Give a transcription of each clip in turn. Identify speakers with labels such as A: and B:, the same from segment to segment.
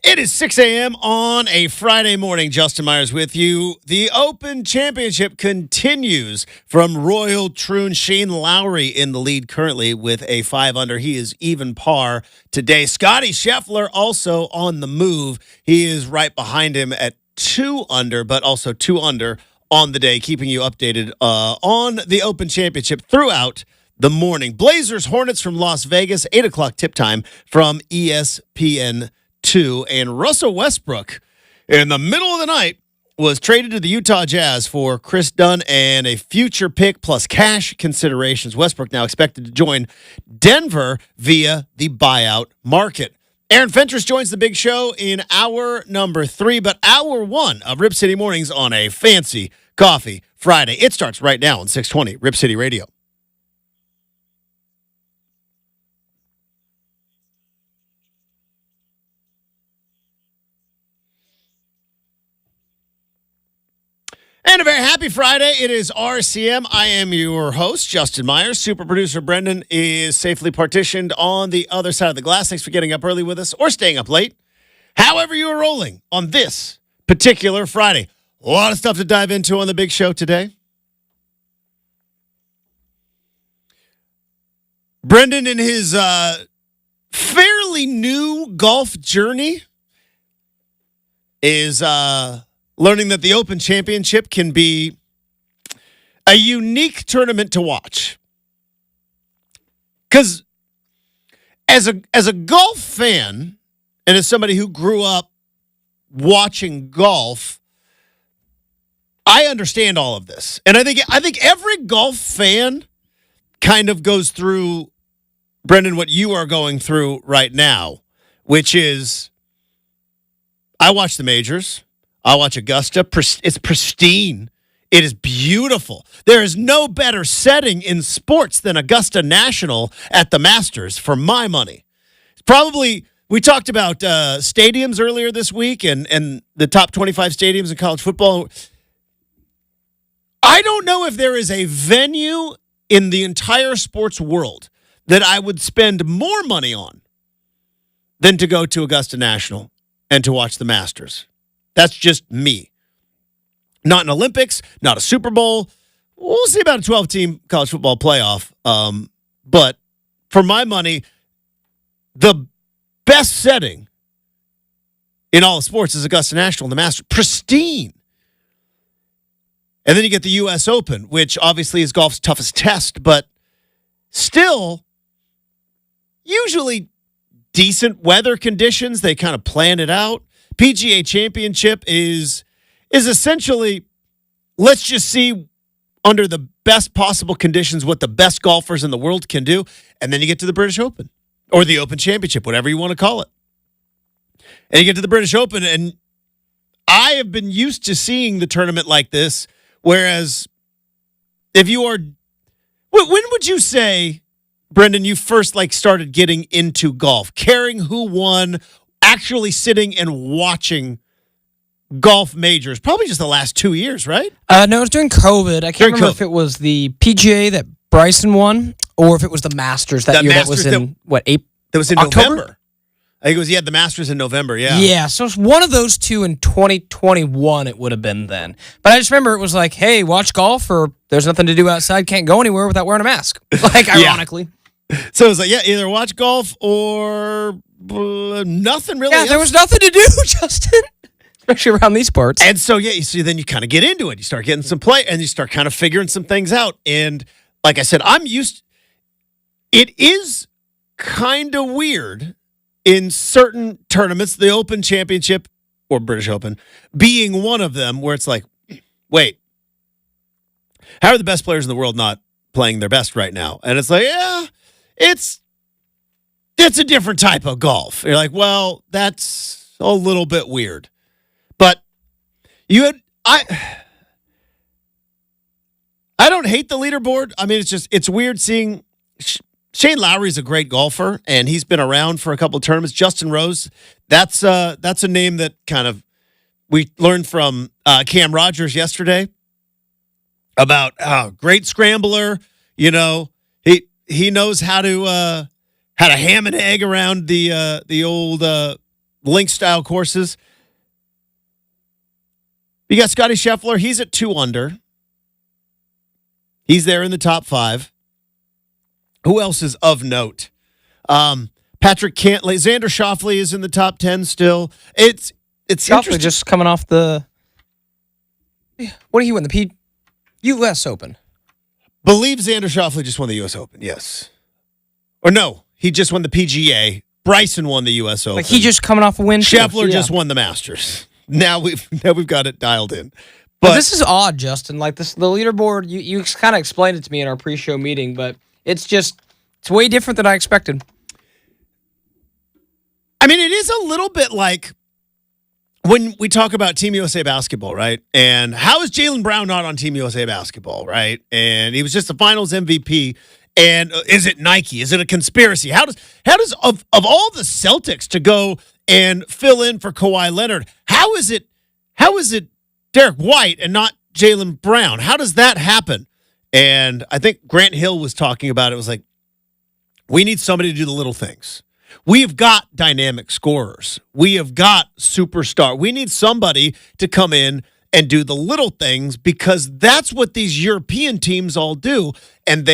A: It is 6 a.m. on a Friday morning. Justin Myers with you. The Open Championship continues from Royal Troon. Shane Lowry in the lead currently with a 5-under. He is even par today. Scotty Scheffler also on the move. He is right behind him at 2-under, but also 2-under on the day, keeping you updated on the Open Championship throughout the morning. Blazers Hornets from Las Vegas, 8 o'clock tip time from ESPN2. And Russell Westbrook, in the middle of the night, was traded to the Utah Jazz for Chris Dunn and a future pick plus cash considerations. Westbrook now expected to join Denver via the buyout market. Aaron Fentress joins the big show in hour number 3, but hour 1 of Rip City Mornings on a fancy coffee Friday. It starts right now on 620 Rip City Radio. And a very happy Friday. It is RCM. I am your host, Justin Myers. Super producer Brenden is safely partitioned on the other side of the glass. Thanks for getting up early with us or staying up late. However you are rolling on this particular Friday. A lot of stuff to dive into on the big show today. Brenden, in his fairly new golf journey, is learning that the Open Championship can be a unique tournament to watch. Because as a golf fan, and as somebody who grew up watching golf, I understand all of this. And I think every golf fan kind of goes through, Brenden, what you are going through right now, which is I watch the majors. I watch Augusta. It's pristine. It is beautiful. There is no better setting in sports than Augusta National at the Masters, for my money. Probably, we talked about stadiums earlier this week and the top 25 stadiums in college football. I don't know if there is a venue in the entire sports world that I would spend more money on than to go to Augusta National and to watch the Masters. That's just me. Not an Olympics, not a Super Bowl. We'll see about a 12-team college football playoff. But for my money, the best setting in all of sports is Augusta National and the Masters. Pristine. And then you get the U.S. Open, which obviously is golf's toughest test, but still usually decent weather conditions. They kind of plan it out. PGA Championship is essentially, let's just see under the best possible conditions what the best golfers in the world can do. And then you get to the British Open or the Open Championship, whatever you want to call it. And you get to the British Open, and I have been used to seeing the tournament like this, whereas if you are, when would you say, Brenden, you first started getting into golf, caring who won, actually sitting and watching golf majors? Probably just the last 2 years, right?
B: No, it was during COVID. I can't remember if it was the PGA that Bryson won or if it was the Masters that year. That was in, April?
A: That was in
B: October?
A: November. I think it was, the Masters in November, yeah.
B: Yeah, so it's one of those two in 2021 it would have been then. But I just remember it was like, hey, watch golf or there's nothing to do outside, can't go anywhere without wearing a mask. Ironically.
A: So it was either watch golf or nothing really.
B: Yeah, there was nothing to do, Justin. Especially around these parts.
A: And so, then you kind of get into it. You start getting some play, and you start kind of figuring some things out. And like I said, it is kind of weird in certain tournaments, the Open Championship or British Open being one of them, where it's like, wait, how are the best players in the world not playing their best right now? And it's like, it's a different type of golf. You're like, well, that's a little bit weird. But I don't hate the leaderboard. I mean, it's weird seeing Shane Lowry's a great golfer, and he's been around for a couple of tournaments. Justin Rose, that's a name that kind of we learned from Cam Rogers yesterday about great scrambler. He knows how to ham and egg around the old link-style courses. You got Scotty Scheffler. He's at 2 under. He's there in the top 5. Who else is of note? Patrick Cantlay. Xander Schauffele is in the top 10 still. It's
B: Schauffele just coming off the... What did he win? The U.S. Open.
A: Believe Xander Schauffele just won the U.S. Open, yes. Or no, he just won the PGA. Bryson won the U.S. Open.
B: Like he just coming off a win.
A: Scheffler just won the Masters. Now we've got it dialed in. But
B: this is odd, Justin. Like the leaderboard, you kind of explained it to me in our pre-show meeting, but it's way different than I expected.
A: I mean, it is a little bit like when we talk about Team USA basketball, right? And how is Jaylen Brown not on Team USA basketball, right? And he was just the Finals MVP. And is it Nike? Is it a conspiracy? How does of all the Celtics to go and fill in for Kawhi Leonard, how is it Derek White and not Jaylen Brown? How does that happen? And I think Grant Hill was talking about it. It was like, we need somebody to do the little things. We have got dynamic scorers. We have got superstar. We need somebody to come in and do the little things because that's what these European teams all do. And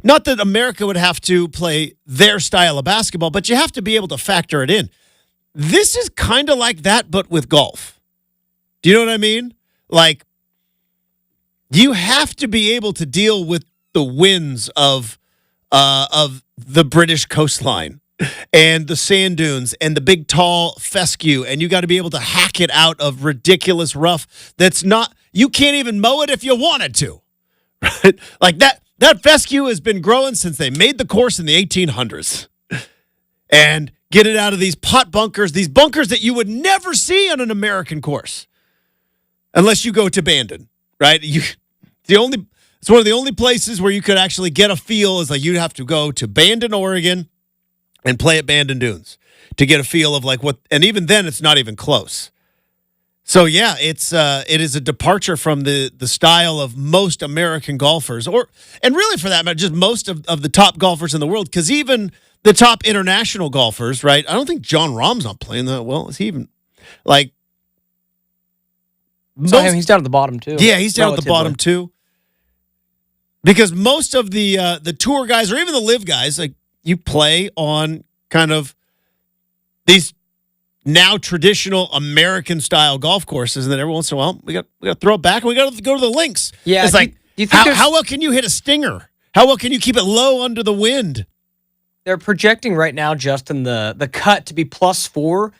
A: not that America would have to play their style of basketball, but you have to be able to factor it in. This is kind of like that, but with golf. Do you know what I mean? Like, you have to be able to deal with the winds of the British coastline and the sand dunes and the big, tall fescue, and you got to be able to hack it out of ridiculous rough that's not, you can't even mow it if you wanted to, right? Like that fescue has been growing since they made the course in the 1800s. And get it out of these pot bunkers, these bunkers that you would never see on an American course. Unless you go to Brenden, right? It's one of the only places where you could actually get a feel is like you'd have to go to Brenden, Oregon and play at Brenden Dunes to get a feel of like what, and even then it's not even close. So yeah, it is a departure from the style of most American golfers, and really for that matter, just most of the top golfers in the world. Because even the top international golfers, right? I don't think John Rahm's not playing that well. Is he even like?
B: He's down at the bottom too.
A: Yeah, he's down at the bottom too. Because most of the tour guys or even the live guys, like you play on kind of these now traditional American style golf courses, and then every once in a while we got to throw it back and we got to go to the links.
B: Yeah,
A: it's like how well can you hit a stinger? How well can you keep it low under the wind?
B: They're projecting right now, Justin, the cut to be +4.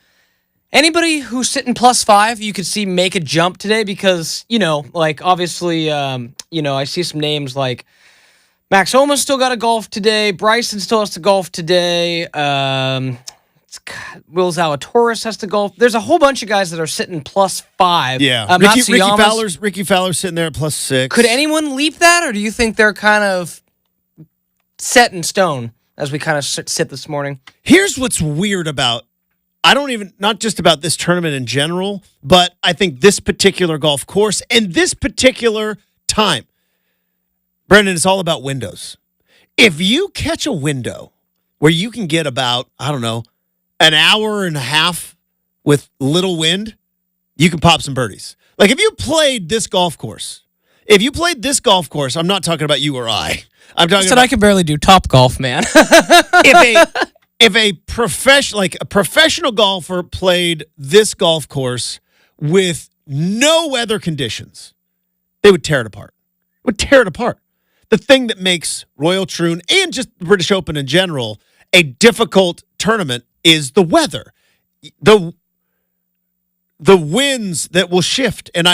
B: Anybody who's sitting +5, you could see make a jump today because, like obviously, I see some names like Max Homa's still got to golf today. Bryson still has to golf today. Will Zalatoris has to golf. There's a whole bunch of guys that are sitting +5.
A: Yeah, Ricky Fowler's sitting there at +6.
B: Could anyone leap that, or do you think they're kind of set in stone as we kind of sit this morning?
A: Here's what's weird about, not just about this tournament in general, but I think this particular golf course and this particular time. Brenden, it's all about windows. If you catch a window where you can get about, an hour and a half with little wind, you can pop some birdies. Like if you played this golf course, I'm not talking about you or I. I'm talking about
B: I can barely do top golf, man.
A: if a professional golfer played this golf course with no weather conditions, they would tear it apart. The thing that makes Royal Troon and just the British Open in general a difficult tournament is the weather. The winds that will shift. And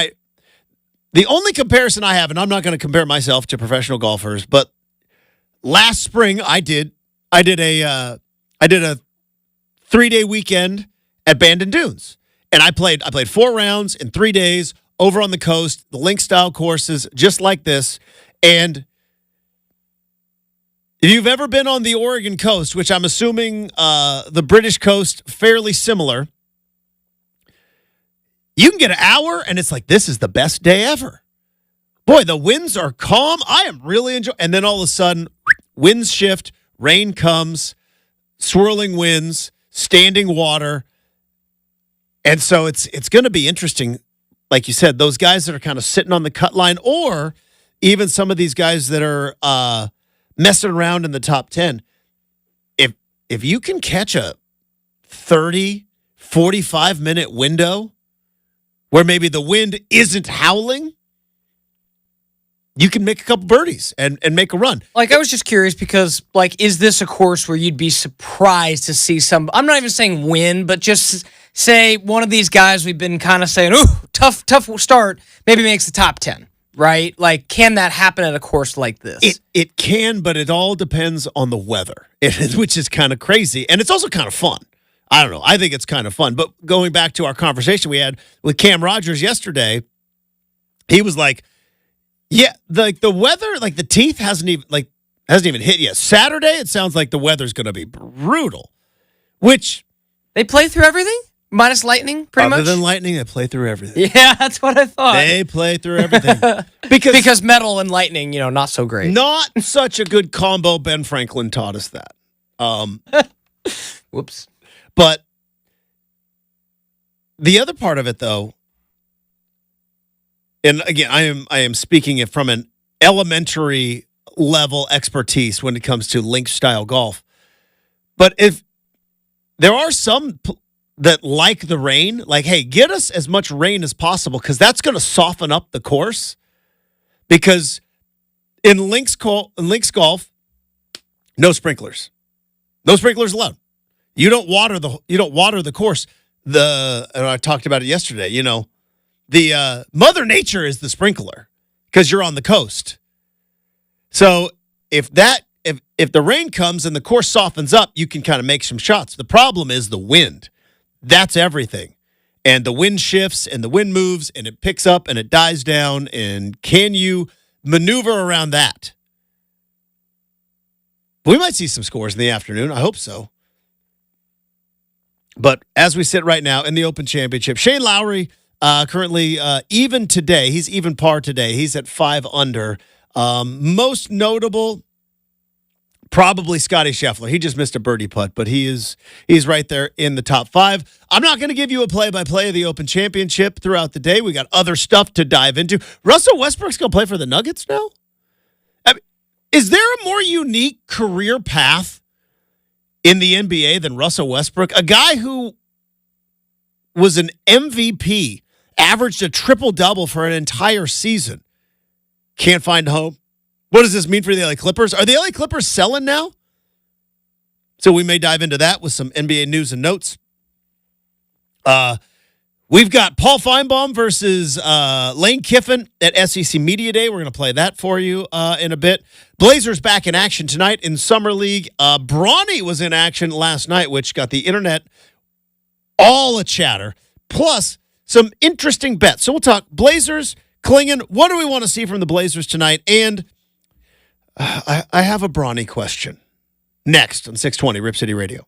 A: the only comparison I have, and I'm not going to compare myself to professional golfers, but last spring I did a 3-day weekend at Brenden Dunes. And I played 4 rounds in 3 days over on the coast, the link style courses, just like this. And if you've ever been on the Oregon coast, which I'm assuming the British coast, fairly similar, you can get an hour and it's like, this is the best day ever. Boy, the winds are calm. I am really enjoying. And then all of a sudden, winds shift, rain comes, swirling winds, standing water. And so it's going to be interesting, like you said, those guys that are kind of sitting on the cut line, or even some of these guys that are messing around in the top 10. If you can catch a 30, 45-minute window where maybe the wind isn't howling, you can make a couple birdies and make a run.
B: Like, I was just curious because, like, is this a course where you'd be surprised to see some, I'm not even saying win, but just say one of these guys we've been kind of saying, ooh, tough start, maybe makes the top 10, right? Like, can that happen at a course like this?
A: It can, but it all depends on the weather, which is kind of crazy. And it's also kind of fun. I don't know. I think it's kind of fun. But going back to our conversation we had with Cam Rogers yesterday, he was like, yeah, the weather, like the teeth hasn't even hit yet. Saturday, it sounds like the weather's going to be brutal, which
B: they play through everything minus lightning, pretty much.
A: Other than lightning, they play through everything.
B: Yeah, that's what I thought.
A: They play through everything
B: because metal and lightning, not so great.
A: Not such a good combo. Ben Franklin taught us that.
B: Whoops.
A: But the other part of it, though. And again, I am speaking it from an elementary level expertise when it comes to link style golf. But if there are some that like the rain, like, hey, get us as much rain as possible because that's going to soften up the course. Because in links golf, no sprinklers allowed. You don't water the course. And I talked about it yesterday. The Mother Nature is the sprinkler because you're on the coast. So if the rain comes and the course softens up, you can kind of make some shots. The problem is the wind. That's everything. And the wind shifts and the wind moves and it picks up and it dies down. And can you maneuver around that? We might see some scores in the afternoon. I hope so. But as we sit right now in the Open Championship, Shane Lowry currently even today. He's even par today. He's at 5 under. Most notable, probably Scotty Scheffler. He just missed a birdie putt, but he's right there in the top 5. I'm not going to give you a play-by-play of the Open Championship throughout the day. We got other stuff to dive into. Russell Westbrook's going to play for the Nuggets now? I mean, is there a more unique career path in the NBA than Russell Westbrook? A guy who was an MVP, averaged a triple-double for an entire season. Can't find a home. What does this mean for the LA Clippers? Are the LA Clippers selling now? So we may dive into that with some NBA news and notes. We've got Paul Feinbaum versus Lane Kiffin at SEC Media Day. We're going to play that for you in a bit. Blazers back in action tonight in Summer League. Bronny was in action last night, which got the internet all a chatter. Plus, some interesting bets. So we'll talk Blazers, Klingen. What do we want to see from the Blazers tonight? And I have a Bronny question. Next on 620 Rip City Radio.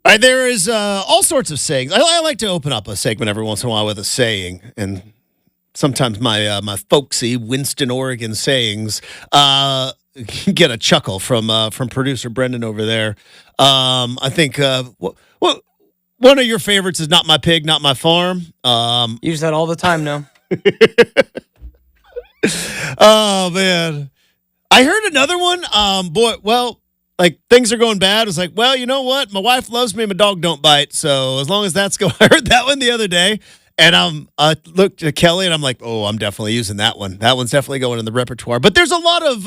A: All right, there is all sorts of sayings. I like to open up a segment every once in a while with a saying, and sometimes my folksy Winston, Oregon sayings get a chuckle from producer Brenden over there. I think one of your favorites is "Not my pig, not my farm."
B: Use that all the time now.
A: Oh man, I heard another one. Like things are going bad. It's like, well, you know what? My wife loves me. My dog don't bite. So as long as that's going, I heard that one the other day, and I looked at Kelly and I'm like, oh, I'm definitely using that one. That one's definitely going in the repertoire. But there's a lot of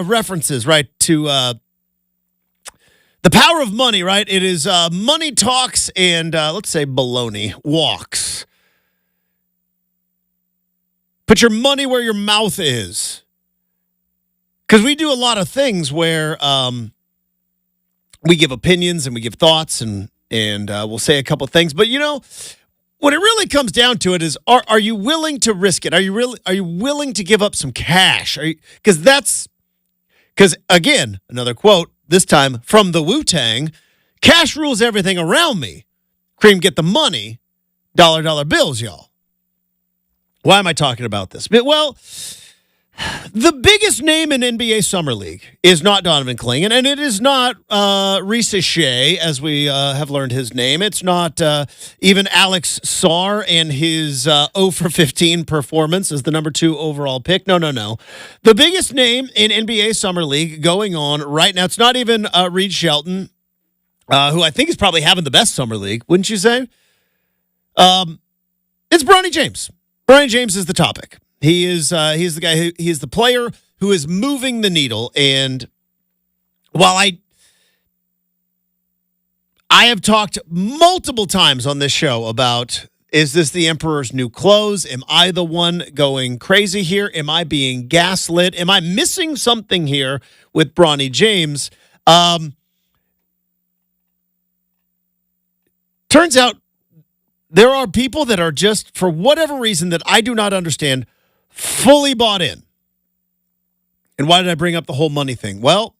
A: references, right, to the power of money, right? It is money talks and let's say baloney walks. Put your money where your mouth is. Because we do a lot of things where we give opinions and we give thoughts and we'll say a couple things. But, you know, what it really comes down to it is, are you willing to risk it? Are you willing to give up some cash? Because again, another quote, this time from the Wu-Tang, cash rules everything around me. Cream, get the money. Dollar bills, y'all. Why am I talking about this? Well, the biggest name in NBA Summer League is not Donovan Clingan, and it is not Risa Shea, as we have learned his name. It's not even Alex Sarr and his 0 for 15 performance as the number 2 overall pick. No. The biggest name in NBA Summer League going on right now, it's not even Reed Shelton, who I think is probably having the best Summer League, wouldn't you say? It's Bronny James. Bronny James is the topic. He's the guy he's the player who is moving the needle. And while I have talked multiple times on this show about, is this the Emperor's new clothes? Am I the one going crazy here? Am I being gaslit? Am I missing something here with Bronny James? Turns out there are people that are just, for whatever reason that I do not understand, fully bought in. And why did I bring up the whole money thing? Well,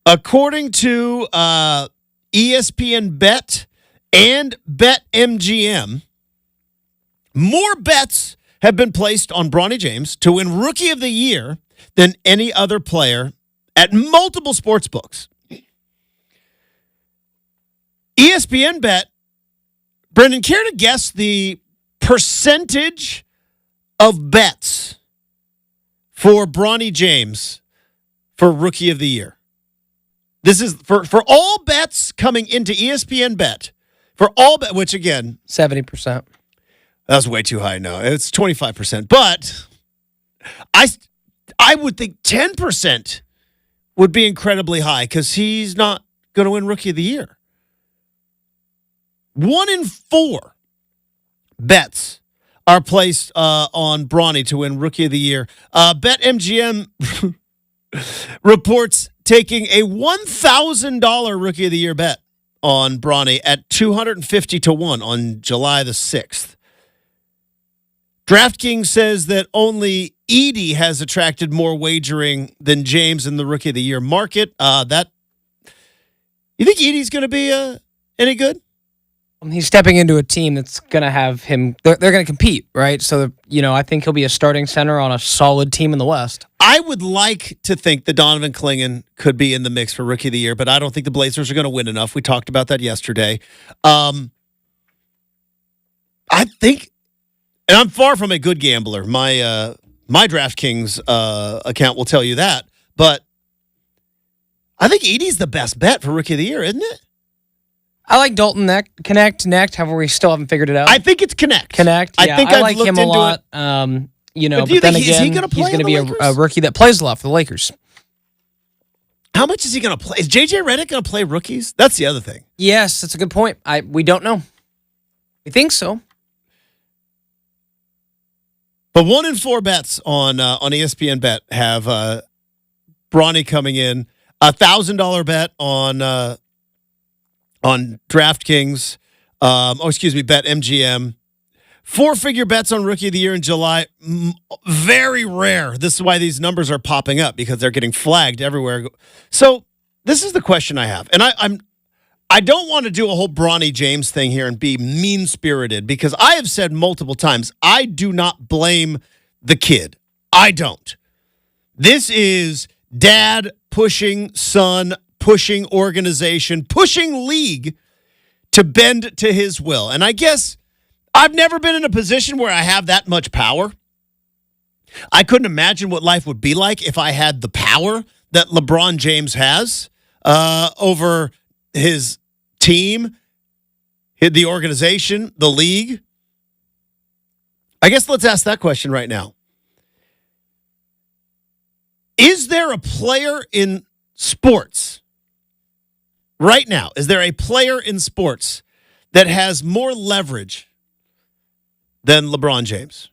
A: according to ESPN Bet and BetMGM, more bets have been placed on Bronny James to win Rookie of the Year than any other player at multiple sports books. ESPN Bet, Brenden, care to guess the percentage of bets for Bronny James for Rookie of the Year? This is for all bets coming into ESPN Bet. For all bet, which again,
B: 70%.
A: That was way too high. No, it's 25%. But I would think 10% would be incredibly high because he's not going to win Rookie of the Year. 1 in 4 bets are placed on Bronny to win Rookie of the Year. BetMGM reports taking a $1,000 Rookie of the Year bet on Bronny at 250 to 1 on July the 6th. DraftKings says that only Edie has attracted more wagering than James in the Rookie of the Year market. You think Edie's going to be any good?
B: He's stepping into a team that's going to have him. They're going to compete, right? So, I think he'll be a starting center on a solid team in the West.
A: I would like to think that Donovan Clingan could be in the mix for Rookie of the Year, but I don't think the Blazers are going to win enough. We talked about that yesterday. I think, and I'm far from a good gambler. My DraftKings account will tell you that, but I think Edie's the best bet for Rookie of the Year, isn't it?
B: I like Dalton Connect. However, we still haven't figured it out.
A: I think it's Connect.
B: Yeah, I think I like him a lot.
A: But
B: but then again, he's going to be a rookie that plays a lot for the Lakers.
A: How much is he going to play? Is JJ Redick going to play rookies? That's the other thing.
B: Yes, that's a good point. We don't know. We think so.
A: But 1 in 4 bets on ESPN Bet have Bronny coming in. $1,000 bet on DraftKings. BetMGM. 4-figure bets on Rookie of the Year in July. Very rare. This is why these numbers are popping up, because they're getting flagged everywhere. So this is the question I have, and I don't want to do a whole Bronny James thing here and be mean-spirited because I have said multiple times, I do not blame the kid. I don't. This is dad pushing son, pushing organization, pushing league to bend to his will. And I guess I've never been in a position where I have that much power. I couldn't imagine what life would be like if I had the power that LeBron James has over his team, the organization, the league. I guess let's ask that question right now. Is there a player in sports right now? Is there a player in sports that has more leverage than LeBron James?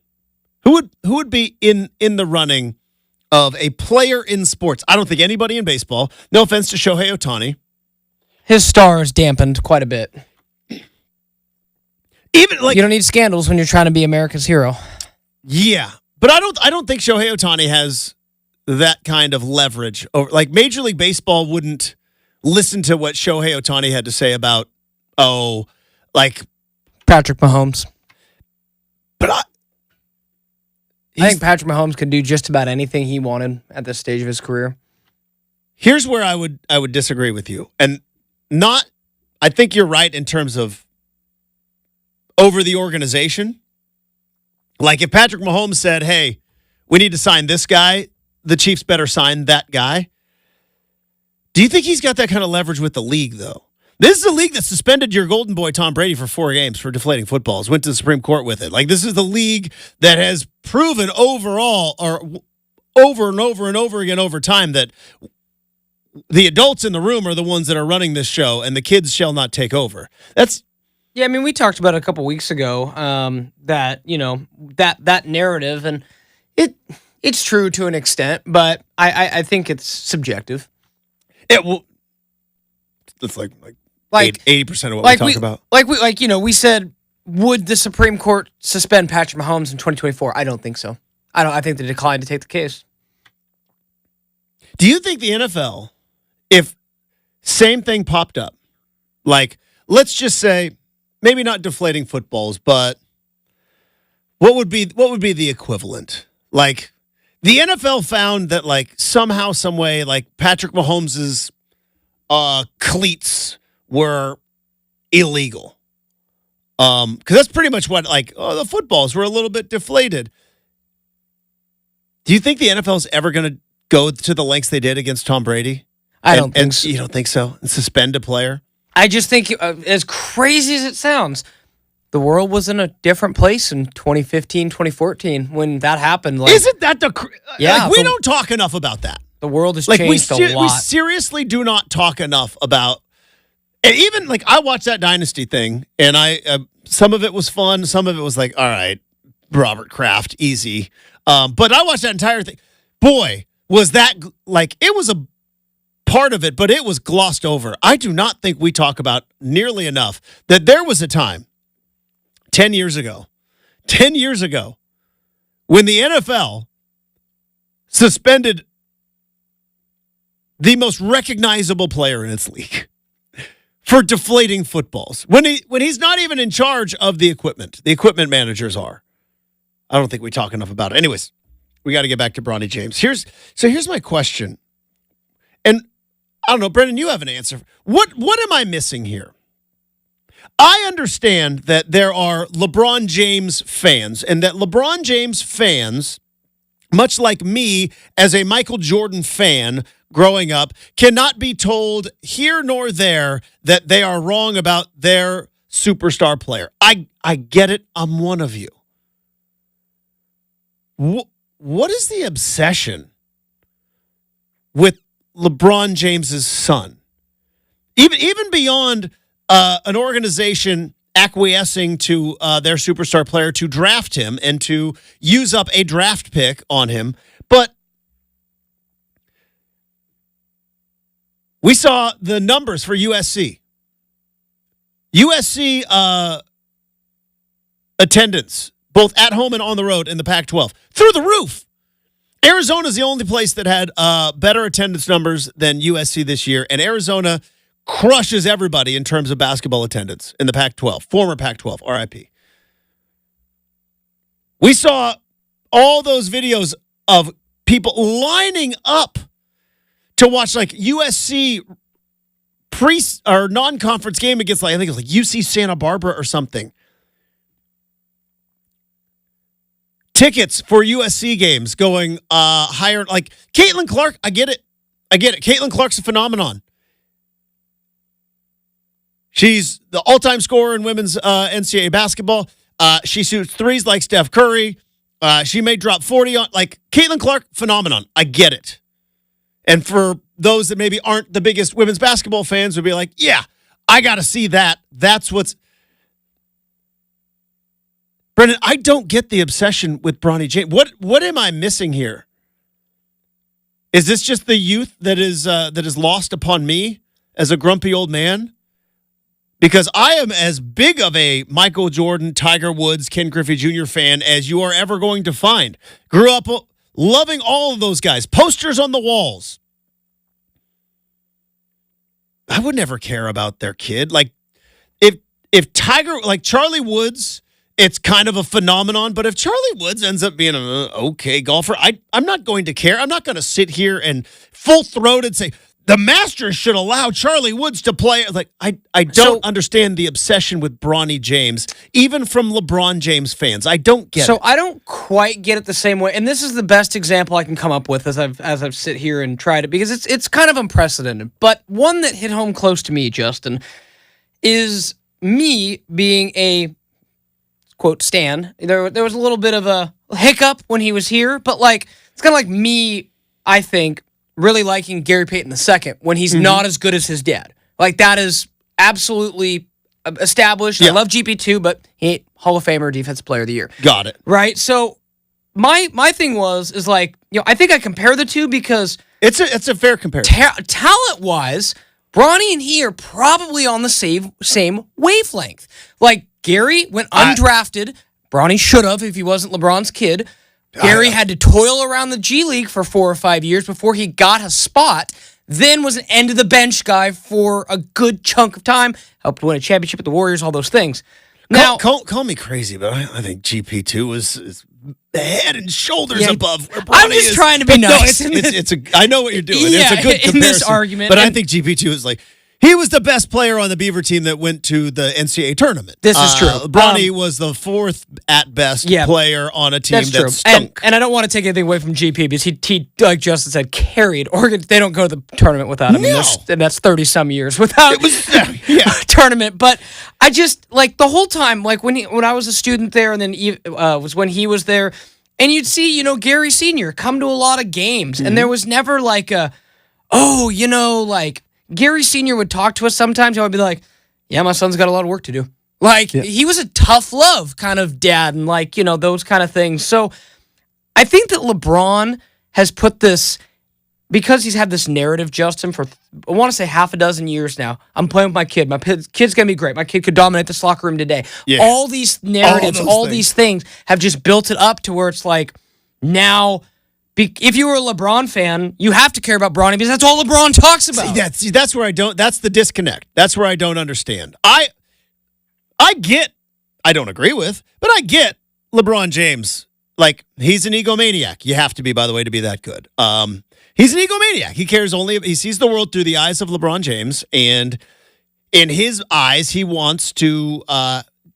A: Who would be in the running of a player in sports? I don't think anybody in baseball. No offense to Shohei Ohtani.
B: His star is dampened quite a bit.
A: Even like
B: you don't need scandals when you're trying to be America's hero.
A: Yeah, but I don't think Shohei Ohtani has that kind of leverage. Like Major League Baseball wouldn't listen to what Shohei Ohtani had to say about like
B: Patrick Mahomes.
A: But
B: I think Patrick Mahomes could do just about anything he wanted at this stage of his career.
A: Here's where I would disagree with you. And I think you're right in terms of over the organization. Like if Patrick Mahomes said, hey, we need to sign this guy, the Chiefs better sign that guy. Do you think he's got that kind of leverage with the league, though? This is a league that suspended your golden boy, Tom Brady, for 4 games for deflating footballs, went to the Supreme Court with it. Like, this is the league that has proven overall, or over and over and over again over time, that the adults in the room are the ones that are running this show, and the kids shall not take over.
B: Yeah, I mean, we talked about it a couple weeks ago, that, that narrative, and it's true to an extent, but I think it's subjective.
A: It's like 80% of what we talk about.
B: We said, would the Supreme Court suspend Patrick Mahomes in 2024? I don't think so. I think they declined to take the case.
A: Do you think the NFL, if same thing popped up, like, let's just say, maybe not deflating footballs, but what would be the equivalent? Like, the NFL found that, like, somehow, some way, like, Patrick Mahomes's cleats were illegal. Because that's pretty much what, like, the footballs were a little bit deflated. Do you think the NFL is ever going to go to the lengths they did against Tom Brady?
B: I don't think so.
A: You don't think so? And suspend a player?
B: I just think, as crazy as it sounds, the world was in a different place in 2015, 2014 when that happened. Like,
A: isn't that
B: yeah?
A: Like, we don't talk enough about that.
B: The world has changed a lot.
A: We seriously do not talk enough about. And even like I watched that Dynasty thing, and some of it was fun, some of it was like, all right, Robert Kraft, easy. But I watched that entire thing. Boy, was that like it was a part of it, but it was glossed over. I do not think we talk about nearly enough that there was a time 10 years ago, when the NFL suspended the most recognizable player in its league for deflating footballs. When he's not even in charge of the equipment. The equipment managers are. I don't think we talk enough about it. Anyways, we got to get back to Bronny James. Here's my question. And I don't know, Brenden, you have an answer. What am I missing here? I understand that there are LeBron James fans, and that LeBron James fans, much like me as a Michael Jordan fan growing up, cannot be told here nor there that they are wrong about their superstar player. I get it. I'm one of you. What is the obsession with LeBron James's son? Even beyond an organization acquiescing to their superstar player to draft him and to use up a draft pick on him. But we saw the numbers for USC. USC attendance, both at home and on the road in the Pac-12, through the roof. Arizona's the only place that had better attendance numbers than USC this year, and Arizona crushes everybody in terms of basketball attendance in the Pac-12, former Pac-12, RIP. We saw all those videos of people lining up to watch like USC or non-conference game against, like, I think it was like UC Santa Barbara or something. Tickets for USC games going higher. Like Caitlin Clark, I get it. Caitlin Clark's a phenomenon. She's the all-time scorer in women's NCAA basketball. She shoots threes like Steph Curry. She may drop 40 on, like, Caitlin Clark, phenomenon. I get it. And for those that maybe aren't the biggest women's basketball fans would be like, yeah, I got to see that. That's what's... Brenden, I don't get the obsession with Bronny James. What am I missing here? Is this just the youth that is lost upon me as a grumpy old man? Because I am as big of a Michael Jordan, Tiger Woods, Ken Griffey Jr. fan as you are ever going to find. Grew up loving all of those guys. Posters on the walls. I would never care about their kid. Like, if Tiger, like Charlie Woods, it's kind of a phenomenon, but if Charlie Woods ends up being an okay golfer, I'm not going to care. I'm not going to sit here and full-throated say, the Masters should allow Charlie Woods to play. Like, I don't understand the obsession with Bronny James, even from LeBron James fans. I don't get it.
B: So I don't quite get it the same way, and this is the best example I can come up with as I've sit here and tried it, because it's kind of unprecedented. But one that hit home close to me, Justin, is me being a quote stan. There was a little bit of a hiccup when he was here, but like it's kind of like me, I think, really liking Gary Payton II when he's not as good as his dad. Like, that is absolutely established.
A: Yeah.
B: I love GP2, but he ain't Hall of Famer, Defensive Player of the Year.
A: Got it.
B: Right? So my thing is like, I think I compare the two because
A: It's a fair comparison.
B: talent-wise, Bronny and he are probably on the same wavelength. Like, Gary went undrafted. Bronny should have if he wasn't LeBron's kid. Gary had to toil around the G League for 4 or 5 years before he got a spot, then was an end-of-the-bench guy for a good chunk of time, helped win a championship with the Warriors, all those things. Now,
A: Call me crazy, but I think GP2 is head and shoulders above where Bronny
B: I'm just
A: is.
B: trying to be nice.
A: I know what you're doing. It's a good comparison.
B: In this argument.
A: But I think GP2 is like, he was the best player on the Beaver team that went to the NCAA tournament.
B: This is true.
A: Bronny was the fourth at best player on a team that stunk.
B: And I don't want to take anything away from GP because he like Justin said, carried Oregon. They don't go to the tournament without him.
A: No.
B: And that's 30-some years without tournament. But I just, like, the whole time, like when I was a student there, and then was when he was there, and you'd see, Gary Sr. come to a lot of games, and there was never like like, Gary Sr. would talk to us sometimes. I would be like, yeah, my son's got a lot of work to do. Like, he was a tough love kind of dad and, like, those kind of things. So I think that LeBron has put this, because he's had this narrative, Justin, for, I want to say half a dozen years now. I'm playing with my kid. My kid's going to be great. My kid could dominate this locker room today. Yeah. All these narratives, all these things have just built it up to where it's like, now... If you were a LeBron fan, you have to care about Bronny because that's all LeBron talks about.
A: That's where I don't. That's the disconnect. That's where I don't understand. I get. I don't agree with, but I get LeBron James. Like, he's an egomaniac. You have to be, by the way, to be that good. He's an egomaniac. He cares only. He sees the world through the eyes of LeBron James, and in his eyes, he wants to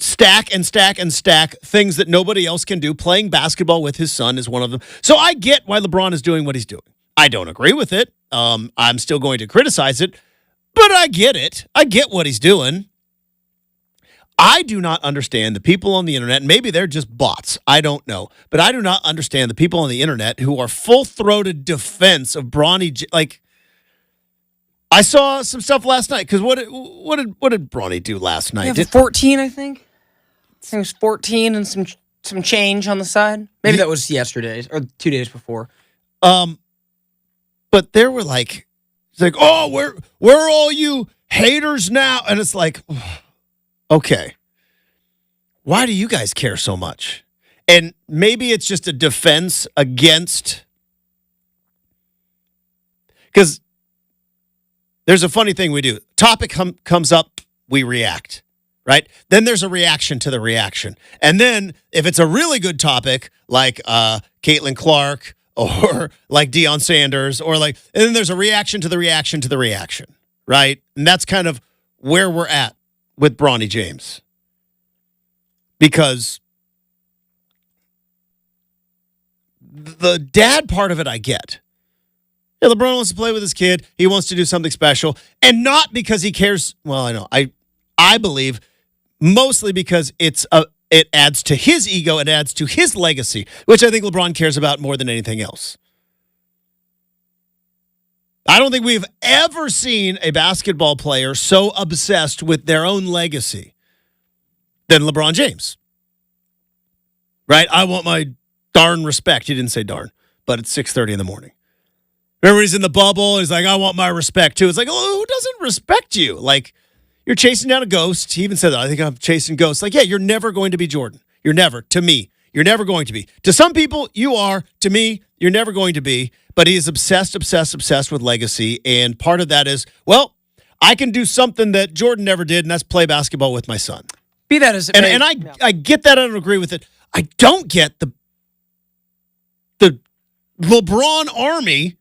A: stack and stack and stack things that nobody else can do. Playing basketball with his son is one of them. So I get why LeBron is doing what he's doing. I don't agree with it. I'm still going to criticize it, but I get it. I get what he's doing. I do not understand the people on the internet, and maybe they're just bots. I don't know. But I do not understand the people on the internet who are full-throated defense of Bronny. Like, I saw some stuff last night, because what did Bronny do last night?
B: 14, I think. I think it was 14 and some change on the side. Maybe that was yesterday or 2 days before.
A: But there were like, it's like, oh, where are all you haters now? And it's like, okay, why do you guys care so much? And maybe it's just a defense against Because there's a funny thing we do. Topic comes up, we react, right? Then there's a reaction to the reaction. And then if it's a really good topic, like Caitlin Clark or like Deion Sanders, and then there's a reaction to the reaction to the reaction, right? And that's kind of where we're at with Bronny James. Because the dad part of it I get. Yeah, LeBron wants to play with his kid. He wants to do something special. And not because he cares. Well, I know. I believe mostly because it adds to his ego. It adds to his legacy, which I think LeBron cares about more than anything else. I don't think we've ever seen a basketball player so obsessed with their own legacy than LeBron James. Right? I want my darn respect. He didn't say darn, but it's 6:30 in the morning. Remember, he's in the bubble. He's like, I want my respect, too. It's like, oh, who doesn't respect you? Like, you're chasing down a ghost. He even said that. I think I'm chasing ghosts. Like, yeah, you're never going to be Jordan. You're never. To me, you're never going to be. To some people, you are. To me, you're never going to be. But he is obsessed with legacy. And part of that is, well, I can do something that Jordan never did, and that's play basketball with my son.
B: Be that as it may.
A: And I get that. I don't agree with it. I don't get the LeBron army,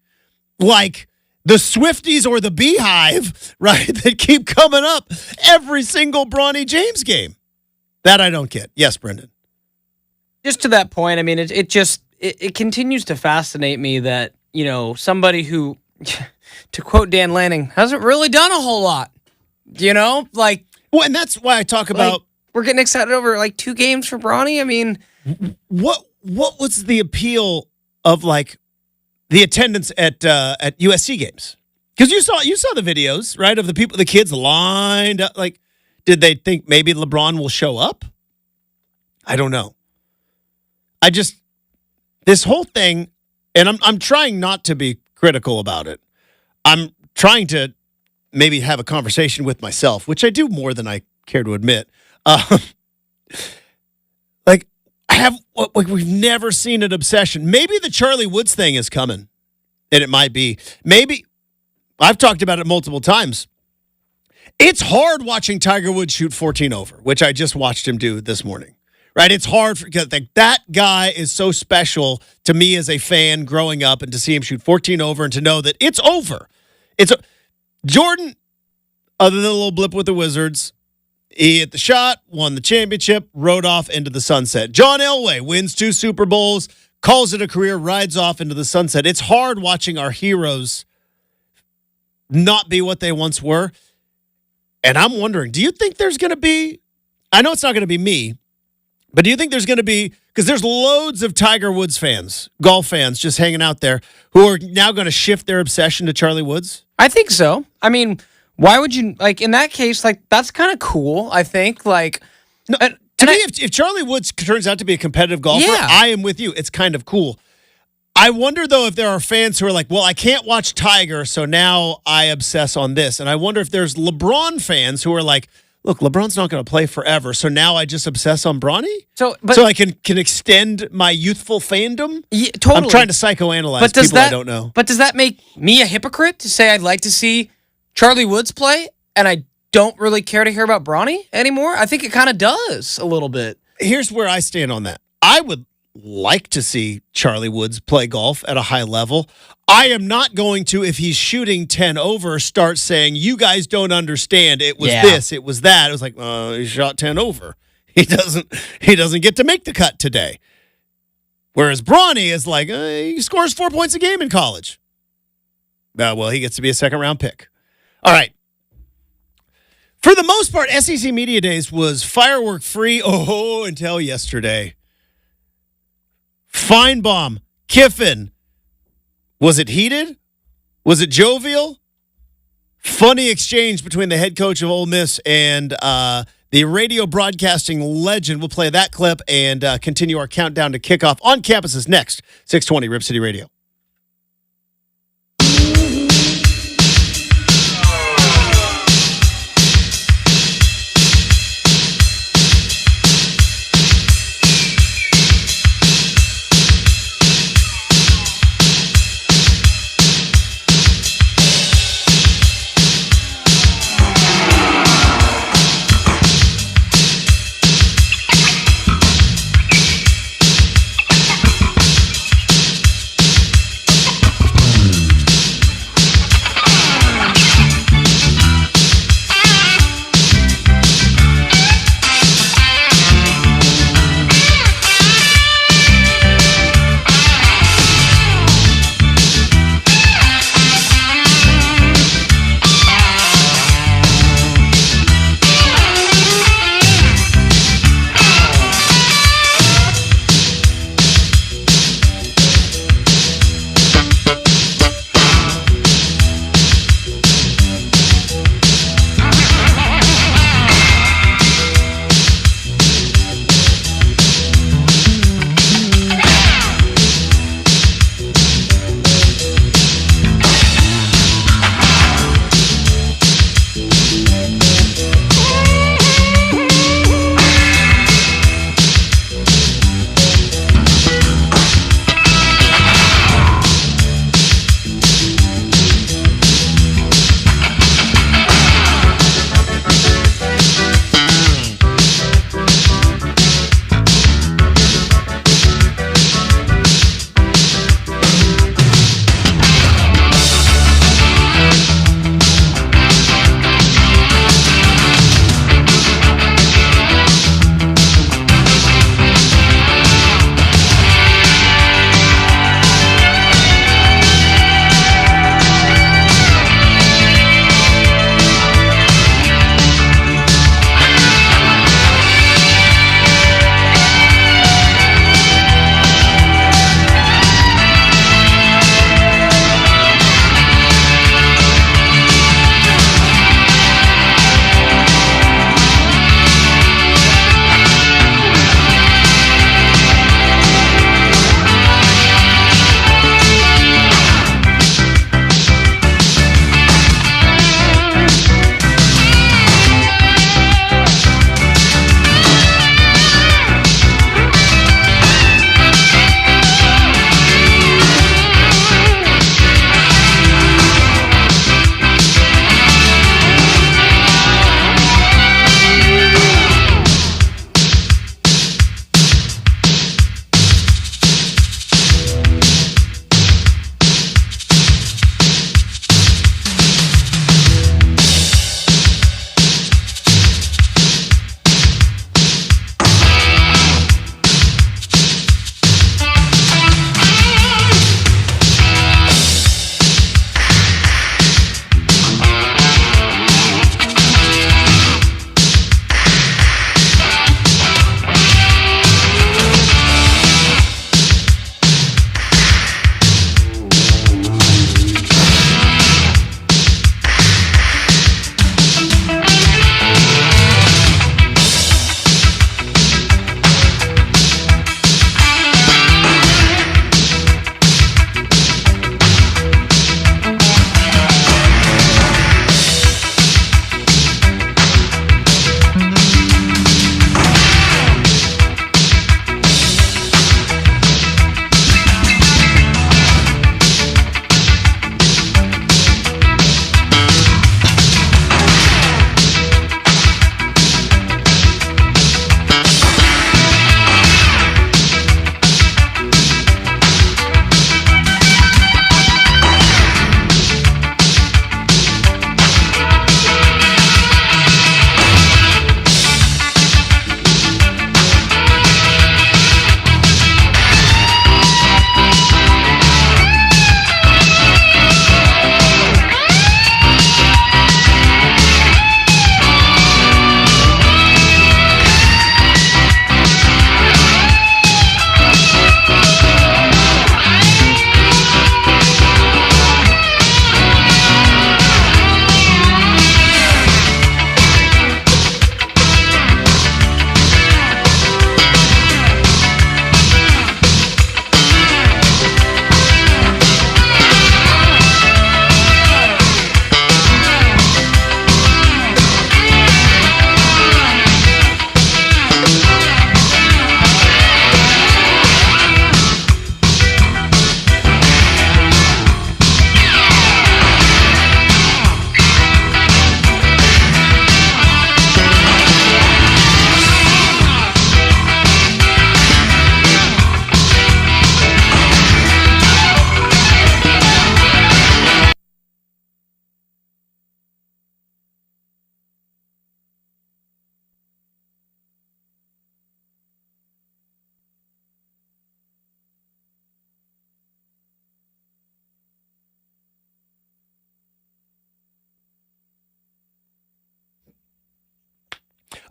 A: like the Swifties or the Beehive, right, that keep coming up every single Bronny James game. That I don't get. Yes, Brenden.
B: Just to that point, I mean, it continues to fascinate me that, somebody who, to quote Dan Lanning, hasn't really done a whole lot. Well,
A: and that's why I talk about...
B: we're getting excited over, 2 games for Bronny. I mean...
A: What was the appeal of, the attendance at USC games? Because you saw the videos, right, of the kids lined up. Did they think maybe LeBron will show up? I don't know. This whole thing, and I'm trying not to be critical about it. I'm trying to maybe have a conversation with myself, which I do more than I care to admit. We've never seen an obsession. Maybe the Charlie Woods thing is coming, and it might be. Maybe, I've talked about it multiple times. It's hard watching Tiger Woods shoot 14 over, which I just watched him do this morning. Right? It's hard because that guy is so special to me as a fan growing up, and to see him shoot 14 over and to know that it's over. Jordan, other than a little blip with the Wizards, he hit the shot, won the championship, rode off into the sunset. John Elway wins 2 Super Bowls, calls it a career, rides off into the sunset. It's hard watching our heroes not be what they once were. And I'm wondering, do you think there's going to be, I know it's not going to be me, but do you think there's going to be, because there's loads of Tiger Woods fans, golf fans, just hanging out there who are now going to shift their obsession to Charlie Woods?
B: I think so. I mean, why would you, in that case, that's kind of cool, I think.
A: No, to me, if Charlie Woods turns out to be a competitive golfer,
B: yeah.
A: I am with you. It's kind of cool. I wonder, though, if there are fans who are like, well, I can't watch Tiger, so now I obsess on this. And I wonder if there's LeBron fans who are like, look, LeBron's not going to play forever, so now I just obsess on Bronny? So I can extend my youthful fandom?
B: Yeah, totally.
A: I'm trying to psychoanalyze people I don't know.
B: But does that make me a hypocrite to say I'd like to see Charlie Woods play, and I don't really care to hear about Bronny anymore? I think it kind of does a little bit.
A: Here's where I stand on that. I would like to see Charlie Woods play golf at a high level. I am not going to, if he's shooting 10 over, start saying, you guys don't understand. It was this, it was that. It was like, he shot 10 over. He doesn't get to make the cut today. Whereas Bronny is like, he scores 4 points a game in college. Well, he gets to be a second-round pick. All right. For the most part, SEC Media Days was firework-free until yesterday. Feinbaum, Kiffin. Was it heated? Was it jovial? Funny exchange between the head coach of Ole Miss and the radio broadcasting legend. We'll play that clip and continue our countdown to kickoff on campuses next. 620 Rip City Radio.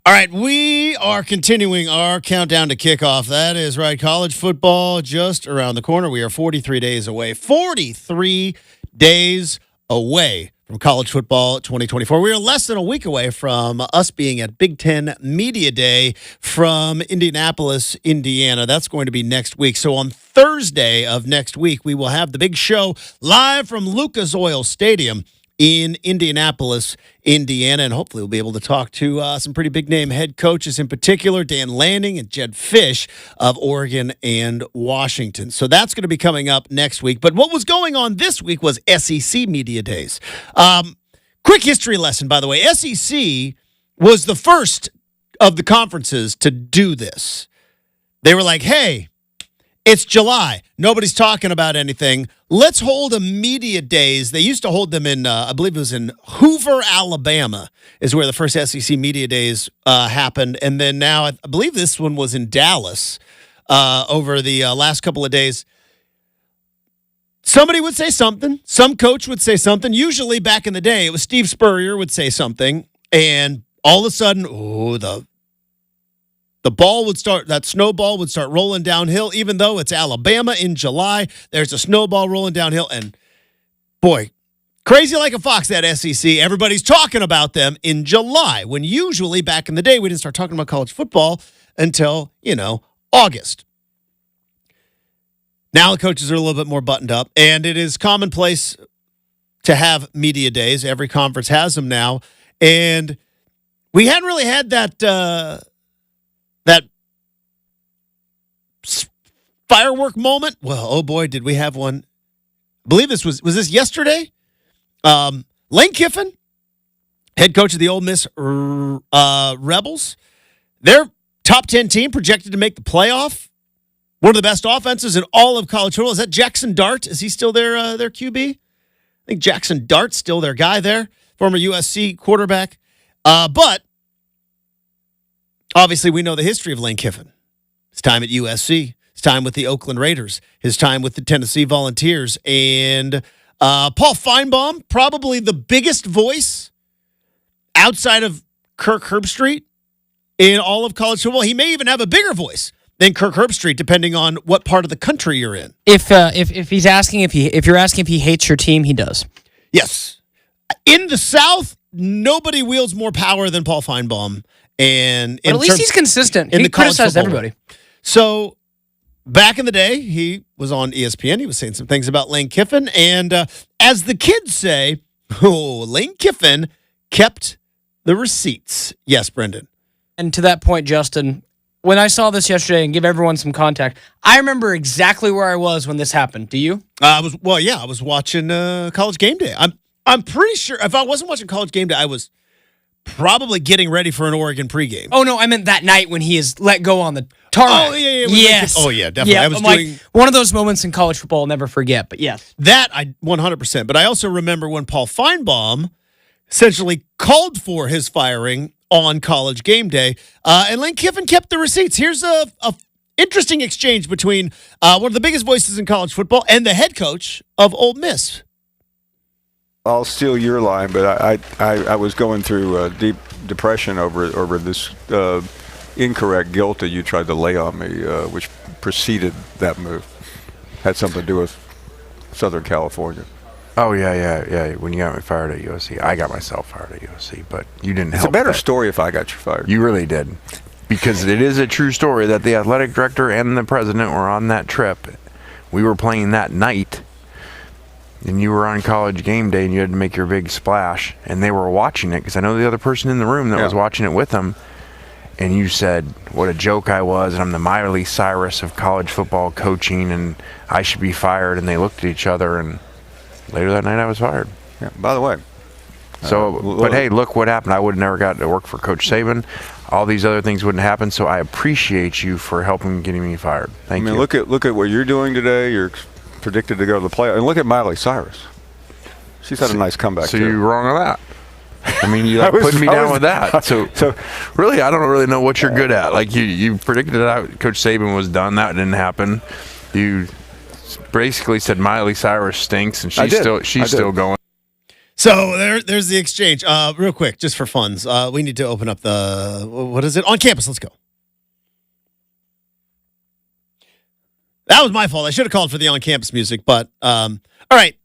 A: All right, we are continuing our countdown to kickoff. That is right, college football just around the corner. We are 43 days away. 43 days away from college football 2024. We are less than a week away from us being at Big Ten Media Day from Indianapolis, Indiana. That's going to be next week. So on Thursday of next week, we will have the big show live from Lucas Oil Stadium in Indianapolis, Indiana, and hopefully we'll be able to talk to some pretty big-name head coaches, in particular Dan Lanning and Jed Fish of Oregon and Washington. So that's going to be coming up next week. But what was going on this week was SEC Media Days. Quick history lesson, by the way. SEC was the first of the conferences to do this. They were like, hey, it's July. Nobody's talking about anything. Let's hold a media days. They used to hold them in, I believe it was in Hoover, Alabama, is where the first SEC media days happened. And then now, I believe this one was in Dallas over the last couple of days. Somebody would say something. Some coach would say something. Usually back in the day, it was Steve Spurrier would say something. And all of a sudden, the ball would start, that snowball would start rolling downhill, even though it's Alabama in July. There's a snowball rolling downhill. And boy, crazy like a fox, that SEC. Everybody's talking about them in July, when usually back in the day, we didn't start talking about college football until, August. Now the coaches are a little bit more buttoned up, and it is commonplace to have media days. Every conference has them now. And we hadn't really had that firework moment. Well, oh boy, did we have one. I believe this was this yesterday? Lane Kiffin, head coach of the Ole Miss Rebels, their top 10 team projected to make the playoff. One of the best offenses in all of college football. Is that Jackson Dart? Is he still their QB? I think Jackson Dart's still their guy there, former USC quarterback. But obviously we know the history of Lane Kiffin. His time at USC, his time with the Oakland Raiders, his time with the Tennessee Volunteers, and Paul Feinbaum, probably the biggest voice outside of Kirk Herbstreit in all of college football. He may even have a bigger voice than Kirk Herbstreit, depending on what part of the country you're in.
B: If he's asking if you're asking if he hates your team, he does.
A: Yes. In the South, nobody wields more power than Paul Feinbaum. And
B: but at least he's consistent. He criticized everybody.
A: So back in the day, he was on ESPN. He was saying some things about Lane Kiffin. And as the kids say, Lane Kiffin kept the receipts. Yes, Brenden.
B: And to that point, Justin, when I saw this yesterday, and give everyone some context, I remember exactly where I was when this happened. Do you?
A: I was watching College Game Day. I'm pretty sure if I wasn't watching College Game Day, I was probably getting ready for an Oregon pregame.
B: Oh, no, I meant that night when he is let go on the tarmac.
A: Oh, yeah.
B: Yes.
A: Oh, yeah, definitely.
B: Yeah,
A: I was doing
B: like one of those moments in college football I'll never forget, but yes.
A: That, I 100%. But I also remember when Paul Feinbaum essentially called for his firing on College Game Day, and Lane Kiffin kept the receipts. Here's a interesting exchange between one of the biggest voices in college football and the head coach of Ole Miss.
C: I'll steal your line, but I was going through a deep depression over this incorrect guilt that you tried to lay on me, which preceded that move. Had something to do with Southern California.
D: Oh, yeah. When you got me fired at USC. I got myself fired at USC, but you didn't help.
C: It's a better story if I got you fired.
D: You really did. Because it is a true story that the athletic director and the president were on that trip. We were playing that night. And you were on College Game Day, and you had to make your big splash, and they were watching it, because I know the other person in the room that was watching it with them, and you said what a joke I was, and I'm the Miley Cyrus of college football coaching, and I should be fired, and they looked at each other, and later that night I was fired.
C: Yeah, by the way.
D: But hey, look what happened. I would have never got to work for Coach Saban. All these other things wouldn't happen, so I appreciate you for helping getting me fired. Thank you.
C: Look at what you're doing today. You're predicted to go to the playoffs. And look at Miley Cyrus. She's had a nice comeback.
D: So
C: too.
D: you're wrong on that. I mean, you put me down with that. So really, I don't really know what you're good at. Like you predicted that Coach Saban was done. That didn't happen. You basically said Miley Cyrus stinks, and she's still going.
A: So there's the exchange. Real quick, just for funds, we need to open up the, what is it? On campus, let's go. That was my fault. I should have called for the on-campus music, but all right.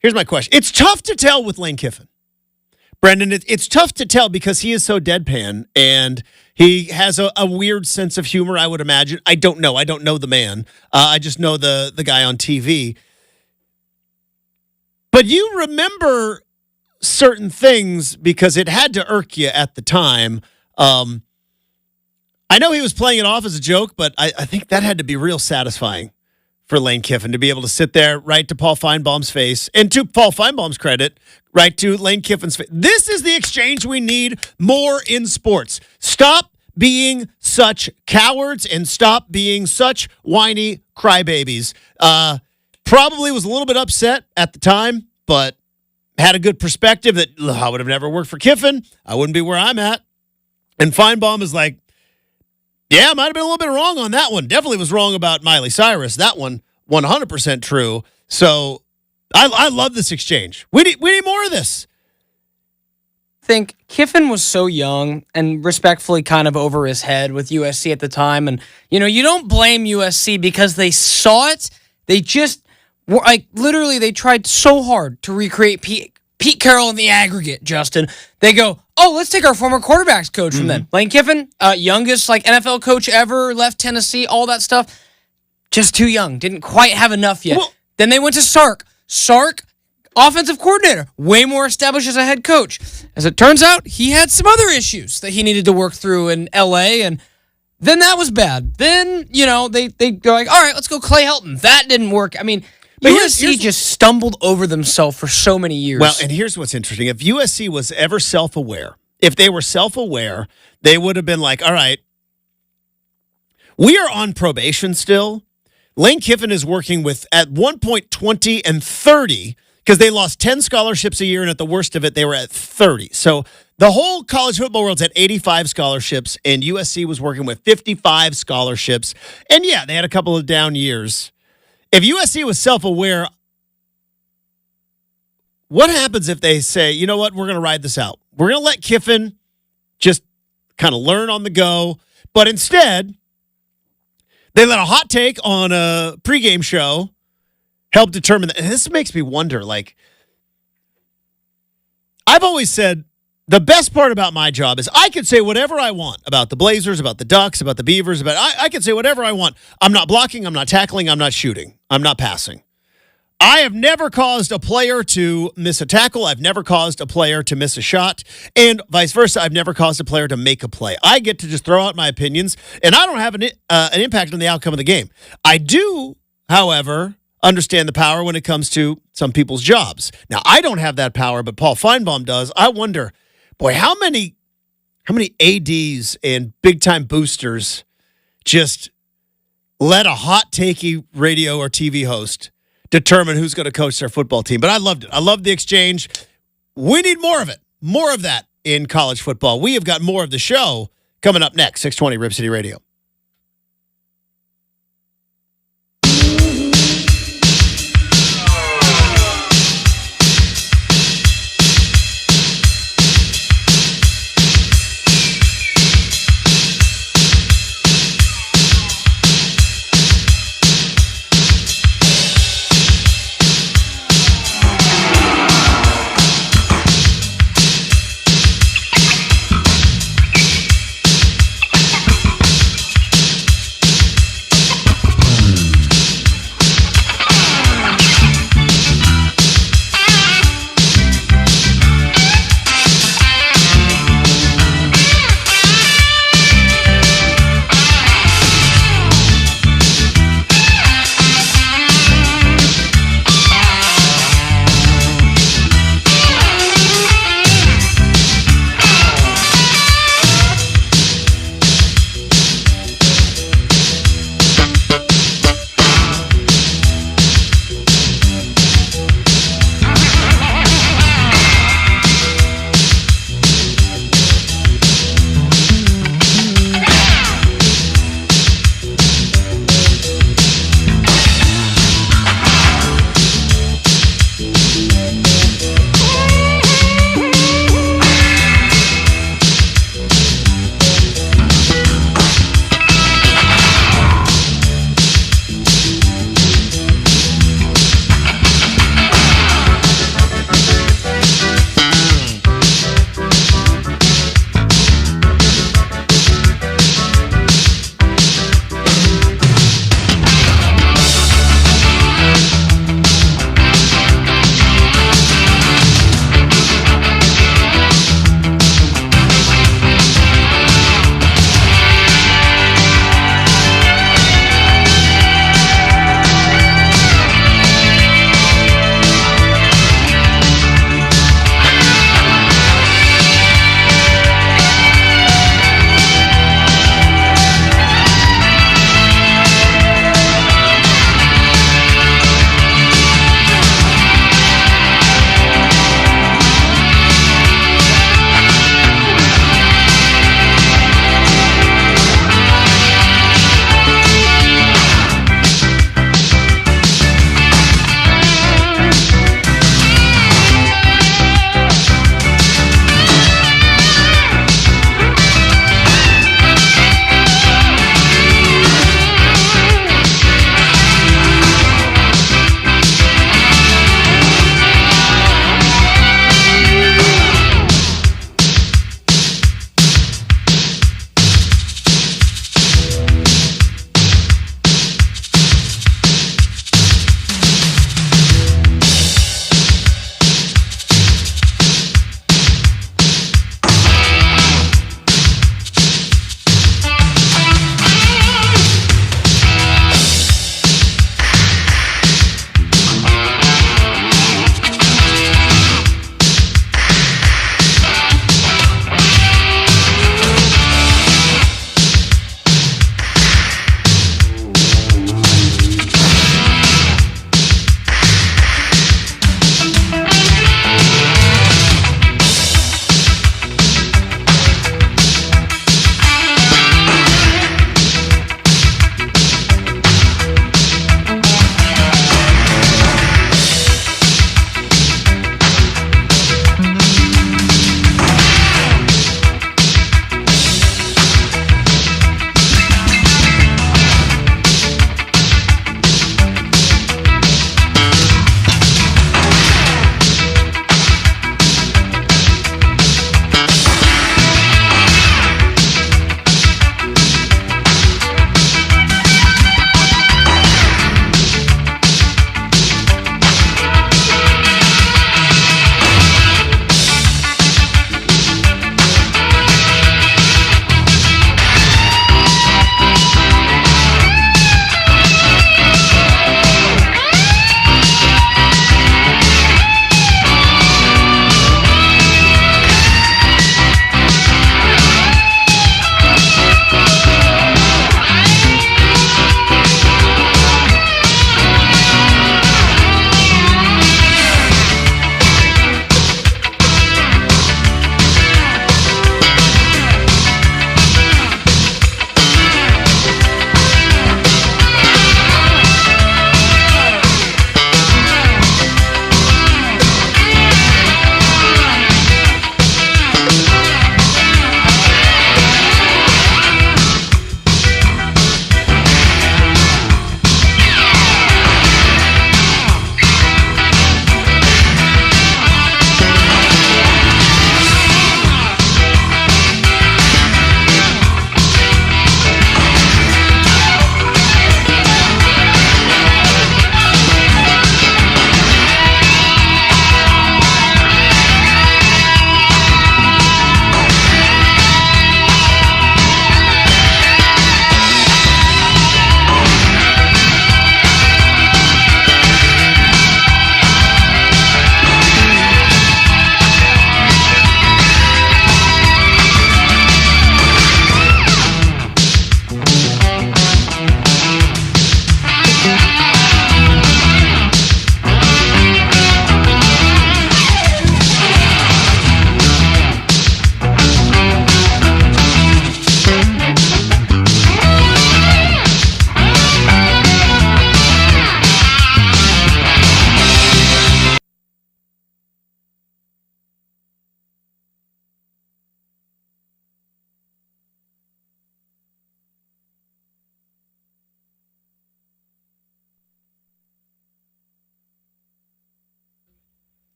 A: Here's my question. It's tough to tell with Lane Kiffin. Brenden, it's tough to tell because he is so deadpan, and he has a weird sense of humor, I would imagine. I don't know. I don't know the man. I just know the guy on TV. But you remember certain things because it had to irk you at the time. I know he was playing it off as a joke, but I think that had to be real satisfying for Lane Kiffin to be able to sit there right to Paul Feinbaum's face, and to Paul Feinbaum's credit, right to Lane Kiffin's face. This is the exchange we need more in sports. Stop being such cowards and stop being such whiny crybabies. Probably was a little bit upset at the time, but had a good perspective that I would have never worked for Kiffin. I wouldn't be where I'm at. And Feinbaum is like, yeah, I might have been a little bit wrong on that one. Definitely was wrong about Miley Cyrus. That one, 100% true. So I love this exchange. We need more of this.
B: I think Kiffin was so young and respectfully kind of over his head with USC at the time. And, you don't blame USC because they saw it. They just were literally, they tried so hard to recreate Pete Carroll in the aggregate, Justin. They go, oh, let's take our former quarterbacks coach from then. Lane Kiffin, youngest NFL coach ever, left Tennessee, all that stuff. Just too young. Didn't quite have enough yet. Well, then they went to Sark. Sark, offensive coordinator, way more established as a head coach. As it turns out, he had some other issues that he needed to work through in L.A., and then that was bad. Then, they go like, all right, let's go Clay Helton. That didn't work. I mean, but USC just stumbled over themselves for so many years.
A: Well, and here's what's interesting. If USC was ever self-aware, if they were self-aware, they would have been like, all right, we are on probation still. Lane Kiffin is working with, at one point, 20 and 30, because they lost 10 scholarships a year, and at the worst of it, they were at 30. So the whole college football world's at 85 scholarships, and USC was working with 55 scholarships. And yeah, they had a couple of down years. If USC was self-aware, what happens if they say, you know what, we're going to ride this out. We're going to let Kiffin just kind of learn on the go. But instead, they let a hot take on a pregame show help determine that. And this makes me wonder, I've always said the best part about my job is I could say whatever I want about the Blazers, about the Ducks, about the Beavers, I could say whatever I want. I'm not blocking, I'm not tackling, I'm not shooting, I'm not passing. I have never caused a player to miss a tackle. I've never caused a player to miss a shot. And vice versa, I've never caused a player to make a play. I get to just throw out my opinions, and I don't have an impact on the outcome of the game. I do, however, understand the power when it comes to some people's jobs. Now, I don't have that power, but Paul Feinbaum does. I wonder, boy, how many ADs and big-time boosters just let a hot takey radio or TV host determine who's going to coach their football team. But I loved it. I loved the exchange. We need more of it. More of that in college football. We have got more of the show coming up next. 620 Rip City Radio.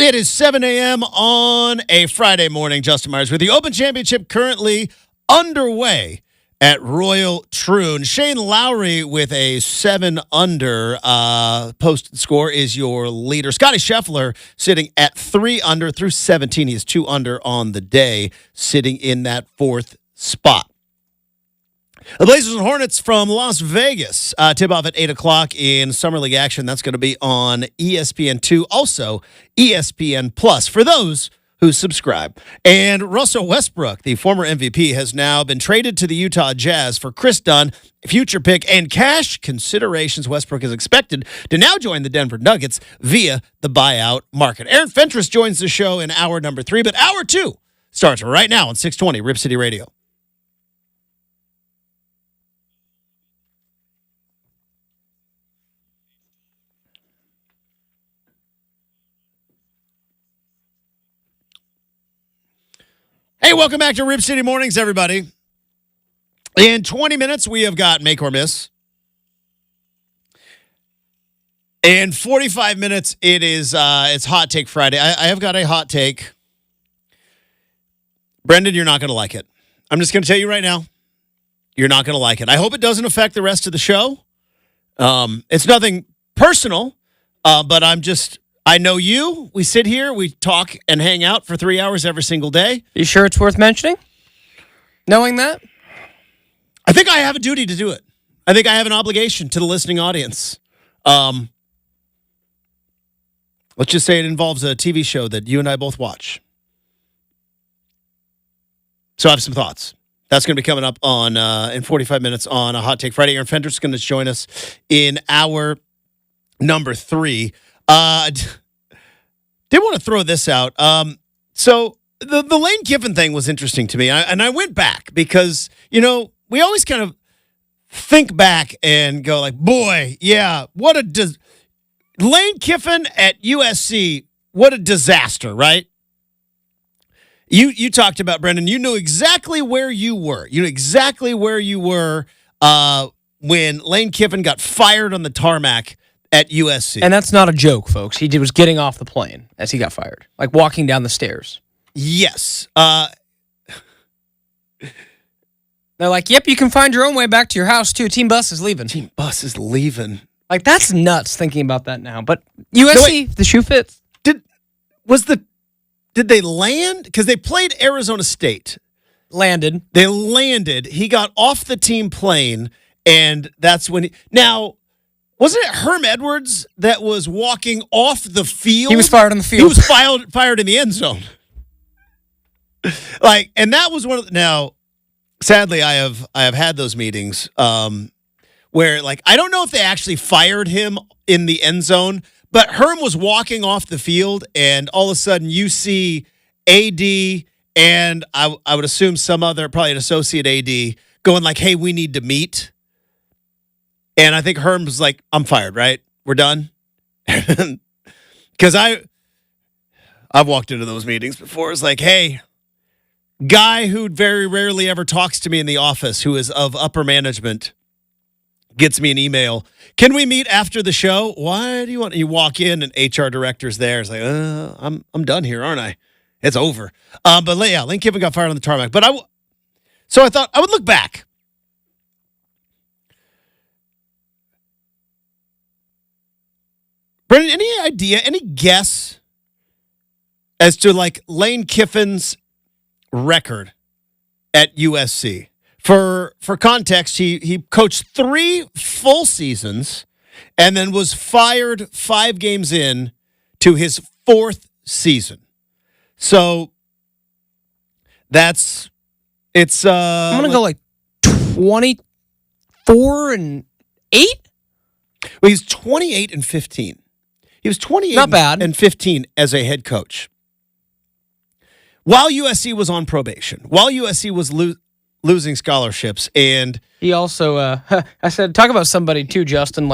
A: It is 7 a.m. on a Friday morning. Justin Myers with the Open Championship currently underway at Royal Troon. Shane Lowry with a 7-under posted score is your leader. Scotty Scheffler sitting at 3-under through 17. He is 2-under on the day, sitting in that 4th spot. The Blazers and Hornets from Las Vegas tip off at 8 o'clock in Summer League action. That's going to be on ESPN2, also ESPN Plus for those who subscribe. And Russell Westbrook, the former MVP, has now been traded to the Utah Jazz for Chris Dunn, future pick, and cash considerations. Westbrook is expected to now join the Denver Nuggets via the buyout market. Aaron Fentress joins the show in hour number 3, but hour 2 starts right now on 620 Rip City Radio. Hey, welcome back to Rip City Mornings, everybody. In 20 minutes, we have got Make or Miss. In 45 minutes, it's Hot Take Friday. I have got a hot take. Brenden, you're not going to like it. I'm just going to tell you right now, you're not going to like it. I hope it doesn't affect the rest of the show. It's nothing personal, but I know you. We sit here, we talk and hang out for 3 hours every single day.
B: You sure it's worth mentioning? Knowing that?
A: I think I have a duty to do it. I think I have an obligation to the listening audience. Let's just say it involves a TV show that you and I both watch. So I have some thoughts. That's going to be coming up on in 45 minutes on a Hot Take Friday. Aaron Fentress is going to join us in hour number 3. Did want to throw this out. So the Lane Kiffin thing was interesting to me. I went back because, we always kind of think back and go like, boy, yeah, Lane Kiffin at USC, what a disaster, right? You talked about, Brenden, you know exactly where you were. You know exactly where you were when Lane Kiffin got fired on the tarmac at USC.
B: And that's not a joke, folks. He was getting off the plane as he got fired, like walking down the stairs.
A: Yes.
B: They're like, yep, you can find your own way back to your house, too. Team bus is leaving.
A: Team bus is leaving.
B: Like, that's nuts thinking about that now. But USC, the shoe fits.
A: Did they land? Because they played Arizona State.
B: Landed.
A: They landed. He got off the team plane, and that's when now, wasn't it Herm Edwards that was walking off the field?
B: He was fired on the field.
A: He was fired in the end zone. And that was one of now, sadly, I have had those meetings where, I don't know if they actually fired him in the end zone, but Herm was walking off the field, and all of a sudden you see AD and I would assume some other, probably an associate AD, going like, hey, we need to meet. And I think Herm was like, I'm fired, right? We're done. Because I've walked into those meetings before. It's like, hey, guy who very rarely ever talks to me in the office, who is of upper management, gets me an email. Can we meet after the show? Why do you want? You walk in and HR director's there. It's like, I'm done here, aren't I? It's over. But yeah, Lane Kiffin got fired on the tarmac. But so I thought I would look back. Brenden, any idea, any guess as to Lane Kiffin's record at USC? For context, he coached 3 full seasons and then was fired 5 games in to his 4th season. So it's
B: I'm going to go 24-8.
A: Well, he's 28-15. He was 28
B: Not bad.
A: and 15 as a head coach. While USC was on probation, while USC was losing scholarships, and
B: he also, I said, talk about somebody too, Justin.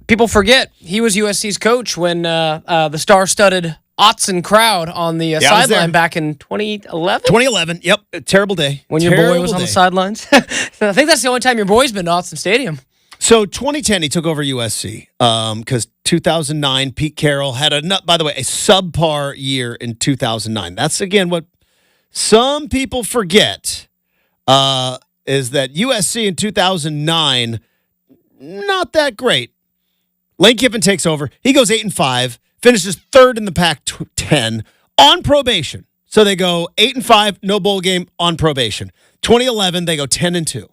B: People forget he was USC's coach when the star-studded Autzen crowd on the sideline back in 2011.
A: 2011, yep, a terrible day.
B: When your boy was on the sidelines. So I think that's the only time your boy's been to Autzen Stadium.
A: So 2010, he took over USC because 2009, Pete Carroll had by the way, a subpar year in 2009. That's, again, what some people forget is that USC in 2009, not that great. Lane Kiffin takes over. He goes 8-5, finishes third in the Pac-10 on probation. So they go 8-5, no bowl game, on probation. 2011, they go 10-2.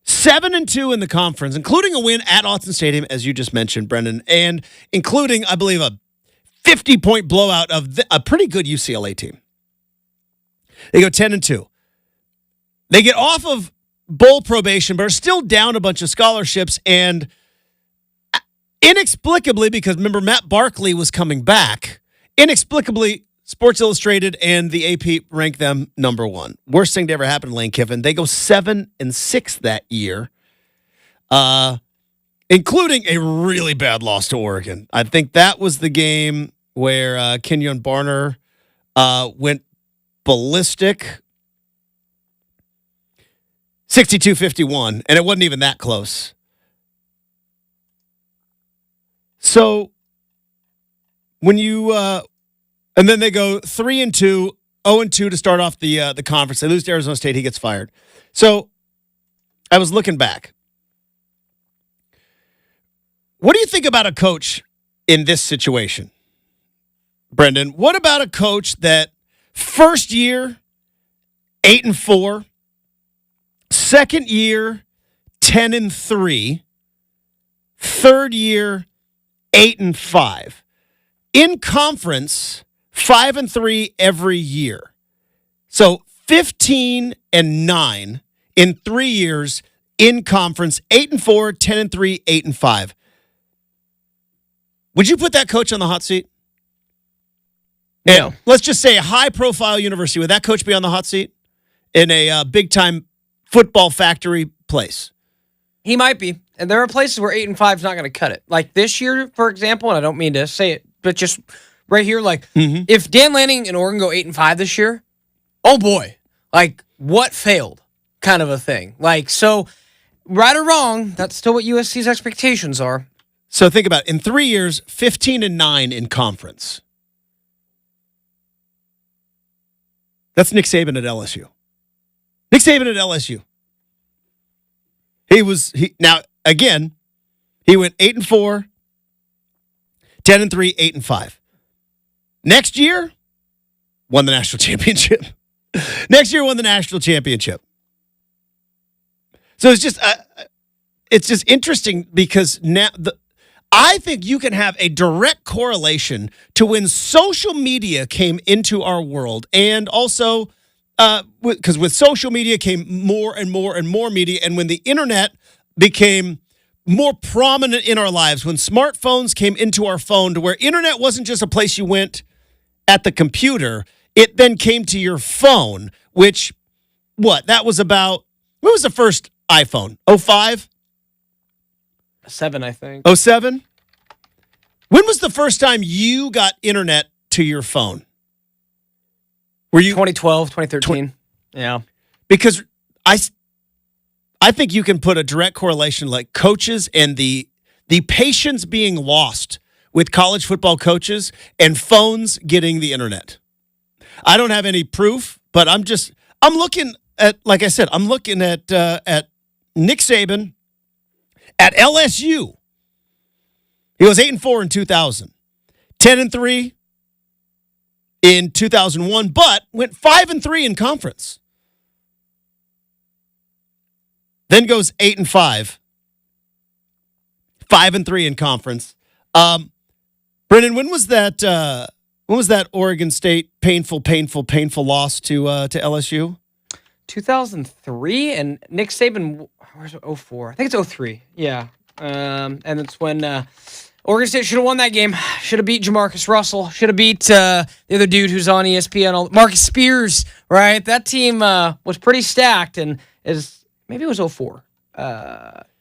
A: 7-2 in the conference, including a win at Autzen Stadium, as you just mentioned, Brenden, and including, I believe, a 50-point blowout of a pretty good UCLA team. They go 10-2. They get off of bowl probation, but are still down a bunch of scholarships, and inexplicably, because remember, Matt Barkley was coming back, inexplicably, Sports Illustrated and the AP rank them number 1. Worst thing to ever happen to Lane Kiffin. They go 7-6 that year, including a really bad loss to Oregon. I think that was the game where Kenyon Barner went ballistic. 62-51, and it wasn't even that close. So when you and then they go 3-2, 0-2 to start off the conference. They lose to Arizona State. He gets fired. So I was looking back. What do you think about a coach in this situation, Brenden? What about a coach that first year 8-4, second year 10-3, third year 8-5, in conference 5-3 every year. So 15-9 in 3 years in conference, 8-4, 10-3, 8-5. Would you put that coach on the hot seat?
B: No.
A: And let's just say a high-profile university. Would that coach be on the hot seat in a big-time football factory place?
B: He might be. And there are places where 8-5 is not going to cut it. Like this year, for example, and I don't mean to say it, but just right here, like if Dan Lanning and Oregon go 8-5 this year, oh boy, like what failed kind of a thing. Like, so right or wrong, that's still what USC's expectations are.
A: So think about it. In 3 years, 15-9 in conference. That's Nick Saban at LSU. Nick Saban at LSU. Now again, he went 8-4, 10-3, 8-5. Next year, won the national championship. Next year, won the national championship. So it's just interesting because now I think you can have a direct correlation to when social media came into our world, and also because with social media came more and more and more media, and when the internet became more prominent in our lives, when smartphones came into our phone to where internet wasn't just a place you went at the computer, it then came to your phone, which, that was about, when was the first iPhone? 05?
B: 7, I think.
A: 07? When was the first time you got internet to your phone? Were you
B: 2012, 2013? Yeah.
A: Because I think you can put a direct correlation, like coaches and the patience being lost with college football coaches and phones getting the internet. I don't have any proof, but I'm looking at, like I said, I'm looking at Nick Saban at LSU. He was 8-4 in 2000, 10-3 in 2001, but went 5-3 in conference. Then goes 8-5, 5-3 in conference. Brenden, when was that Oregon State painful loss to LSU?
B: 2003, and Nick Saban, where's it? 04? I think it's 03. Yeah. And it's when Oregon State should have won that game. Should have beat Jamarcus Russell. Should have beat the other dude who's on ESPN. Marcus Spears, right? That team was pretty stacked, and maybe it was 04.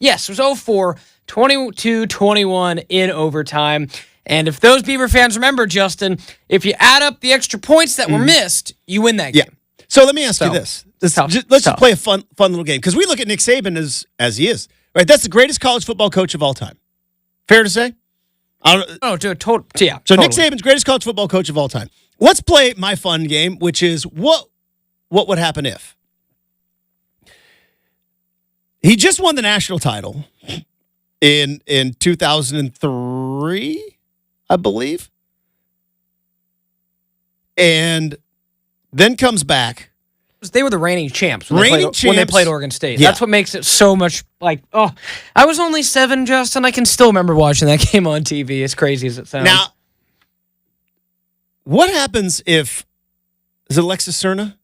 B: Yes, it was 04, 22-21 in overtime. And if those Beaver fans remember, Justin, if you add up the extra points that were missed, you win that game.
A: So let me ask you this. Let's just play a fun little game. Because we look at Nick Saban as he is. Right? That's the greatest college football coach of all time. Fair to say?
B: Oh, to a total. Yeah.
A: So
B: totally.
A: Nick Saban's greatest college football coach of all time. Let's play my fun game, which is what would happen if he just won the national title in 2003, I believe, and then comes back.
B: They were the reigning champs when
A: Reigning
B: they played
A: champs.
B: Oregon State.
A: Yeah.
B: That's what makes it so much like, oh, I was only 7, Justin. I can still remember watching that game on TV, as crazy as it sounds.
A: Now, what happens if, is it Alexis Serna?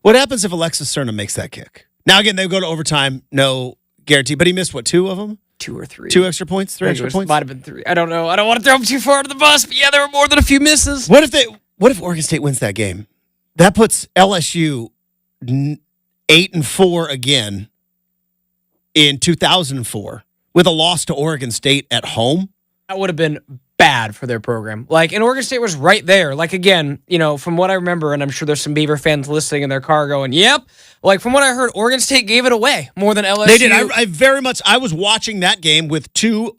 A: What happens if Alexis Serna makes that kick? Now, again, they go to overtime, no guarantee, but he missed, what, 2 of them?
B: 2 or 3.
A: 2 extra points? 3 extra points?
B: Might have been 3. I don't know. I don't want to throw him too far to the bus, but yeah, there were more than a few misses.
A: What if Oregon State wins that game? That puts LSU 8-4 again in 2004 with a loss to Oregon State at home.
B: That would have been bad for their program. Like, and Oregon State was right there. Like, again, from what I remember, and I'm sure there's some Beaver fans listening in their car going, yep. Like, from what I heard, Oregon State gave it away more than LSU.
A: They did. I was watching that game with 2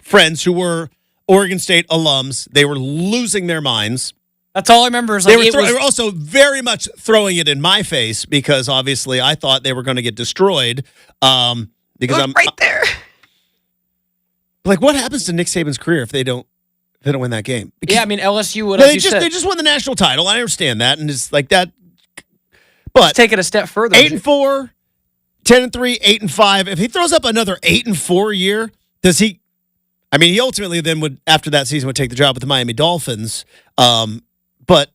A: friends who were Oregon State alums. They were losing their minds.
B: That's all I remember. Is
A: They
B: like,
A: were also very much throwing it in my face because obviously I thought they were going to get destroyed. Because I'm
B: right there.
A: Like, what happens to Nick Saban's career if they don't win that game? Because
B: Yeah, I mean, LSU would
A: they
B: have
A: just won the national title. I understand that, and it's like that. But
B: take it a step further.
A: 8-4, 10-3, 8-5. If he throws up another 8-4 year, does he? I mean, he ultimately then would, after that season, would take the job with the Miami Dolphins. But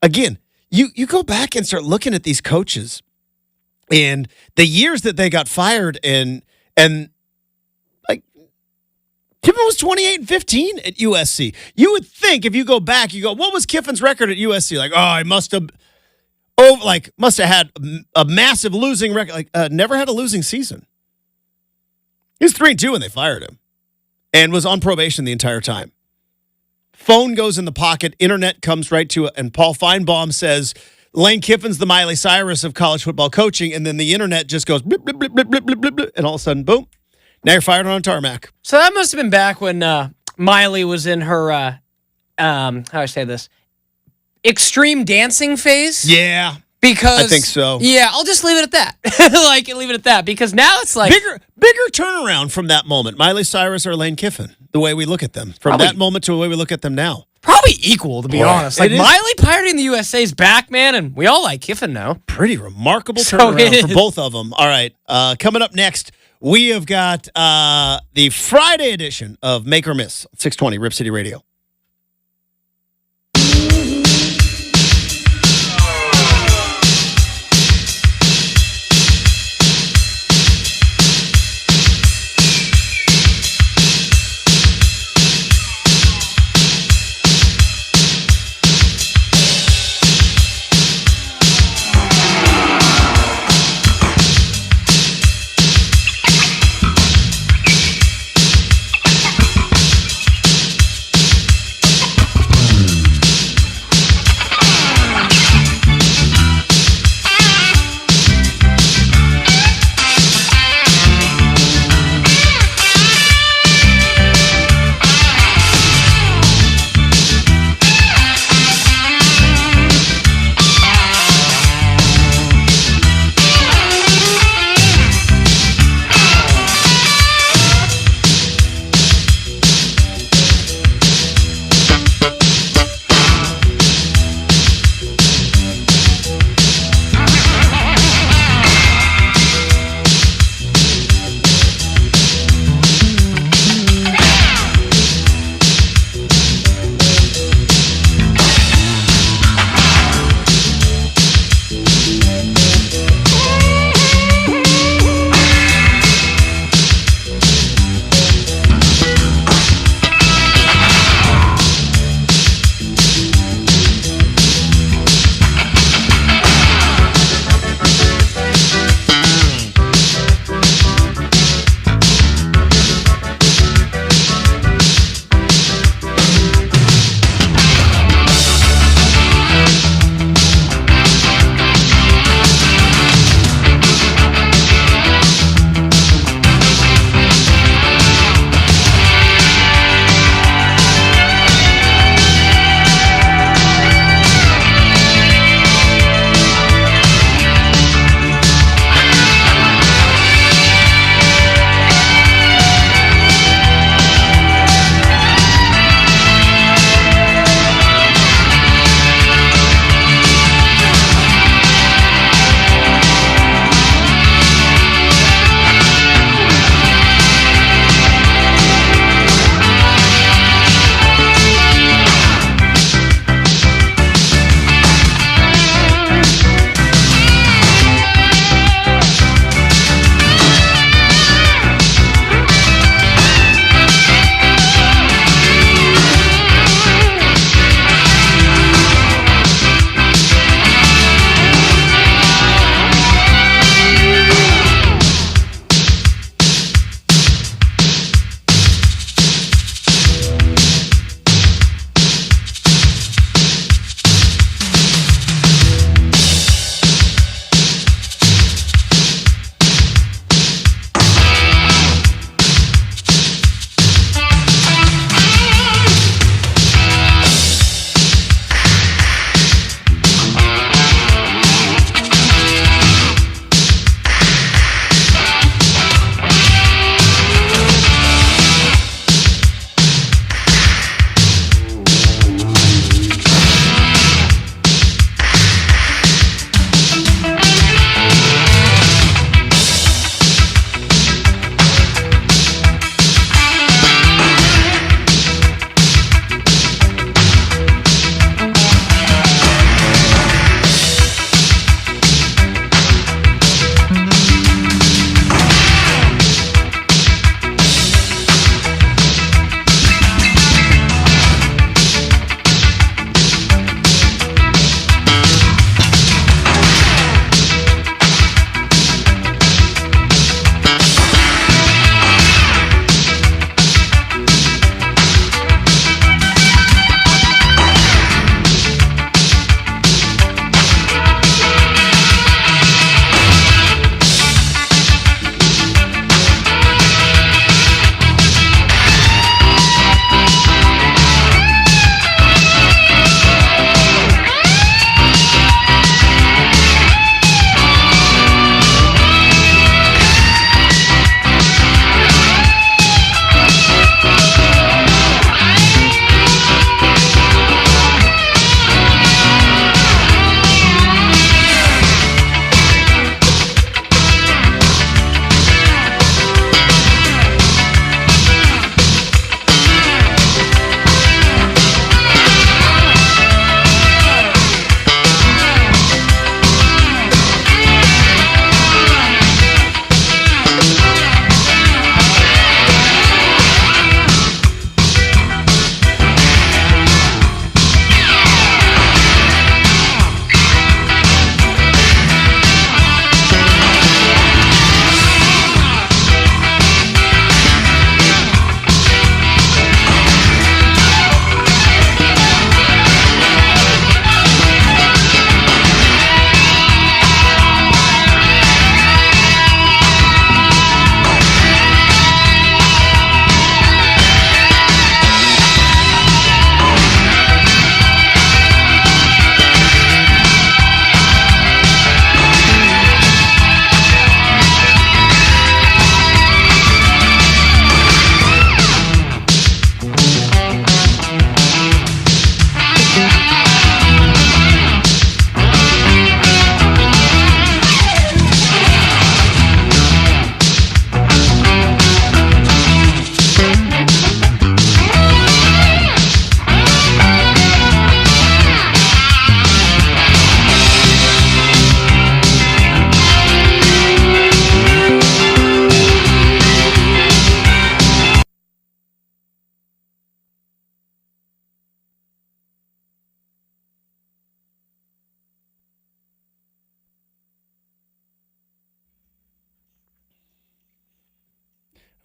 A: again, you go back and start looking at these coaches and the years that they got fired, and like Kiffin was 28-15 at USC. You would think if you go back, you go, what was Kiffin's record at USC? Like, he must have had a massive losing record. Like, never had a losing season. He was 3-2 when they fired him, and was on probation the entire time. Phone goes in the pocket, internet comes right to it, and Paul Feinbaum says, Lane Kiffin's the Miley Cyrus of college football coaching, and then the internet just goes blip, blip, blip, blip, blip, blip, blip, blip, and all of a sudden, boom, now you're fired on tarmac.
B: So that must have been back when Miley was in her, how do I say this, extreme dancing phase?
A: Yeah.
B: Because
A: I think so.
B: Yeah, I'll just leave it at that. Leave it at that, because now it's like
A: bigger turnaround from that moment. Miley Cyrus or Lane Kiffin, the way we look at them. From that moment to the way we look at them now.
B: Probably equal, to be honest. Like,
A: it is.
B: Miley pirating the USA's back, man, and we all like Kiffin now.
A: Pretty remarkable
B: So
A: turnaround
B: it
A: for
B: is.
A: both of them. All right, coming up next, we have got the Friday edition of Make or Miss, 620 Rip City Radio.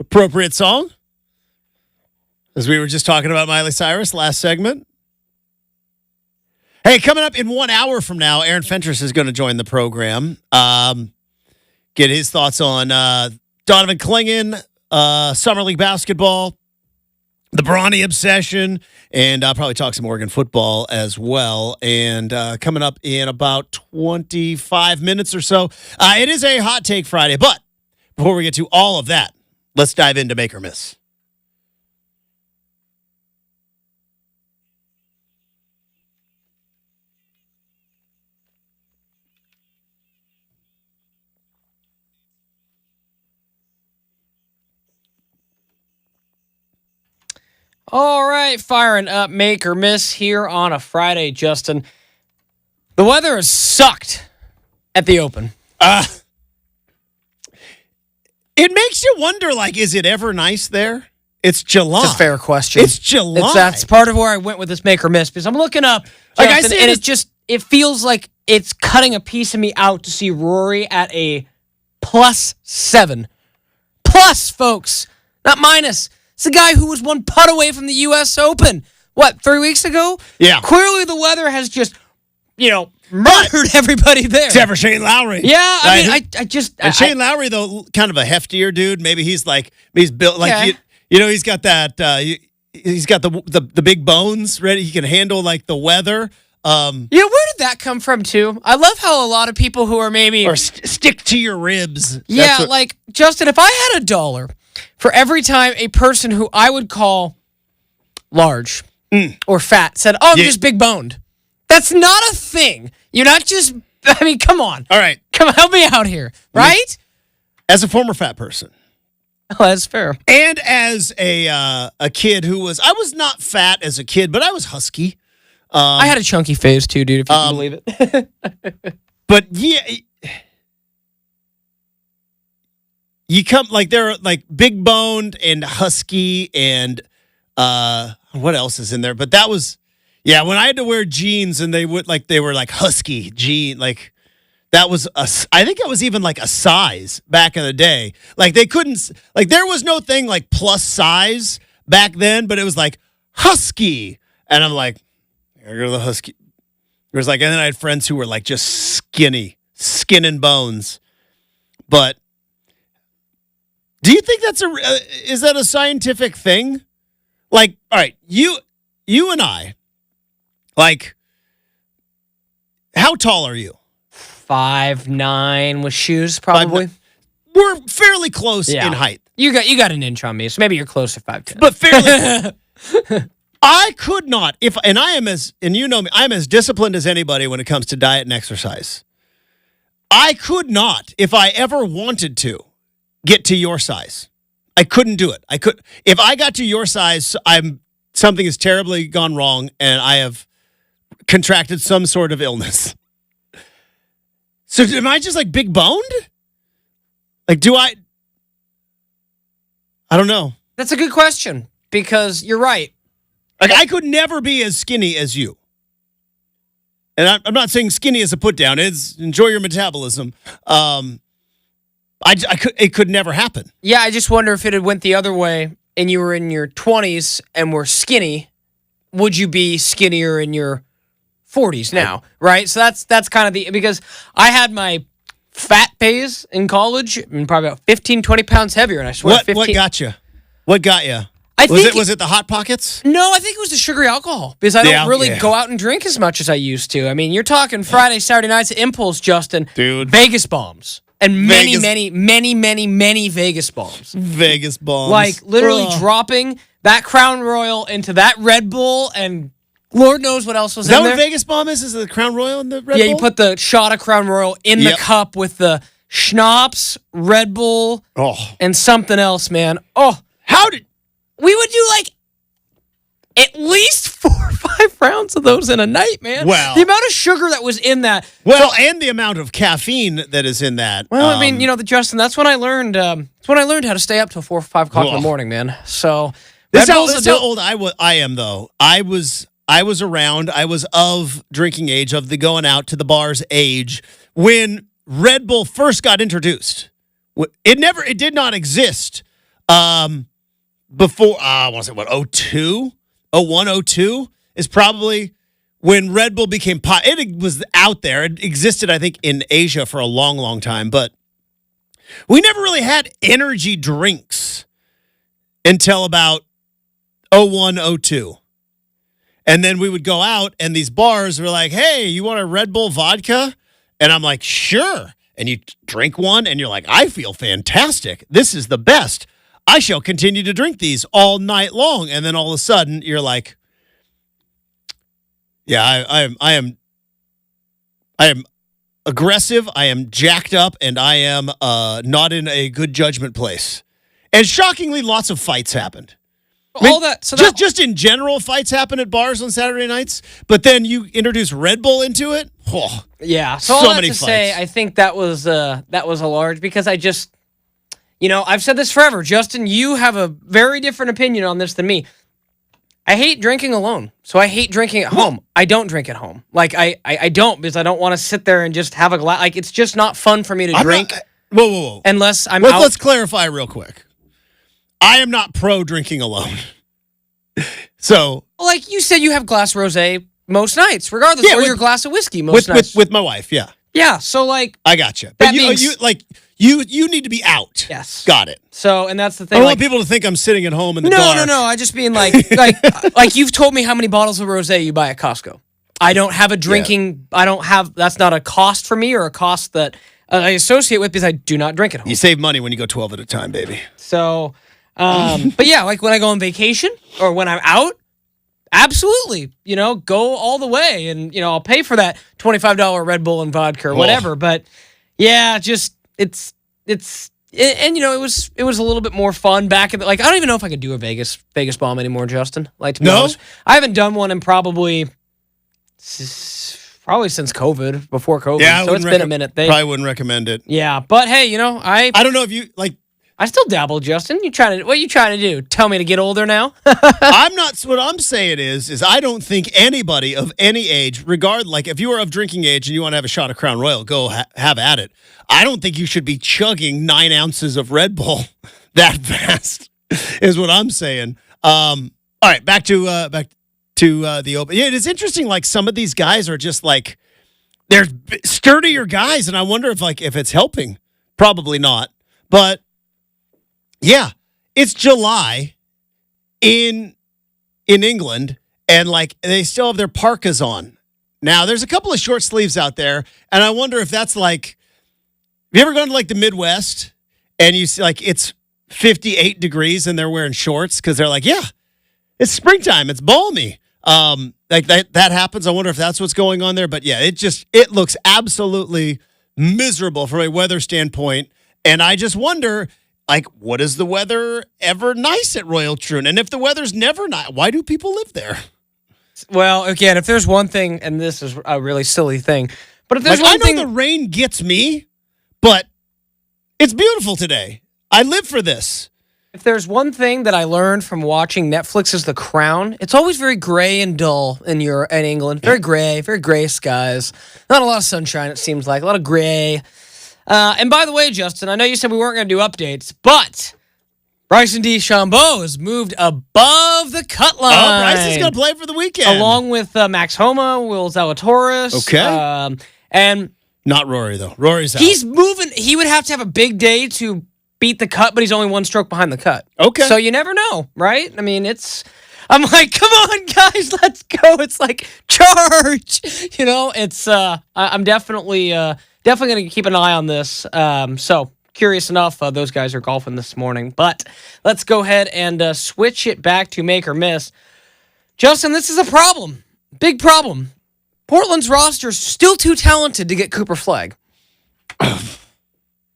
A: Appropriate song. As we were just talking about Miley Cyrus last segment. Hey, coming up in 1 hour from now, Aaron Fentress is going to join the program. Get his thoughts on Donovan Clingan, Summer League basketball, the Bronny obsession, and I'll probably talk some Oregon football as well. And coming up in about 25 minutes or so, it is a Hot Take Friday. But before we get to all of that, let's dive into Make or Miss.
B: All right, firing up Make or Miss here on a Friday, Justin. The weather has sucked at the Open.
A: It makes you wonder, like, is it ever nice there? It's July.
B: It's a fair question.
A: It's July.
B: That's part of where I went with this Make or Miss, because I'm looking up, Justin, and it feels like it's cutting a piece of me out to see Rory at a +7. Plus, folks, not minus. It's a guy who was one putt away from the U.S. Open. What, 3 weeks ago?
A: Yeah.
B: Clearly the weather has just, murdered everybody there.
A: Except for Shane Lowry.
B: Yeah, I just...
A: And Shane Lowry, though, kind of a heftier dude. Maybe he's built like, he's got that, he's got the big bones ready. He can handle, like, the weather.
B: Where did that come from, too? I love how a lot of people who are maybe...
A: Or stick to your ribs.
B: Yeah, like, Justin, if I had $1 for every time a person who I would call large or fat said, I'm just big boned. That's not a thing. You're not just, come on.
A: All right.
B: Come on, help me out here, right?
A: As a former fat person.
B: Oh, that's fair.
A: And as a kid I was not fat as a kid, but I was husky.
B: I had a chunky phase too, dude, if you can believe it.
A: But yeah, you come like they're like big boned and husky and what else is in there? But that was when I had to wear jeans and they were like husky jean, like that was I think it was even like a size back in the day. Like they couldn't like there was no thing like plus size back then, but it was like husky. And I'm like, here go the husky. It was like, and then I had friends who were like just skinny, skin and bones. But do you think is that a scientific thing? Like, all right, you and I, like, how tall are you?
B: 5'9" with shoes, probably.
A: We're fairly close in height.
B: You got an inch on me, so maybe you're closer 5'10".
A: But fairly close. I could not, you know me, I'm as disciplined as anybody when it comes to diet and exercise. I could not, if I ever wanted to, get to your size. I couldn't do it. If I got to your size, something has terribly gone wrong and I have contracted some sort of illness. So am I just like big boned? Like, I don't know.
B: That's a good question because you're right.
A: Like, I could never be as skinny as you. And I'm not saying skinny as a put down. It's enjoy your metabolism. It could never happen.
B: Yeah, I just wonder if it had went the other way and you were in your 20s and were skinny, would you be skinnier in your 40s now, right? So that's kind of because I had my fat phase in college and probably about 15, 20 pounds heavier. And I swear,
A: what got you? What got you? Was it the Hot Pockets?
B: No, I think it was the sugary alcohol because I don't really go out and drink as much as I used to. I mean, you're talking Friday, Saturday nights at Impulse, Justin.
A: Dude.
B: Vegas bombs. And many Vegas bombs.
A: Vegas bombs.
B: Like literally dropping that Crown Royal into that Red Bull and Lord knows what else was in there.
A: Is that what Vegas bomb is? Is it the Crown Royal in the Red Bull?
B: Yeah, you put the shot of Crown Royal in the cup with the schnapps, Red Bull, and something else, man. We would do like at least 4 or 5 rounds of those in a night, man.
A: Well,
B: the amount of sugar that was in that.
A: Well, and the amount of caffeine that is in that.
B: Well, I mean, Justin, that's when I learned. That's when I learned how to stay up till 4 or 5 o'clock in the morning, man. So
A: that's how old I am, though. I was around. I was of drinking age, of the going out to the bars age when Red Bull first got introduced. It did not exist before, I want to say, what, 02? 01, 02 is probably when Red Bull became it was out there. It existed, I think, in Asia for a long, long time, but we never really had energy drinks until about 01, 02. And then we would go out, and these bars were like, hey, you want a Red Bull vodka? And I'm like, sure. And you drink one, and you're like, I feel fantastic. This is the best. I shall continue to drink these all night long. And then all of a sudden, you're like, yeah, I am aggressive. I am jacked up, and I am not in a good judgment place. And shockingly, lots of fights happened. Just in general, fights happen at bars on Saturday nights. But then you introduce Red Bull into it. Oh,
B: yeah. So all that to say, I think that was a large, because I just, I've said this forever. Justin, you have a very different opinion on this than me. I hate drinking alone, so I hate drinking at home. I don't drink at home. Like, I don't, because I don't want to sit there and just have a glass. Like, it's just not fun for me to drink.
A: Whoa.
B: Unless I'm out.
A: Let's clarify real quick. I am not pro drinking alone. So,
B: like you said, you have glass rosé most nights, regardless, or your glass of whiskey most nights.
A: With my wife, yeah.
B: Yeah, so like
A: I got you. But you need to be out.
B: Yes.
A: Got it.
B: So, and that's the thing.
A: I don't want people to think I'm sitting at home in the dark.
B: No. I just mean like you've told me how many bottles of rosé you buy at Costco. I don't have a drinking. Yeah. That's not a cost for me, or a cost that I associate with, because I do not drink at home.
A: You save money when you go 12 at a time, baby.
B: So, but yeah, like when I go on vacation or when I'm out, absolutely, go all the way, and I'll pay for that $25 Red Bull and vodka or whatever. But yeah, just it was a little bit more fun back at like, I don't even know if I could do a Vegas bomb anymore, Justin. Like, to be honest, I haven't done one in probably since COVID, before COVID.
A: Yeah,
B: so it's been a minute.
A: Probably wouldn't recommend it.
B: Yeah, but hey, I
A: don't know if you like.
B: I still dabble, Justin. What are you trying to do? Tell me to get older now?
A: I'm not. What I'm saying is I don't think anybody of any age, like if you are of drinking age and you want to have a shot of Crown Royal, go have at it. I don't think you should be chugging 9 ounces of Red Bull that fast, is what I'm saying. All right, back to the Open. Yeah, it is interesting. Like, some of these guys are just like, they're sturdier guys, and I wonder if it's helping. Probably not, but. Yeah, it's July in England, and like they still have their parkas on. Now, there's a couple of short sleeves out there, and I wonder if that's like, have you ever gone to like the Midwest and you see like it's 58 degrees and they're wearing shorts because they're like, yeah, it's springtime, it's balmy. Like that happens. I wonder if that's what's going on there. But yeah, it looks absolutely miserable from a weather standpoint, and I just wonder. Like, what is the weather ever nice at Royal Troon? And if the weather's never nice, why do people live there?
B: Well, again, if there's one thing, and this is a really silly thing, but if there's one thing...
A: I know the rain gets me, but it's beautiful today. I live for this.
B: If there's one thing that I learned from watching Netflix's The Crown, it's always very gray and dull in England. Very gray skies. Not a lot of sunshine, it seems like. A lot of gray. And by the way, Justin, I know you said we weren't going to do updates, but Bryson DeChambeau has moved above the cut line.
A: Oh, Bryson's going to play for the weekend.
B: Along with Max Homa, Will Zalatoris.
A: Okay.
B: And
A: not Rory, though. Rory's out.
B: He's moving. He would have to have a big day to beat the cut, but he's only one stroke behind the cut.
A: Okay.
B: So you never know, right? I mean, I'm like, come on, guys, let's go. It's like, charge. I'm definitely going to keep an eye on this. So curious enough, those guys are golfing this morning. But let's go ahead and switch it back to make or miss. Justin, this is a problem. Big problem. Portland's roster is still too talented to get Cooper Flagg.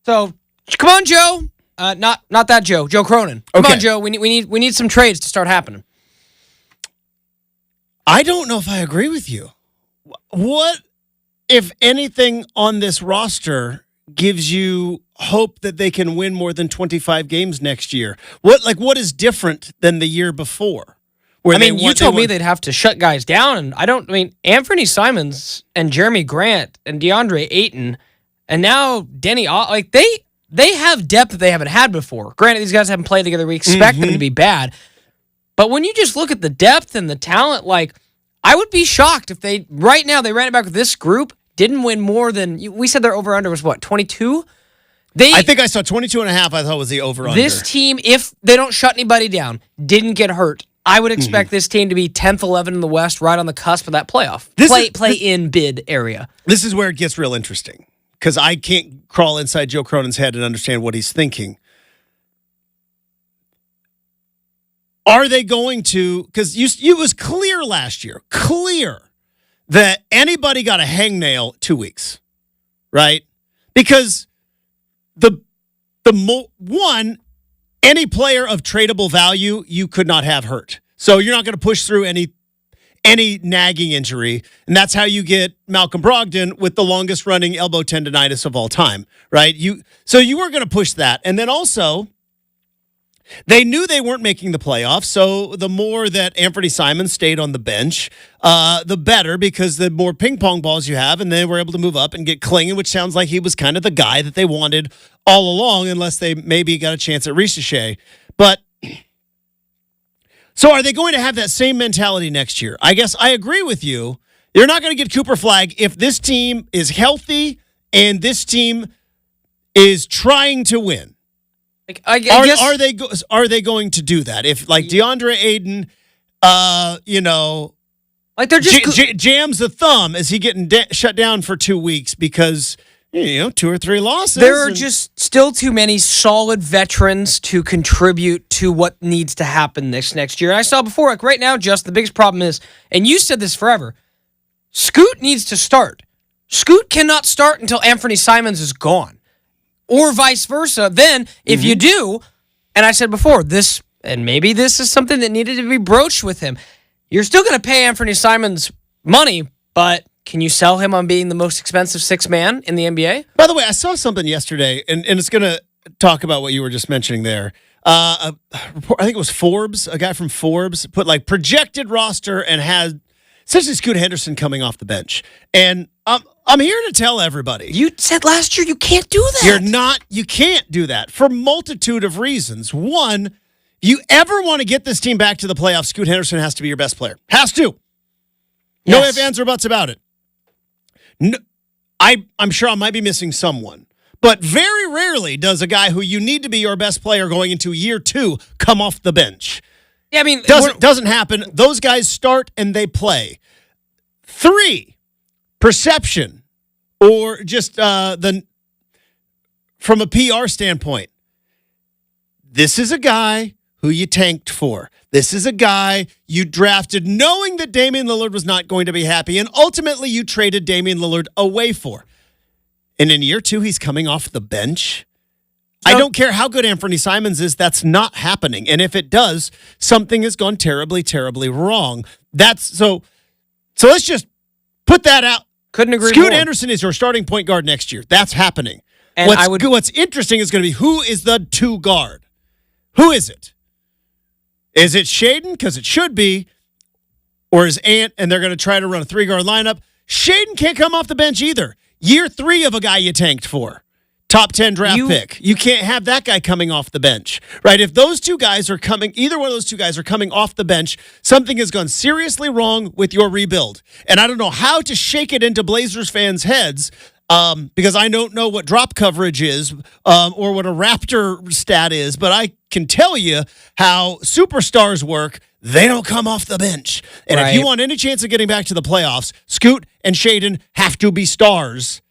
B: So, come on, Joe. Not that Joe. Joe Cronin. Come on, Joe. We need some trades to start happening.
A: I don't know if I agree with you. What, if anything, on this roster gives you hope that they can win more than 25 games next year? What is different than the year before?
B: You told me they'd have to shut guys down, and Anthony Simons and Jeremy Grant and DeAndre Ayton, and now Denny, they have depth that they haven't had before. Granted, these guys haven't played together. We expect them to be bad. But when you just look at the depth and the talent, like, I would be shocked if right now, they ran it back with this group, didn't win more than, we said their over-under was what, 22?
A: I think I saw 22.5, I thought was the over-under.
B: This team, if they don't shut anybody down, didn't get hurt, I would expect this team to be 10th, 11th in the West, right on the cusp of that playoff. Play-in bid area.
A: This is where it gets real interesting, because I can't crawl inside Joe Cronin's head and understand what he's thinking. Are they going to, because it was clear last year, that anybody got a hangnail 2 weeks, right? Because any player of tradable value you could not have hurt. So you're not going to push through any nagging injury, and that's how you get Malcolm Brogdon with the longest running elbow tendonitis of all time, right? So you weren't going to push that. And then also, they knew they weren't making the playoffs, so the more that Anthony Simons stayed on the bench, the better, because the more ping pong balls you have, and they were able to move up and get Klingon, which sounds like he was kind of the guy that they wanted all along, unless they maybe got a chance at Ricochet. But so are they going to have that same mentality next year? I guess I agree with you. You're not going to get Cooper Flagg if this team is healthy and this team is trying to win.
B: Like, I guess,
A: are they going to do that? If like DeAndre Ayton,
B: like they're just
A: jams the thumb, is he getting shut down for 2 weeks because 2 or 3 losses?
B: There are just still too many solid veterans to contribute to what needs to happen next year. And I saw before, like right now, just the biggest problem is, and you said this forever, Scoot needs to start. Scoot cannot start until Anthony Simons is gone. Or vice versa. Then, if you do, and I said before, and maybe this is something that needed to be broached with him, you're still going to pay Anthony Simons money, but can you sell him on being the most expensive sixth man in the NBA?
A: By the way, I saw something yesterday, and it's going to talk about what you were just mentioning there. I think it was Forbes, a guy from Forbes, put like projected roster and had essentially Scoot Henderson coming off the bench. And I'm here to tell everybody.
B: You said last year you can't do that.
A: You can't do that for a multitude of reasons. One, you ever want to get this team back to the playoffs, Scoot Henderson has to be your best player. Has to. No ifs, ands, or buts about it. No, I'm sure I might be missing someone. But very rarely does a guy who you need to be your best player going into year 2 come off the bench.
B: Yeah, I mean,
A: doesn't happen. Those guys start and they play. 3, perception, or just from a PR standpoint. This is a guy who you tanked for. This is a guy you drafted knowing that Damian Lillard was not going to be happy, and ultimately you traded Damian Lillard away for. And in year 2, he's coming off the bench. I don't care how good Anthony Simons is, that's not happening. And if it does, something has gone terribly, terribly wrong. So let's just put that out.
B: Couldn't agree
A: Scoot
B: more.
A: Anderson is your starting point guard next year. That's happening.
B: And
A: what's interesting is going to be, who is the 2 guard? Who is it? Is it Shaden? Because it should be. Or is Ant, and they're going to try to run a 3-guard lineup? Shaden can't come off the bench either. Year 3 of a guy you tanked for. Top 10 draft pick. You can't have that guy coming off the bench, right? If those 2 guys are coming, either one of those 2 guys are coming off the bench, something has gone seriously wrong with your rebuild. And I don't know how to shake it into Blazers fans' heads, because I don't know what drop coverage is, or what a Raptor stat is, but I can tell you how superstars work. They don't come off the bench. And if you want any chance of getting back to the playoffs, Scoot and Shaden have to be stars.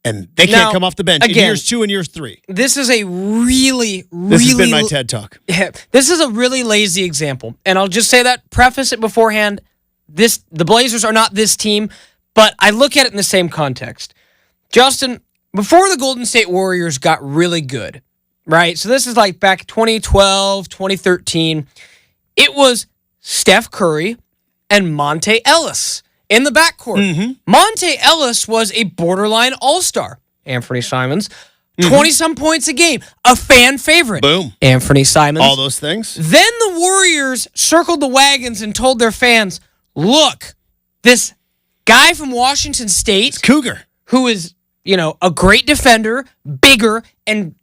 A: And they can't come off the bench in years 2 and years 3.
B: This is a really
A: This has been my TED Talk.
B: Yeah, this is a really lazy example. And I'll just say that, preface it beforehand. The Blazers are not this team, but I look at it in the same context. Justin, before the Golden State Warriors got really good, right? So this is like back 2012, 2013. It was Steph Curry and Monte Ellis in the backcourt. Monte Ellis was a borderline all-star. Anthony Simons, 20-some points a game. A fan favorite.
A: Boom.
B: Anthony Simons.
A: All those things.
B: Then the Warriors circled the wagons and told their fans, look, this guy from Washington State,
A: Cougar,
B: who is, a great defender, bigger, and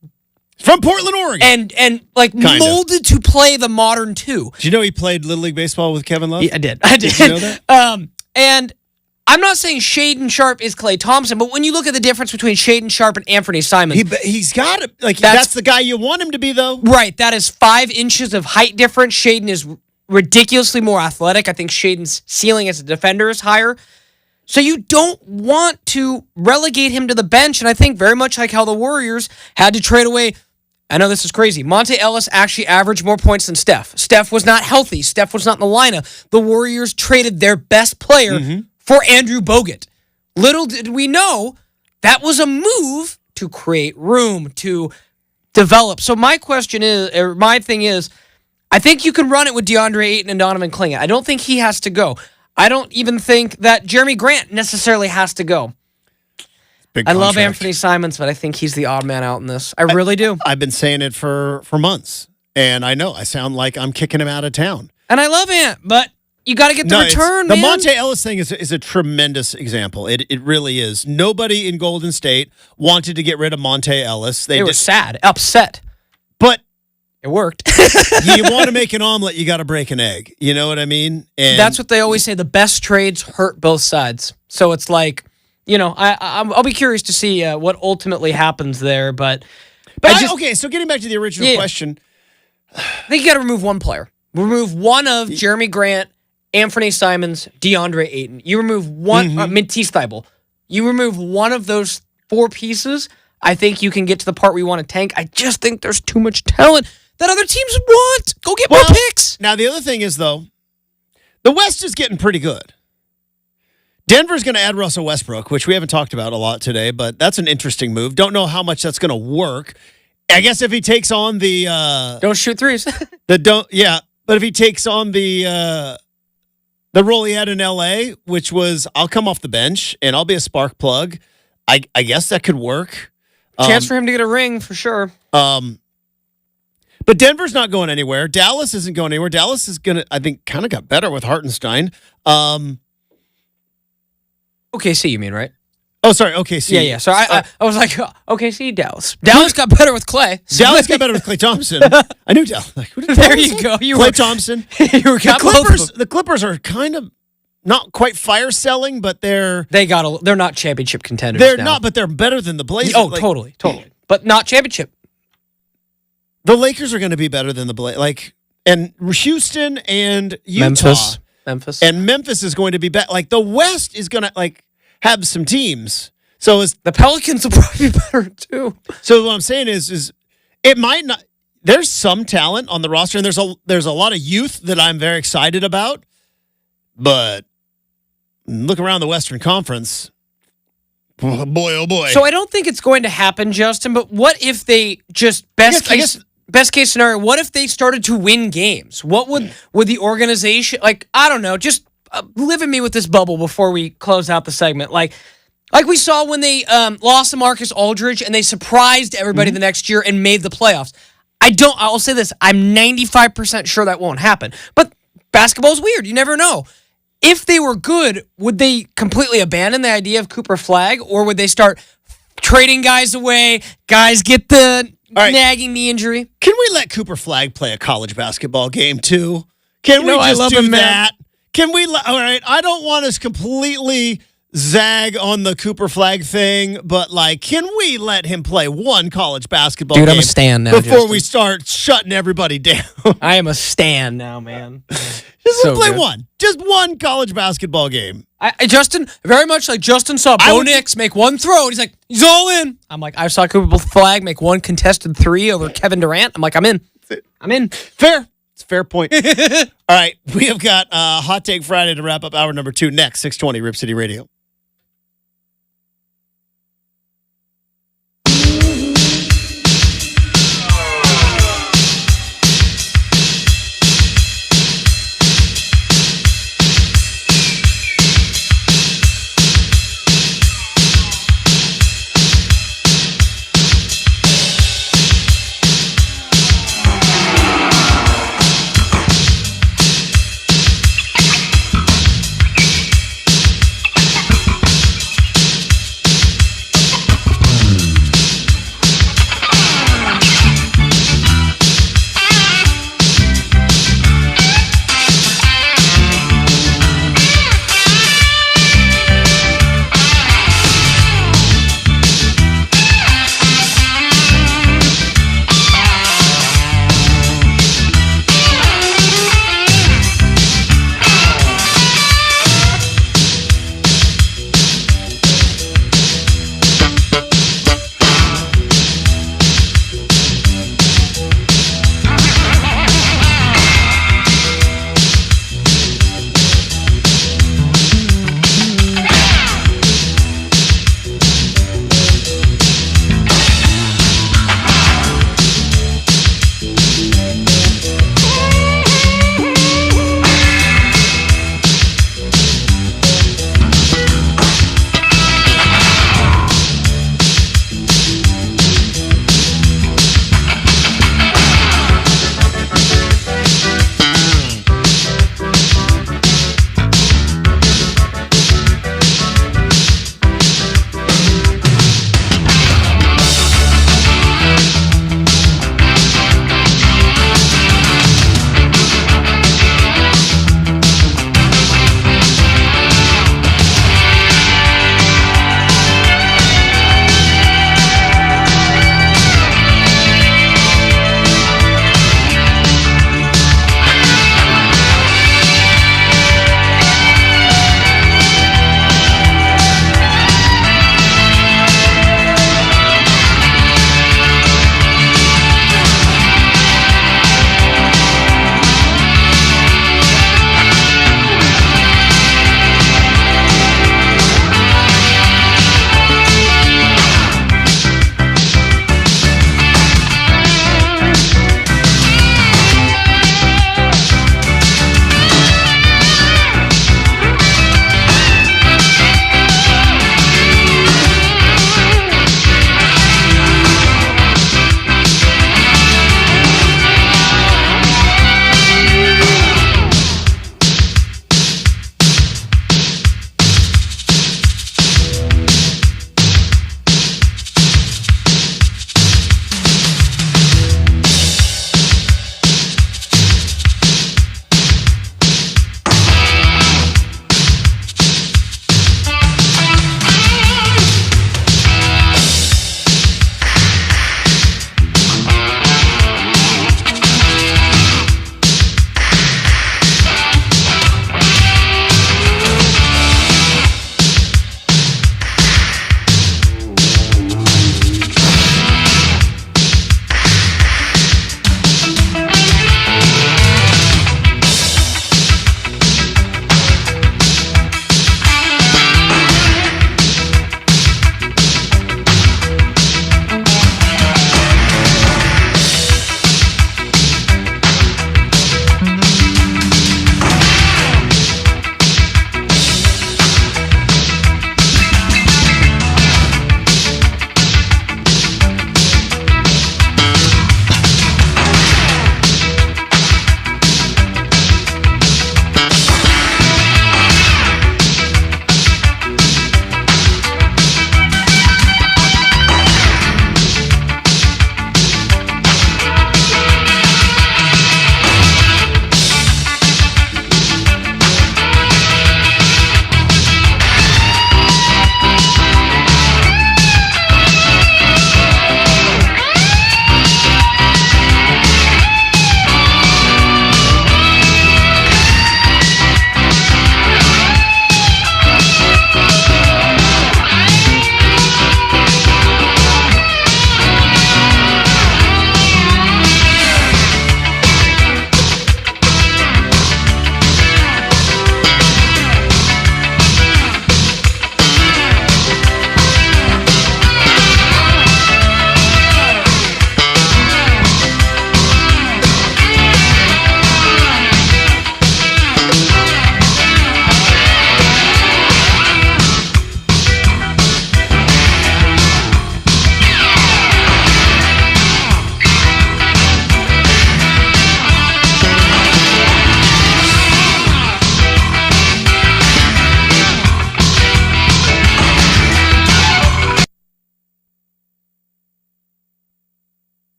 A: From Portland, Oregon.
B: And like
A: Kinda.
B: molded to play the modern two.
A: Did you know he played Little League Baseball with Kevin Love?
B: Yeah, I did. Did
A: you know that?
B: And I'm not saying Shaden Sharp is Klay Thompson, but when you look at the difference between Shaden Sharp and Anthony Simons,
A: He's got it. Like that's the guy you want him to be, though.
B: right, that is 5 inches of height difference. Shaden is ridiculously more athletic. I think Shaden's ceiling as a defender is higher. So you don't want to relegate him to the bench, and I think very much like how the Warriors had to trade away. I know this is crazy. Monte Ellis actually averaged more points than Steph. Steph was not healthy. Steph was not in the lineup. The Warriors traded their best player for Andrew Bogut. Little did we know that was a move to create room, to develop. So my question is, or my thing is, I think you can run it with DeAndre Ayton and Donovan Clingan. I don't think he has to go. I don't even think that Jeremy Grant necessarily has to go.
A: Big
B: I love
A: contract.
B: Anthony Simons, but I think he's the odd man out in this. I really do.
A: I've been saying it for months, and I know I sound like I'm kicking him out of town.
B: And I love Ant, but you got to get the return,
A: the
B: man.
A: Monte Ellis thing is a tremendous example. It really is. Nobody in Golden State wanted to get rid of Monte Ellis.
B: They were sad, upset.
A: But
B: it worked.
A: you want to make an omelet, you got to break an egg. You know what I mean? And
B: that's what they always say. The best trades hurt both sides. So it's like, you know, I'll be curious to see what ultimately happens there. But
A: okay, so getting back to the original question.
B: I think you got to remove one player. Remove one of Jeremy Grant, Anthony Simons, DeAndre Ayton. You remove one, Matisse Thybulle. You remove one of those 4 pieces, I think you can get to the part where you want to tank. I just think there's too much talent that other teams want. Go get more picks.
A: Now, the other thing is, though, the West is getting pretty good. Denver's going to add Russell Westbrook, which we haven't talked about a lot today, but that's an interesting move. Don't know how much that's going to work. I guess if he takes on the
B: don't shoot threes.
A: But if he takes on the role he had in LA, which was I'll come off the bench and I'll be a spark plug, I guess that could work.
B: Chance for him to get a ring for sure.
A: But Denver's not going anywhere. Dallas isn't going anywhere. Dallas is going to, I think, kind of got better with Hartenstein.
B: OKC, you mean, right?
A: Oh, sorry, OKC.
B: Yeah. So I was like, OKC, Dallas. Dallas got better with Klay.
A: Dallas got better with Klay Thompson. I knew Dallas. Like,
B: there you go.
A: Klay Thompson. The Clippers are kind of not quite fire selling, but they're
B: not championship contenders.
A: They're
B: now.
A: not, but they're better than the Blazers.
B: Oh, totally, but not championship.
A: The Lakers are going to be better than the Blazers. And Houston and Utah.
B: Memphis.
A: And Memphis is going to be better. Like, the West is going to, have some teams. So
B: the Pelicans will probably be better, too.
A: So what I'm saying is it might not. There's some talent on the roster, and there's a lot of youth that I'm very excited about. But look around the Western Conference. Oh boy.
B: So I don't think it's going to happen, Justin, but what if they just best case scenario, what if they started to win games? What would the organization, I don't know, just live in me with this bubble before we close out the segment. Like we saw when they lost to Marcus Aldridge and they surprised everybody the next year and made the playoffs. I'll say this, I'm 95% sure that won't happen. But basketball's weird. You never know. If they were good, would they completely abandon the idea of Cooper Flag, or would they start trading guys away? Guys get the nagging knee injury.
A: Can we let Cooper Flag play a college basketball game too? Can we just
B: I love
A: do
B: him,
A: that? Can we? All right. I don't want us completely zag on the Cooper Flag thing, but can we let him play one college basketball game?
B: I'm a stan now,
A: before
B: Justin.
A: we start shutting everybody down.
B: I am a stan now, man.
A: Just play one. Just one college basketball game.
B: Justin, very much like Justin saw Bo Nix make one throw, and he's like, he's all in. I'm like, I saw Cooper Flag make one contested 3 over Kevin Durant. I'm like, I'm in. I'm in.
A: Fair. It's a fair point. All right. We have got Hot Take Friday to wrap up hour number 2 next, 620 Rip City Radio.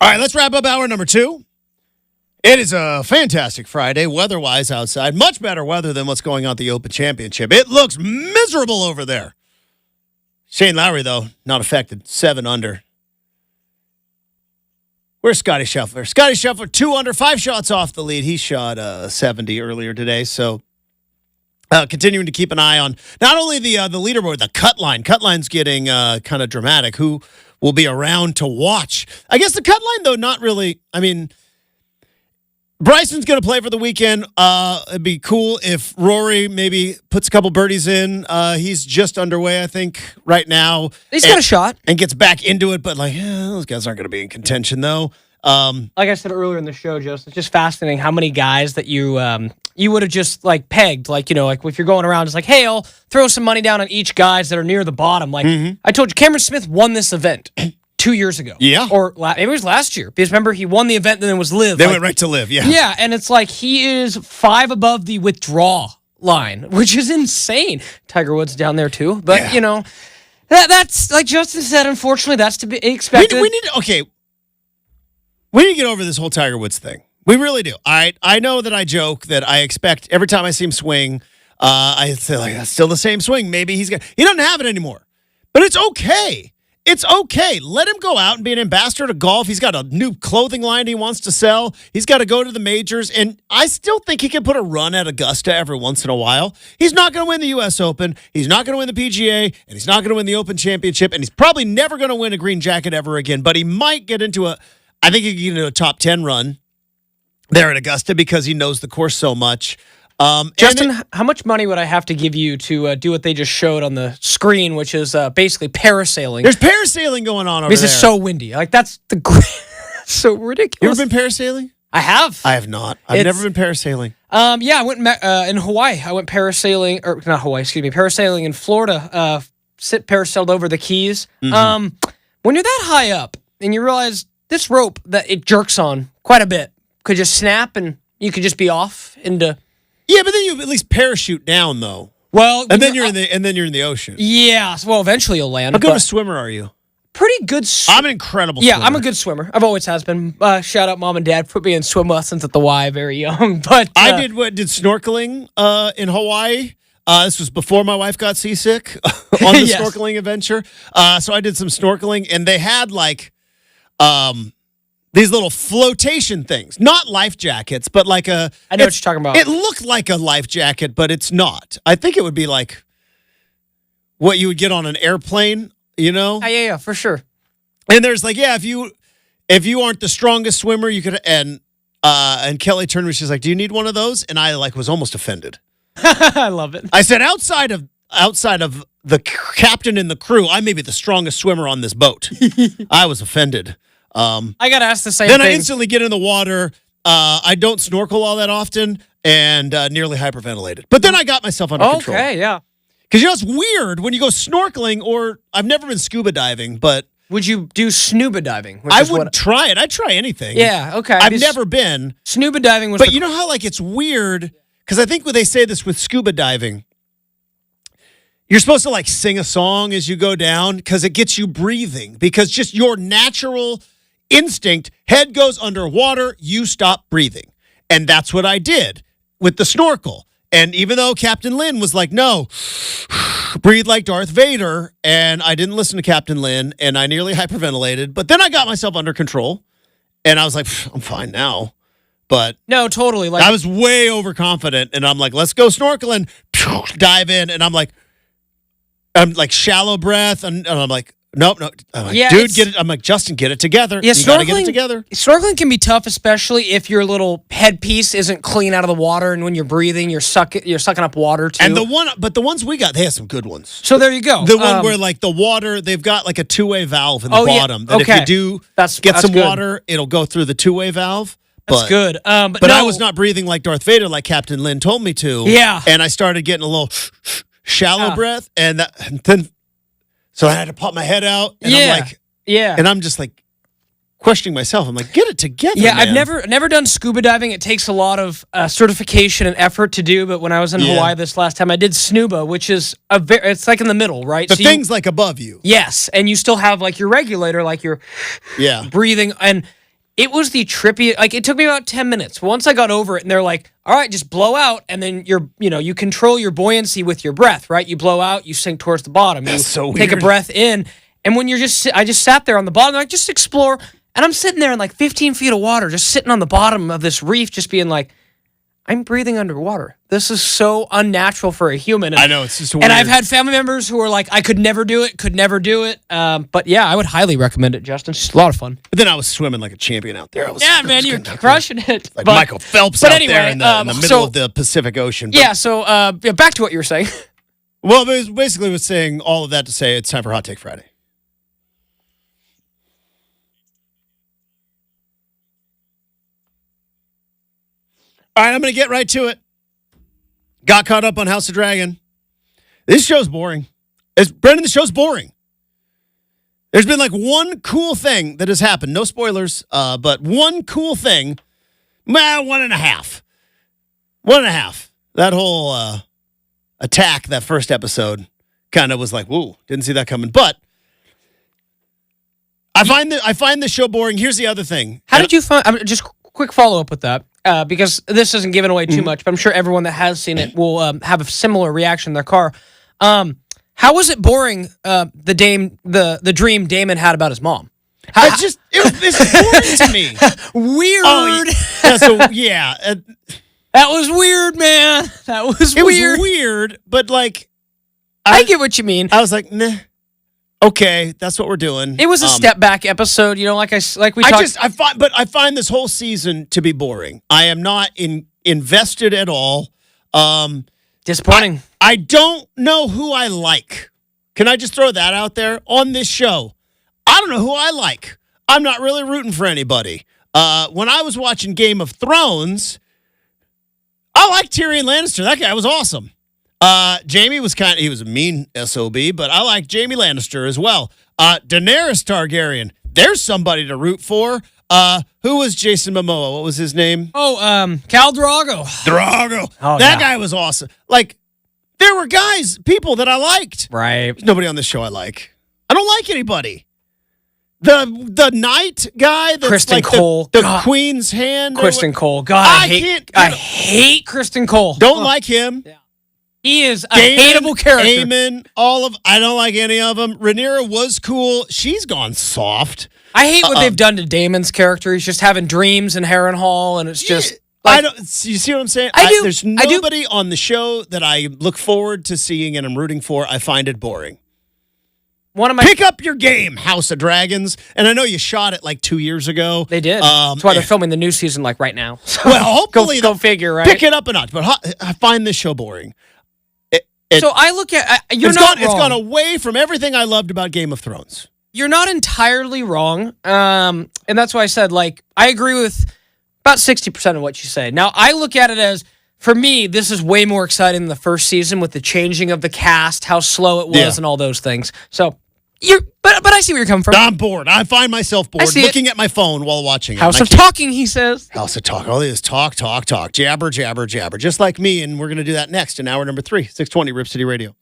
A: All right, let's wrap up hour number 2. It is a fantastic Friday, weather-wise outside. Much better weather than what's going on at the Open Championship. It looks miserable over there. Shane Lowry, though, not affected. 7 under. Where's Scotty Scheffler? Scotty Scheffler, 2 under, 5 shots off the lead. He shot 70 earlier today, so continuing to keep an eye on not only the leaderboard, the cut line. Cut line's getting kind of dramatic. Who will be around to watch? I guess the cut line, though, not really. I mean, Bryson's going to play for the weekend. It'd be cool if Rory maybe puts a couple birdies in. He's just underway, I think, right now.
B: He's got a shot.
A: And gets back into it, but those guys aren't going to be in contention, though.
B: Like I said earlier in the show, Joseph, it's just fascinating how many guys that you would have just pegged, like if you're going around, it's like, hey, I'll throw some money down on each guys that are near the bottom. Like I told you, Cameron Smith won this event 2 years ago.
A: Yeah.
B: Or maybe it was last year. Because remember, he won the event, then it was Live.
A: They went right to Live, yeah.
B: Yeah, and it's like he is 5 above the withdraw line, which is insane. Tiger Woods down there too. But, that's, like Justin said, unfortunately, that's to be expected.
A: We need to get over this whole Tiger Woods thing. We really do. All right. I know that I joke that I expect every time I see him swing, I say, that's still the same swing. Maybe he doesn't have it anymore. But it's okay. It's okay. Let him go out and be an ambassador to golf. He's got a new clothing line he wants to sell. He's got to go to the majors. And I still think he can put a run at Augusta every once in a while. He's not going to win the U.S. Open. He's not going to win the PGA. And he's not going to win the Open Championship. And he's probably never going to win a green jacket ever again. But he might get into I think he can get into a top 10 run there at Augusta because he knows the course so much.
B: Justin, how much money would I have to give you to do what they just showed on the screen, which is basically parasailing?
A: There's parasailing going on over there.
B: This is so windy. That's so ridiculous.
A: You ever been parasailing?
B: I have.
A: I have not. I've never been parasailing.
B: Yeah, I went in Hawaii. I went parasailing, or not Hawaii, excuse me, parasailing in Florida. Parasailed over the Keys. Mm-hmm. When you're that high up and you realize this rope that it jerks on quite a bit could just snap and you could just be off into.
A: Yeah, but then you at least parachute down though.
B: Well,
A: and then you're in the ocean.
B: Yeah. Well, eventually you'll land.
A: How good of a swimmer are you?
B: Pretty good.
A: I'm an incredible swimmer.
B: Yeah, I'm a good swimmer. I've always has been. Shout out mom and dad, put me in swim lessons at the Y very young. But
A: I did snorkeling in Hawaii. This was before my wife got seasick on the snorkeling adventure. So I did some snorkeling, and they had these little flotation things, not life jackets, but I know
B: what you're talking about.
A: It looked like a life jacket, but it's not. I think it would be like what you would get on an airplane,
B: Yeah, for sure.
A: And there's if you aren't the strongest swimmer, you could. And Kelly turned to me, she's like, "Do you need one of those?" And I was almost offended.
B: I love it.
A: I said, outside of the captain and the crew, I may be the strongest swimmer on this boat. I was offended.
B: I got to ask the same
A: thing.
B: Then
A: I instantly get in the water. I don't snorkel all that often and nearly hyperventilated. But then I got myself under control.
B: Okay, yeah.
A: Because it's weird when you go snorkeling, or I've never been scuba diving, but...
B: Would you do snuba diving?
A: I would try it. I'd try anything.
B: Yeah, okay.
A: I've never been.
B: Snuba diving was...
A: But you know how it's weird... Because I think when they say this with scuba diving, you're supposed to sing a song as you go down because it gets you breathing. Because just your natural instinct, head goes underwater, you stop breathing. And that's what I did with the snorkel. And even though Captain Lynn was like, no, breathe like Darth Vader, and I didn't listen to Captain Lynn, and I nearly hyperventilated. But then I got myself under control, and I was like, I'm fine now. But
B: no, totally.
A: I was way overconfident, and I'm like, let's go snorkeling, dive in, and I'm shallow breath, and I'm like, nope. I'm like, dude, get it. I'm like, Justin, get it together.
B: Yeah,
A: you gotta get it together.
B: Snorkeling can be tough, especially if your little headpiece isn't clean out of the water, and when you're breathing, you're sucking up water too.
A: And the ones we got, they have some good ones.
B: So there you go.
A: The one where the water, they've got a two-way valve in the bottom.
B: Yeah.
A: That if you do get some water, it'll go through the two-way valve.
B: That's good. But
A: I was not breathing like Darth Vader, like Captain Lynn told me to.
B: Yeah.
A: And I started getting a little shallow breath, and then so I had to pop my head out, and I'm like, and I'm just questioning myself. I'm like, get it together.
B: Yeah,
A: man.
B: I've never done scuba diving. It takes a lot of certification and effort to do. But when I was in Hawaii this last time, I did snuba, which is it's in the middle, right?
A: The thing's above you.
B: Yes, and you still have your regulator, you're breathing and. It was the trippy. Like, it took me about 10 minutes. Once I got over it, and they're like, all right, just blow out, and then you control your buoyancy with your breath, right? You blow out, you sink towards the bottom.
A: That's so
B: take a
A: weird.
B: breath in, and when I just sat there on the bottom, like, just explore, and I'm sitting there in like 15 feet of water, just sitting on the bottom of this reef, just being like, I'm breathing underwater. This is so unnatural for a human. And,
A: I know, it's just weird.
B: And I've had family members who are like, I could never do it. But yeah, I would highly recommend it, Justin. It's just a lot of fun.
A: But then I was swimming like a champion out there. I was
B: You're
A: good out
B: crushing it.
A: there. Like
B: But-
A: Michael Phelps
B: but
A: out
B: anyway,
A: there in the middle of the Pacific Ocean. But-
B: Yeah, so back to what you were saying.
A: Well, basically was saying all of that to say it's time for Hot Take Friday. All right, I'm going to get right to it. Got caught up on House of Dragon. This show's boring. Brenden, the show's boring. There's been like one cool thing that has happened. No spoilers, but one cool thing. 1.5. 1.5. That whole attack, that first episode, kind of was like, whoa, didn't see that coming. But I find the show boring. Here's the other thing.
B: How did you find? Just quick follow up with that, because this isn't giving away too much, but I'm sure everyone that has seen it will have a similar reaction in their car. How was it boring? The dream Damon had about his mom.
A: It's boring to me.
B: Weird.
A: Oh, yeah. So yeah,
B: That was weird, man. That was
A: it
B: weird.
A: was weird, but like,
B: I get what you mean.
A: I was like, nah. Okay, that's what we're doing.
B: It was a step back episode, like we talked.
A: I find this whole season to be boring. I am not invested at all.
B: Disappointing.
A: I don't know who I like. Can I just throw that out there on this show? I don't know who I like. I'm not really rooting for anybody. When I was watching Game of Thrones, I liked Tyrion Lannister. That guy was awesome. Jamie was he was a mean SOB, but I like Jamie Lannister as well. Daenerys Targaryen, there's somebody to root for. Who was Jason Momoa? What was his name?
B: Oh, Khal Drogo.
A: Drogo.
B: Oh,
A: that
B: yeah.
A: guy was awesome. Like, there were people that I liked.
B: Right.
A: There's nobody on this show I like. I don't like anybody. The knight guy that's
B: Kristen
A: like
B: Cole.
A: the
B: God.
A: Queen's hand.
B: Kristen Cole. God,
A: I
B: I hate Kristen Cole.
A: Don't like him.
B: He is a
A: Daemon,
B: hateable character.
A: Aemon, I don't like any of them. Rhaenyra was cool. She's gone soft.
B: I hate what they've done to Damon's character. He's just having dreams in Harrenhal, and it's just.
A: I don't. You see what I'm saying?
B: I do.
A: There's nobody on the show that I look forward to seeing and I'm rooting for. I find it boring. Pick up your game, House of Dragons. And I know you shot it like 2 years ago.
B: They did. That's why they're filming the new season like right now. So
A: well, hopefully
B: go figure, right?
A: Pick it up a notch. But I find this show boring.
B: So I look at
A: It's gone away from everything I loved about Game of Thrones.
B: You're not entirely wrong, and that's why I said I agree with about 60% of what you say. Now I look at it as, for me, this is way more exciting than the first season with the changing of the cast, how slow it was, and all those things. So but I see where you're coming from.
A: I'm bored. I find myself bored looking at my phone while watching it.
B: House of Talking, he says.
A: House of Talk. All this talk. Jabber, jabber, jabber. Just like me, and we're going to do that next in hour number 3, 620 Rip City Radio.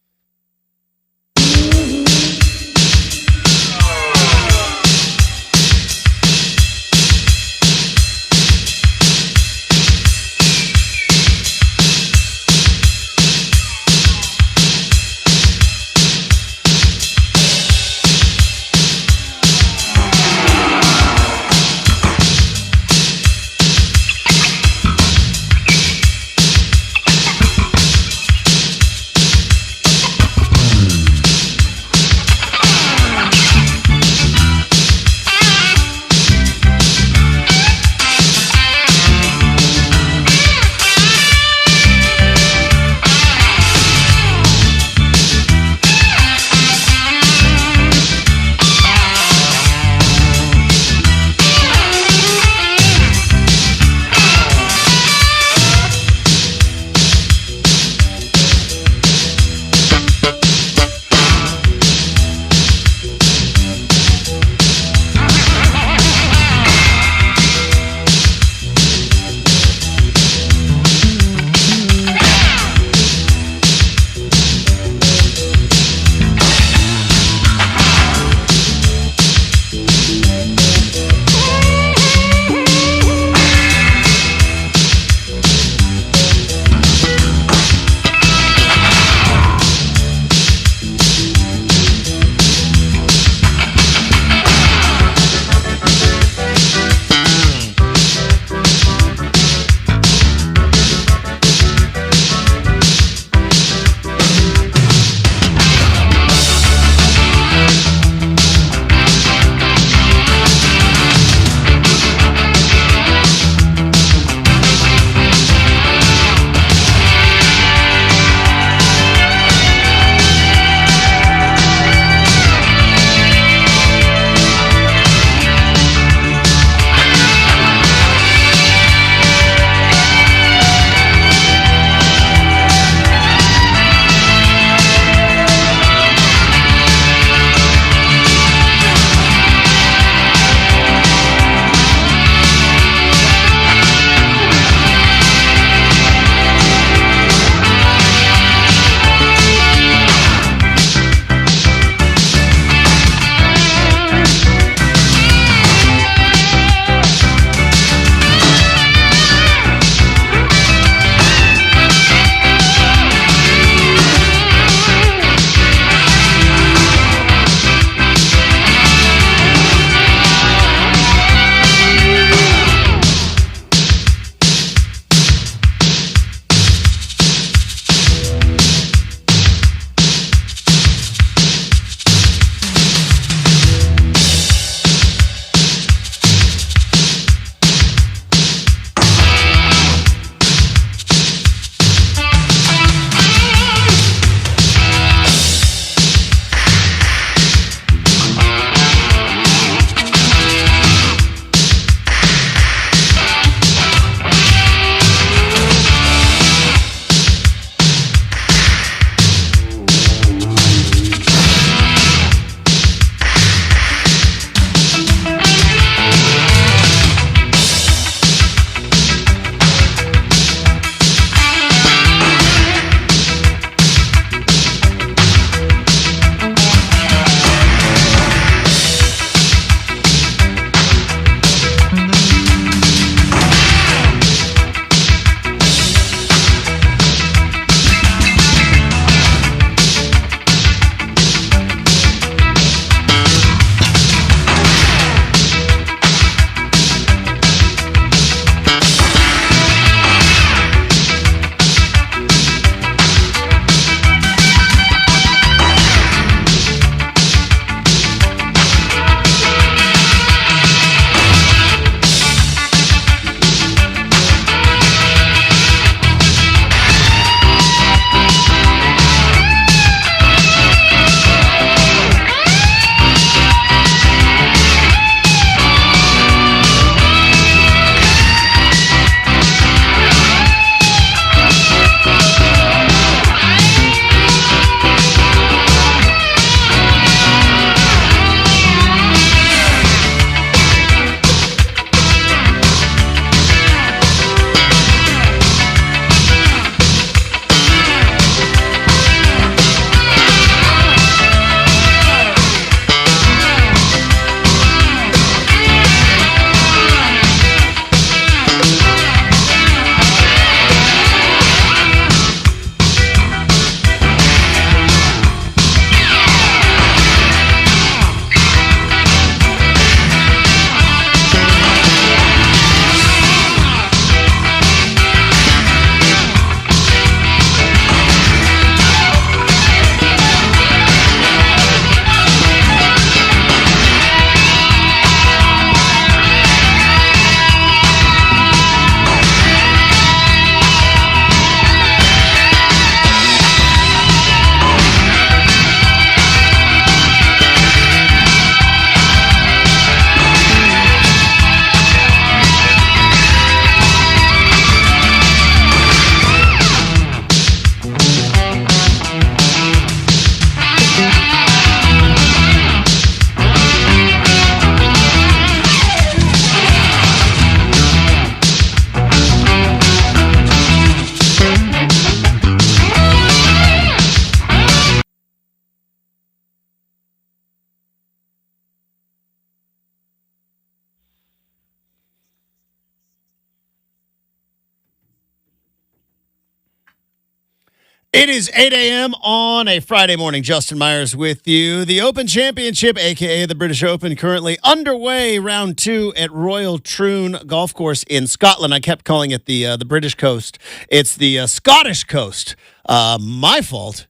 A: It is 8 a.m. on a Friday morning. Justin Myers with you. The Open Championship, a.k.a. the British Open, currently underway. Round 2 at Royal Troon Golf Course in Scotland. I kept calling it the British coast. It's the Scottish coast. My fault.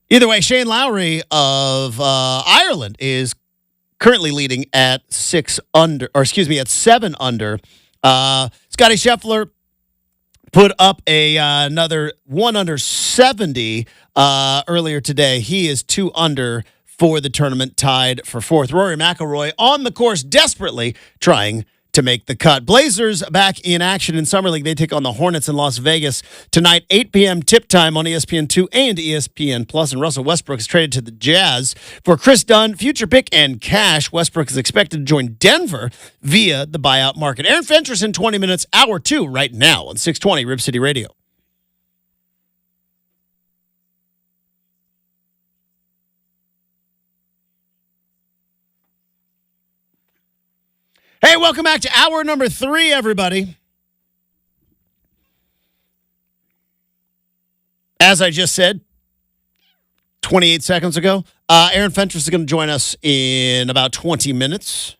A: Either way, Shane Lowry of Ireland is currently leading at 7 under. Scotty Scheffler put up another 1 under 70 earlier today. He is 2 under for the tournament, tied for 4th. Rory McIlroy on the course, desperately trying to make the cut. Blazers back in action in Summer League. They take on the Hornets in Las Vegas tonight, 8 p.m. tip time on ESPN2 and ESPN Plus. And Russell Westbrook is traded to the Jazz for Chris Dunn, future pick, and cash. Westbrook is expected to join Denver via the buyout market. Aaron Fentress in 20 minutes, hour 2 right now on 620 Rib City Radio. Hey, welcome back to hour number 3, everybody. As I just said 28 seconds ago, Aaron Fentress is going to join us in about 20 minutes.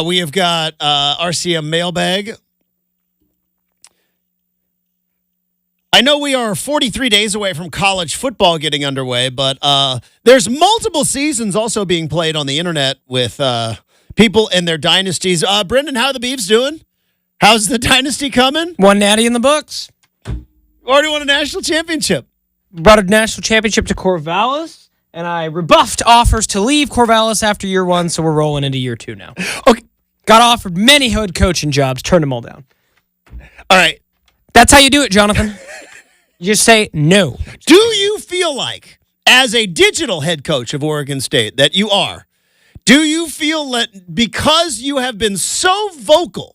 A: We have got RCM mailbag. I know we are 43 days away from college football getting underway, but there's multiple seasons also being played on the internet with people and their dynasties. Brenden, how are the Beavs doing? How's the dynasty coming?
B: One natty in the books.
A: Already won a national championship.
B: Brought a national championship to Corvallis, and I rebuffed offers to leave Corvallis after year 1, so we're rolling into year 2 now.
A: Okay.
B: Got offered many head coaching jobs, turned them all down.
A: All right.
B: That's how you do it, Jonathan. You just say no.
A: Do you feel like, as a digital head coach of Oregon State, that you are, do you feel that because you have been so vocal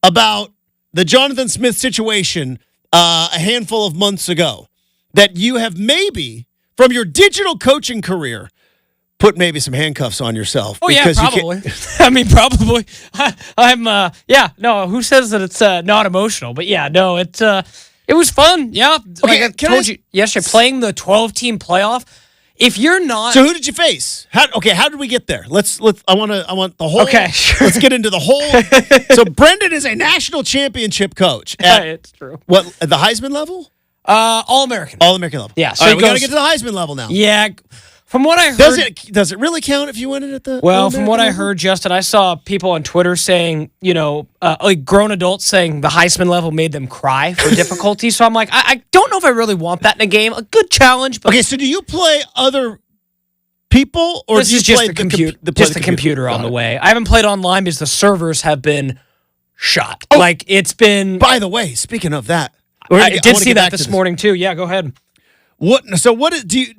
A: about the Jonathan Smith situation a handful of months ago, that you have maybe, from your digital coaching career, put maybe some handcuffs on yourself?
B: Oh, yeah, probably. I mean, probably. Who says that it's not emotional? But yeah, no, it was fun. Yeah.
A: Okay,
B: like I told you yesterday, playing the 12-team playoff. If you're not,
A: so who did you face? How did we get there? I want the whole.
B: Okay, sure.
A: Let's get into the whole. So Brenden is a national championship coach.
B: It's true.
A: What, at the Heisman level?
B: All-American.
A: All-American level.
B: Yeah. So
A: all right, we got to get to the Heisman level now.
B: Yeah. From what I heard,
A: does it really count if you win it at the?
B: Well, from what I heard, Justin, I saw people on Twitter saying, like grown adults saying the Heisman level made them cry for difficulty. So I'm like, I don't know if I really want that in a game. A good challenge, but
A: okay. So do you play other people, or
B: this
A: do you
B: is just
A: play
B: the computer on the way? I haven't played online because the servers have been shot.
A: Oh,
B: like it's been.
A: By the way, speaking of that,
B: I did see that this morning too. Yeah, go ahead.
A: Do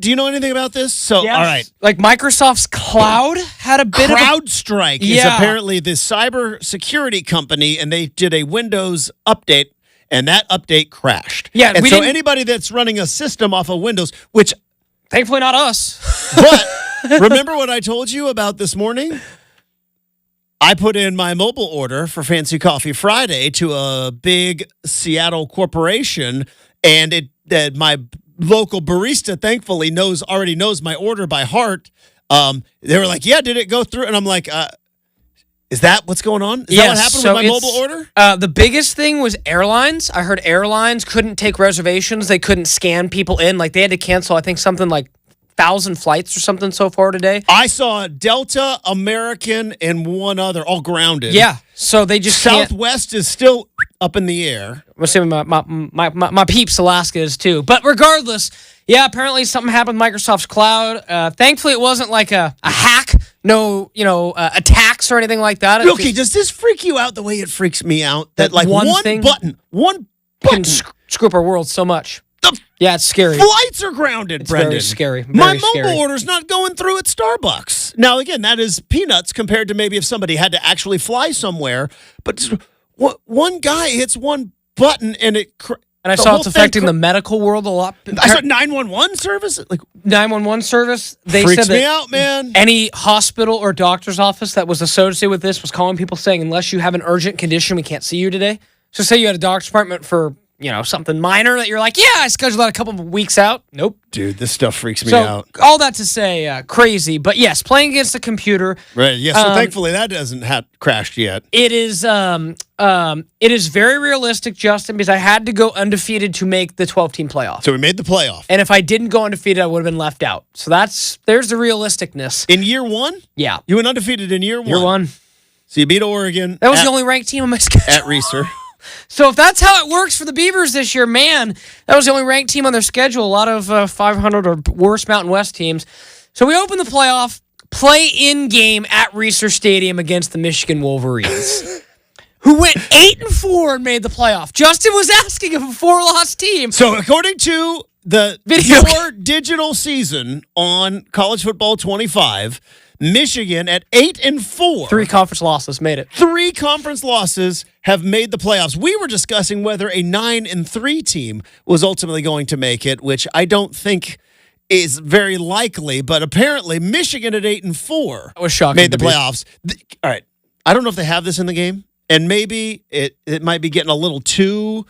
A: you know anything about this? So,
B: yes.
A: All right.
B: Like Microsoft's Cloud had a bit
A: CrowdStrike is apparently this cyber security company, and they did a Windows update, and that update crashed.
B: Yeah,
A: and so anybody that's running a system off of Windows, which
B: thankfully not us,
A: but remember what I told you about this morning? I put in my mobile order for Fancy Coffee Friday to a big Seattle corporation, and my local barista thankfully already knows my order by heart. They were like, yeah, did it go through? And I'm like, is that what's going on? Is that what happened with my mobile order?
B: The biggest thing was airlines. I heard airlines couldn't take reservations. They couldn't scan people in. Like they had to cancel, I think, something like 1,000 flights or something so far today.
A: I saw Delta, American, and one other all grounded.
B: Yeah, so they just
A: Southwest is still up in the air.
B: I'm assuming my peeps Alaska is too. But regardless, yeah, apparently something happened with Microsoft's cloud. Thankfully, it wasn't like a hack. No, attacks or anything like that.
A: Okay, does this freak you out the way it freaks me out? That like one button
B: can screw up our world so much. Yeah, it's scary.
A: Flights are grounded,
B: it's
A: Brenden.
B: Very scary.
A: My mobile order's not going through at Starbucks. Now, again, that is peanuts compared to maybe if somebody had to actually fly somewhere. But one guy hits one button and it...
B: And I saw it's affecting the medical world a lot.
A: I saw 911 service. Like
B: 911 service. They
A: freaks
B: said that
A: me out, man.
B: Any hospital or doctor's office that was associated with this was calling people saying, unless you have an urgent condition, we can't see you today. So say you had a doctor's appointment for, something minor that you're like, yeah, I scheduled that a couple of weeks out. Nope.
A: Dude, this stuff freaks me
B: So
A: out.
B: all that to say, crazy. But yes, playing against a computer.
A: Right. Yeah. So thankfully that hasn't crashed yet.
B: It is very realistic, Justin, because I had to go undefeated to make the 12-team playoff.
A: So we made the playoff.
B: And if I didn't go undefeated, I would have been left out. So there's the realisticness.
A: In year one?
B: Yeah.
A: You went undefeated in year one.
B: Year one.
A: So you beat Oregon.
B: That was the only ranked team on my schedule.
A: At Reeser.
B: So if that's how it works for the Beavers this year, man, that was the only ranked team on their schedule. A lot of 500 or worse Mountain West teams. So we open the playoff, play in game at Reeser Stadium against the Michigan Wolverines, who went 8-4 and made the playoff. Justin was asking of a 4-loss team.
A: So according to the your digital season on College Football 25, Michigan at 8-4.
B: 3 conference losses made it.
A: 3 conference losses have made the playoffs. We were discussing whether a 9-3 team was ultimately going to make it, which I don't think is very likely, but apparently Michigan at 8-4
B: That was shocking
A: made the
B: to me.
A: playoffs. All right. I don't know if they have this in the game, and maybe it might be getting a little too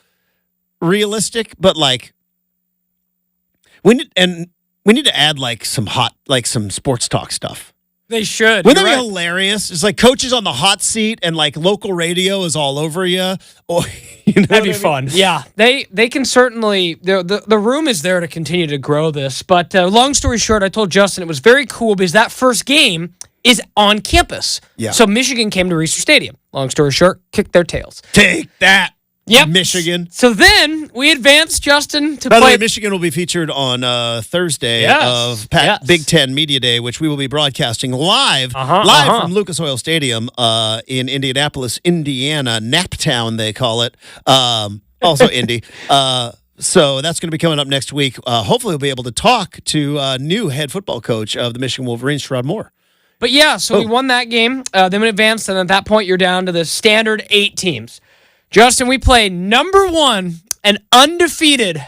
A: realistic, but like we need to add some sports talk stuff.
B: They should.
A: Wouldn't that be hilarious? It's like coaches on the hot seat and like local radio is all over you. Or,
B: That'd be fun. Yeah, they can certainly. The room is there to continue to grow this. But long story short, I told Justin it was very cool because that first game is on campus.
A: Yeah.
B: So Michigan came to Reeser Stadium. Long story short, kicked their tails.
A: Take that.
B: Yep.
A: Michigan.
B: So then we advanced, Justin, to
A: By the
B: play.
A: way, Michigan will be featured on Thursday
B: Yes,
A: of
B: yes.
A: Big Ten Media Day, which we will be broadcasting live from Lucas Oil Stadium in Indianapolis, Indiana, Naptown they call it. Also Indy. So that's going to be coming up next week. Hopefully we'll be able to talk to new head football coach of the Michigan Wolverines, Sherrod Moore.
B: But yeah, so we won that game. Then we advanced, and at that point you're down to the standard 8 teams. Justin, we played number 1 and undefeated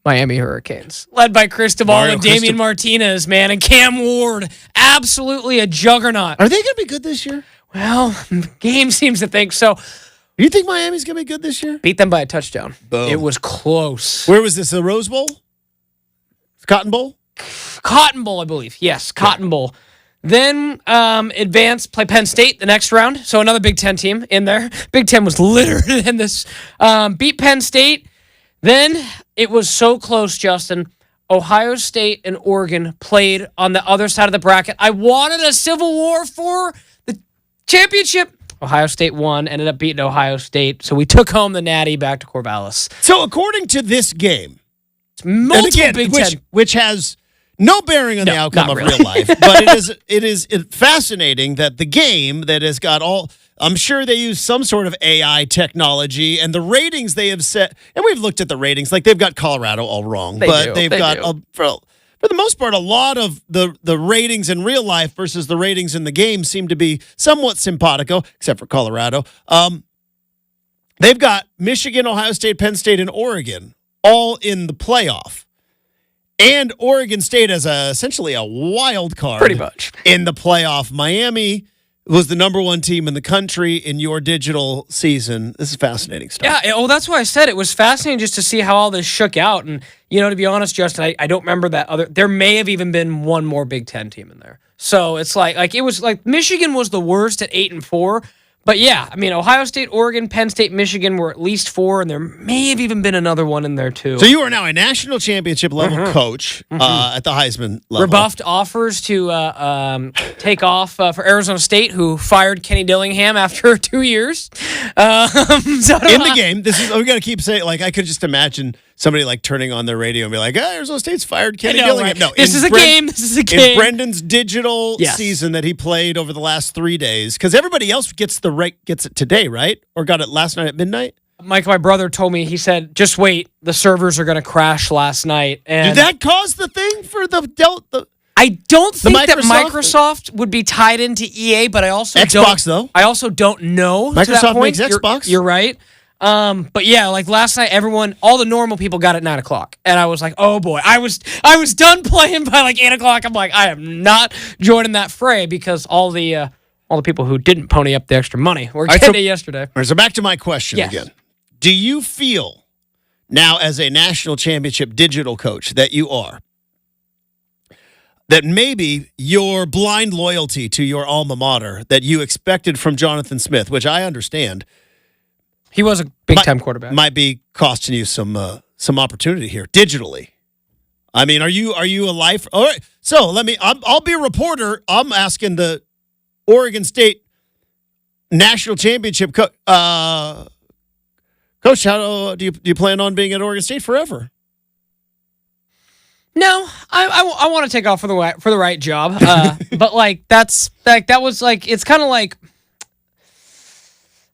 B: Miami Hurricanes, led by Cristobal and Damian Martinez, man, and Cam Ward. Absolutely a juggernaut.
A: Are they going to be good this year?
B: Well, the game seems to think so.
A: Do you think Miami's going to be good this year?
B: Beat them by a touchdown.
A: Boom.
B: It was close.
A: Where was this? The Rose Bowl? Cotton Bowl?
B: Cotton Bowl, I believe. Yes, Cotton Bowl. Then advance, play Penn State the next round. So another Big Ten team in there. Big Ten was littered in this. Beat Penn State. Then it was so close, Justin. Ohio State and Oregon played on the other side of the bracket. I wanted a civil war for the championship. Ohio State won, ended up beating Ohio State. So we took home the Natty back to Corvallis.
A: So according to this game,
B: Multiple
A: and again,
B: Big Ten.
A: which has no bearing on the outcome of
B: really.
A: real life, but it is fascinating that the game that has got all. I'm sure they use some sort of AI technology, and the ratings they have set. And we've looked at the ratings, like they've got Colorado all wrong, they've got for the most part a lot of the ratings in real life versus the ratings in the game seem to be somewhat simpatico, except for Colorado. They've got Michigan, Ohio State, Penn State, and Oregon all in the playoff. And Oregon State as essentially a wild card.
B: Pretty much.
A: In the playoff. Miami was the number 1 team in the country in your digital season. This is fascinating stuff.
B: Yeah, well, that's why I said it was fascinating just to see how all this shook out. And, to be honest, Justin, I don't remember that there may have even been one more Big Ten team in there. So it's like it was like Michigan was the worst at 8-4. But yeah, I mean, Ohio State, Oregon, Penn State, Michigan were at least 4, and there may have even been another one in there too.
A: So you are now a national championship level coach at the Heisman level.
B: Rebuffed offers to take off for Arizona State, who fired Kenny Dillingham after 2 years.
A: In the game, we got to keep saying, like, I could just imagine somebody like turning on their radio and be like, Arizona State's fired Kenny Dillingham.
B: Right?
A: No,
B: This is a game.
A: In Brendan's digital season that he played over the last 3 days, because everybody else gets it today, right? Or got it last night at midnight?
B: Mike, my brother, told me, he said, just wait, the servers are going to crash last night. And
A: did that cause the thing for the Delta?
B: I don't think that
A: Microsoft?
B: Microsoft would be tied into EA, but I also
A: Xbox, though.
B: I also don't know.
A: Microsoft
B: to that point.
A: makes Xbox.
B: You're right. But yeah, like last night, all the normal people got at 9:00, and I was like, oh boy, I was done playing by like 8:00. I'm like, I am not joining that fray because all the people who didn't pony up the extra money were getting it yesterday.
A: All right, so back to my question again. do you feel now as a national championship digital coach that you are, that maybe your blind loyalty to your alma mater that you expected from Jonathan Smith, which I understand,
B: He was a big-time quarterback.
A: might be costing you some opportunity here digitally? I mean, are you a life? All right. So I'll be a reporter. I'm asking the Oregon State national championship coach. How do you plan on being at Oregon State forever?
B: No, I want to take off for the right job. But that was it's kind of like,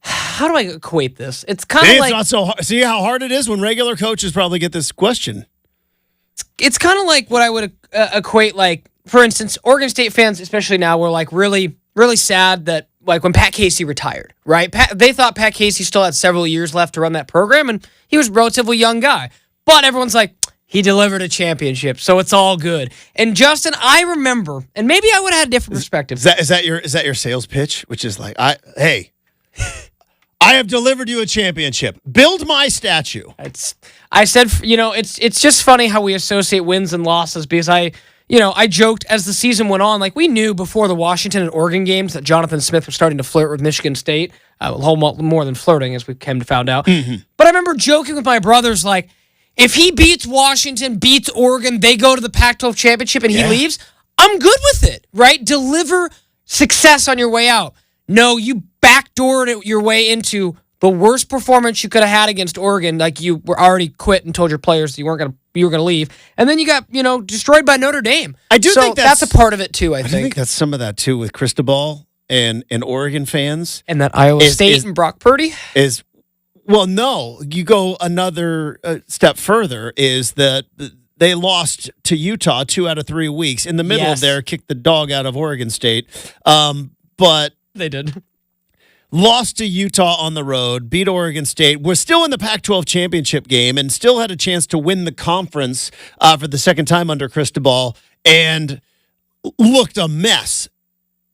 B: how do I equate this? It's kind of like,
A: not so hard. See how hard it is when regular coaches probably get this question.
B: it's kind of like what I would equate, like, for instance, Oregon State fans, especially now, were like really, really sad that, like, when Pat Casey retired, right? They thought Pat Casey still had several years left to run that program, and he was a relatively young guy. But everyone's like, he delivered a championship, so it's all good. And Justin, I remember, and maybe I would have had a different perspective.
A: Is that your sales pitch? Which is like, I have delivered you a championship. Build my statue.
B: I said, it's just funny how we associate wins and losses, because I joked as the season went on, like, we knew before the Washington and Oregon games that Jonathan Smith was starting to flirt with Michigan State, a whole more than flirting, as we came to find out. Mm-hmm. But I remember joking with my brothers, like, if he beats Washington, beats Oregon, they go to the Pac-12 championship and he leaves, I'm good with it, right? Deliver success on your way out. No, you backdoored your way into the worst performance you could have had against Oregon, like you were already quit and told your players that you were going to leave, and then you got destroyed by Notre Dame.
A: I do think
B: that's a part of it too. I
A: think that's some of that too with Cristobal and Oregon fans,
B: and that Iowa State and Brock Purdy
A: is. Well, no, you go another step further, is that they lost to Utah 2 out of 3 weeks. In the middle of there, kicked the dog out of Oregon State. But
B: they did.
A: Lost to Utah on the road, beat Oregon State, was still in the Pac-12 championship game, and still had a chance to win the conference for the second time under Cristobal, and looked a mess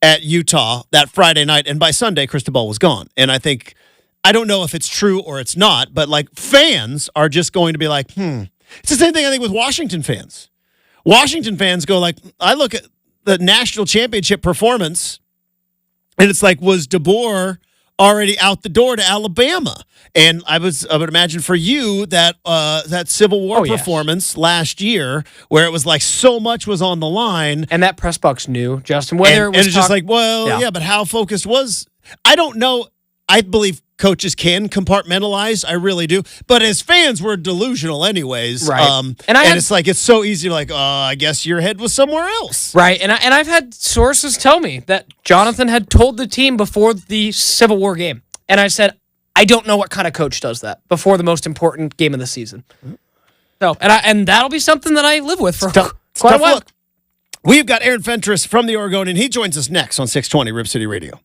A: at Utah that Friday night. And by Sunday, Cristobal was gone. And I don't know if it's true or it's not, but like, fans are just going to be like, It's the same thing I think with Washington fans. Washington fans go like, I look at the national championship performance, and it's like, was DeBoer already out the door to Alabama? And I would imagine for you that that Civil War performance last year, where it was like so much was on the line,
B: and that press box knew, Justin, whether it was
A: and it's just like, but how focused was? I don't know. I believe coaches can compartmentalize. I really do. But as fans, we're delusional anyways.
B: Right.
A: And it's like, it's so easy, like, I guess your head was somewhere else.
B: Right. And I've had sources tell me that Jonathan had told the team before the Civil War game. And I said, I don't know what kind of coach does that before the most important game of the season. So, and that'll be something that I live with for quite a while.
A: Look. We've got Aaron Fentress from the Oregonian. He joins us next on 620 Rip City Radio.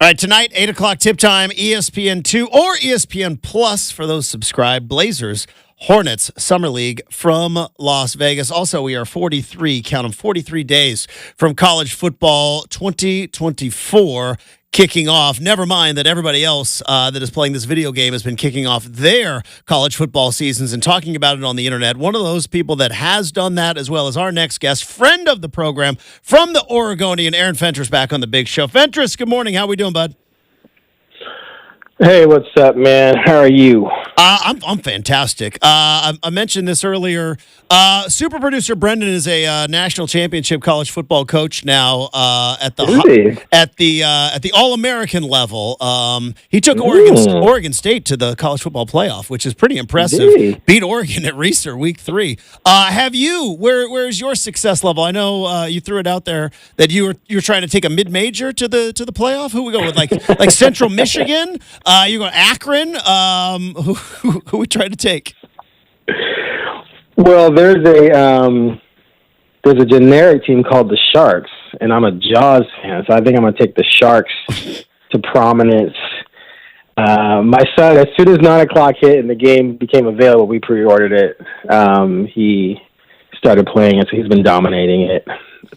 A: All right, tonight, 8 o'clock tip time, ESPN2 or ESPN Plus for those subscribed. Blazers, Hornets, Summer League from Las Vegas. Also, we are count them, 43 days from college football 2024 kicking off. Never mind that everybody else that is playing this video game has been kicking off their college football seasons and talking about it on the internet. One of those people that has done that, as well as our next guest, friend of the program from the Oregonian, Aaron Fentress, back on the big show. Fentress, good morning. How we doing, bud?
E: Hey, what's up, man? How are you?
A: I'm fantastic. I mentioned this earlier. Super producer Brenden is a national championship college football coach now at the All-American level. He took Oregon State to the college football playoff, which is pretty impressive. Beat Oregon at Reser week 3. Have you? Where's your success level? I know you threw it out there that you're trying to take a mid-major to the playoff. Who we go with? Like Central Michigan? You go Akron? Who we try to take?
E: Well, there's a generic team called the Sharks, and I'm a Jaws fan, so I think I'm going to take the Sharks to prominence. My son, as soon as 9 o'clock hit and the game became available, we pre-ordered it. He started playing it, so he's been dominating it,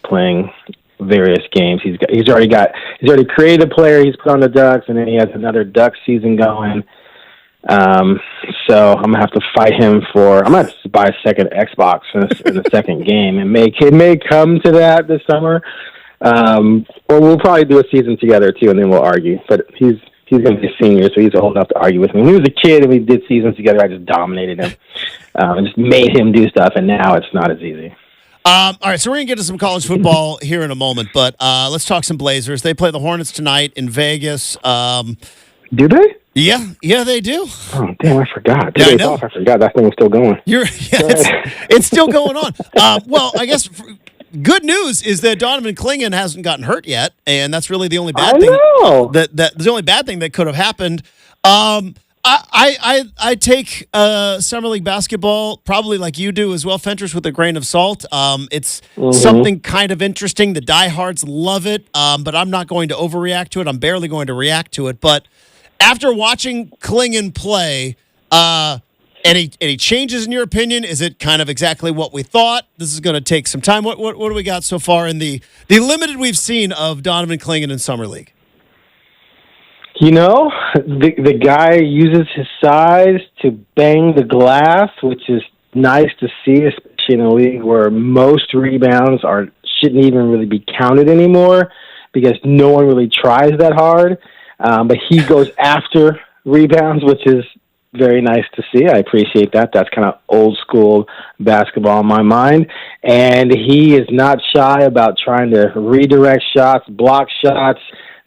E: playing various games. He's already created a player he's put on the Ducks, and then he has another Ducks season going. So I'm gonna have to fight him I'm gonna have to buy a second Xbox in the second game. It may come to that this summer. Or we'll probably do a season together too, and then we'll argue. But he's gonna be a senior, so he's old enough to argue with me. When he was a kid and we did seasons together, I just dominated him. And just made him do stuff, and now it's not as easy.
A: All right, so we're going to get to some college football here in a moment, but let's talk some Blazers. They play the Hornets tonight in Vegas.
E: Do they?
A: Yeah, they do.
E: Oh, damn, I forgot. 2
A: Yeah, I
E: days
A: know.
E: off, I forgot. That thing was still going.
A: It's still going on. Well, I guess good news is that Donovan Clingan hasn't gotten hurt yet, and that's really the only bad thing.
E: Know.
A: That's the only bad thing that could have happened. I take summer league basketball probably like you do as well, Fentress, with a grain of salt. It's something kind of interesting. The diehards love it, but I'm not going to overreact to it. I'm barely going to react to it. But after watching Clingan play, any changes in your opinion? Is it kind of exactly what we thought? This is going to take some time. What do we got so far in the limited we've seen of Donovan Clingan in summer league?
E: You know, the guy uses his size to bang the glass, which is nice to see, especially in a league where most rebounds shouldn't even really be counted anymore because no one really tries that hard. But he goes after rebounds, which is very nice to see. I appreciate that. That's kind of old school basketball in my mind. And he is not shy about trying to redirect shots, block shots,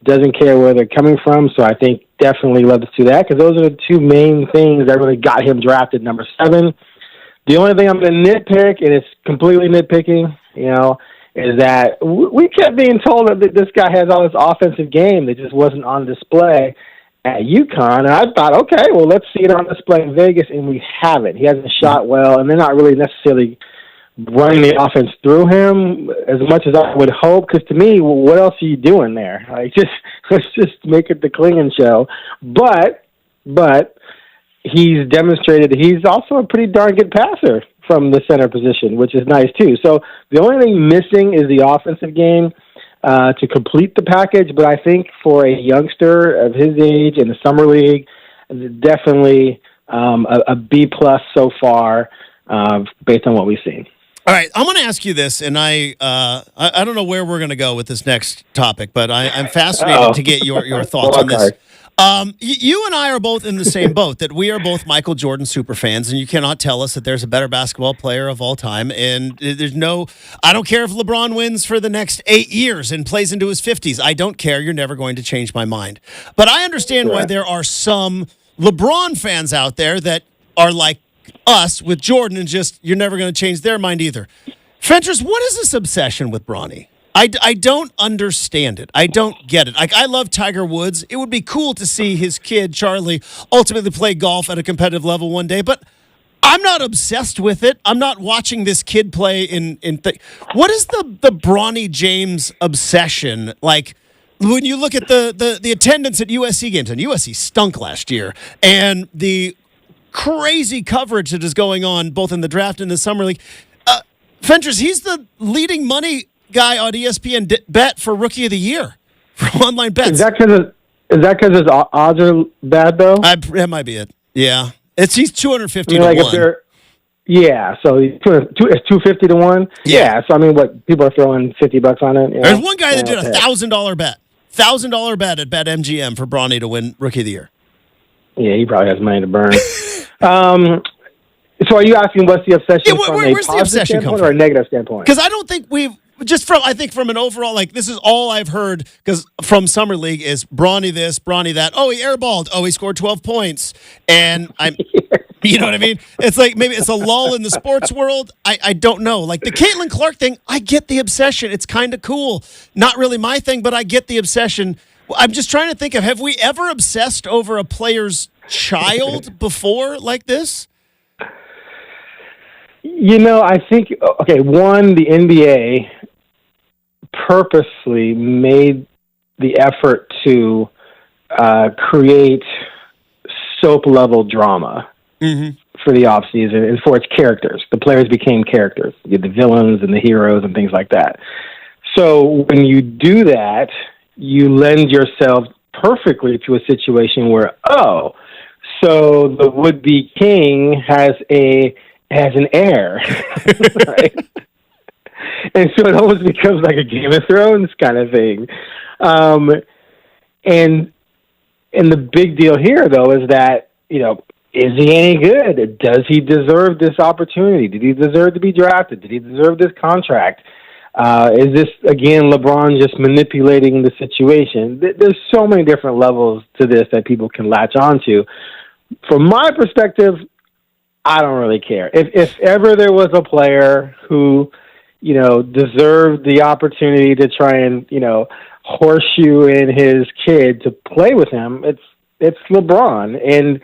E: doesn't care where they're coming from. So I think definitely love to see that because those are the two main things that really got him drafted number 7. The only thing I'm going to nitpick, and it's completely nitpicking, is that we kept being told that this guy has all this offensive game that just wasn't on display at UConn. And I thought, okay, well, let's see it on display in Vegas, and we haven't. He hasn't shot well, and they're not really necessarily running the offense through him as much as I would hope, because to me, what else are you doing there? Let's just make it the Clingan show. But he's demonstrated that he's also a pretty darn good passer from the center position, which is nice too. So the only thing missing is the offensive game to complete the package, but I think for a youngster of his age in the summer league, definitely a B+ so far based on what we've seen.
A: All right, I'm going to ask you this, and I don't know where we're going to go with this next topic, but I'm fascinated to get your thoughts on this. You and I are both in the same boat, that we are both Michael Jordan super fans, and you cannot tell us that there's a better basketball player of all time. And I don't care if LeBron wins for the next 8 years and plays into his 50s. I don't care. You're never going to change my mind. But I understand why there are some LeBron fans out there that are like us with Jordan and just, you're never going to change their mind either. Fentress, what is this obsession with Bronny? I don't understand it. I don't get it. I love Tiger Woods. It would be cool to see his kid, Charlie, ultimately play golf at a competitive level one day, but I'm not obsessed with it. I'm not watching this kid play what is the Bronny James obsession? Like, when you look at the attendance at USC games, and USC stunk last year, and the crazy coverage that is going on both in the draft and the summer league, Fentress, he's the leading money guy on ESPN bet for Rookie of the Year for online bets.
E: Is that because his odds are bad though?
A: That might be it. Yeah, he's 250 to
E: like
A: 1.
E: Yeah, so it's 250 to 1. Yeah, so I mean, what people are throwing $50 on it.
A: There's one guy that did a $1,000 bet, $1,000 bet at BetMGM for Bronny to win Rookie of the Year.
E: Yeah, he probably has money to burn. So are you asking what's the obsession from a positive standpoint or a negative standpoint?
A: Because I don't think I think from an overall, like, this is all I've heard, because from Summer League is Bronny this, Bronny that. Oh, he airballed. Oh, he scored 12 points. And you know what I mean? It's like maybe it's a lull in the sports world. I don't know. Like the Caitlin Clark thing, I get the obsession. It's kind of cool. Not really my thing, but I get the obsession. I'm just trying to think have we ever obsessed over a player's child before like this?
E: I think, one, the NBA purposely made the effort to create soap-level drama for the offseason and for its characters. The players became characters. You had the villains and the heroes and things like that. So when you do that, you lend yourself perfectly to a situation where, so the would-be king has an heir, right? And so it almost becomes like a Game of Thrones kind of thing. And the big deal here, though, is that, is he any good? Does he deserve this opportunity? Did he deserve to be drafted? Did he deserve this contract? Is this, again, LeBron just manipulating the situation? There's so many different levels to this that people can latch onto. From my perspective, I don't really care. If ever there was a player who, deserved the opportunity to try and, horseshoe in his kid to play with him, it's LeBron. And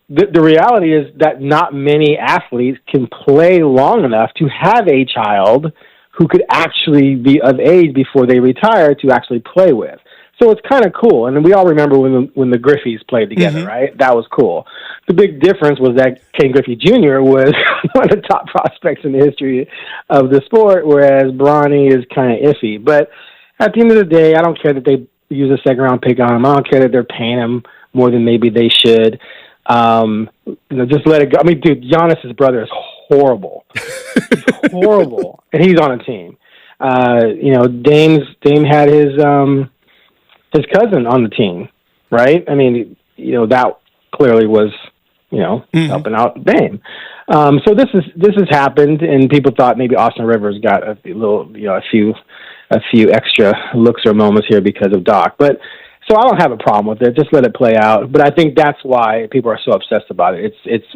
E: the reality is that not many athletes can play long enough to have a child who could actually be of age before they retire to actually play with. So it's kind of cool. And we all remember when the Griffeys played together, right? That was cool. The big difference was that Ken Griffey Jr. was one of the top prospects in the history of the sport, whereas Bronny is kind of iffy. But at the end of the day, I don't care that they use a second-round pick on him. I don't care that they're paying him more than maybe they should. Just let it go. I mean, dude, Giannis's brother is horrible. He's horrible. And he's on a team. Dame had his cousin on the team, right? I mean, that clearly was, helping out Dame. So this has happened, and people thought maybe Austin Rivers got a little, a few extra looks or moments here because of Doc. But so I don't have a problem with it. Just let it play out. But I think that's why people are so obsessed about it. It's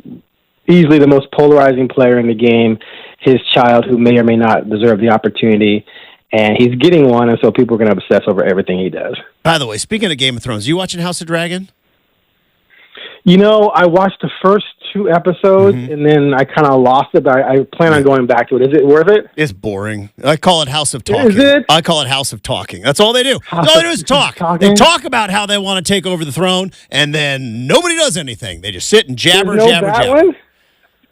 E: easily the most polarizing player in the game. His child, who may or may not deserve the opportunity. And he's getting one, and so people are going to obsess over everything he does.
A: By the way, speaking of Game of Thrones, you watching House of Dragon?
E: I watched the first 2 episodes, and then I kind of lost it, but I plan on going back to it. Is it worth it?
A: It's boring. I call it House of Talking.
E: Is it?
A: I call it House of Talking. That's all they do. All they do is talk. They talk about how they want to take over the throne, and then nobody does anything. They just sit and jabber.
E: One?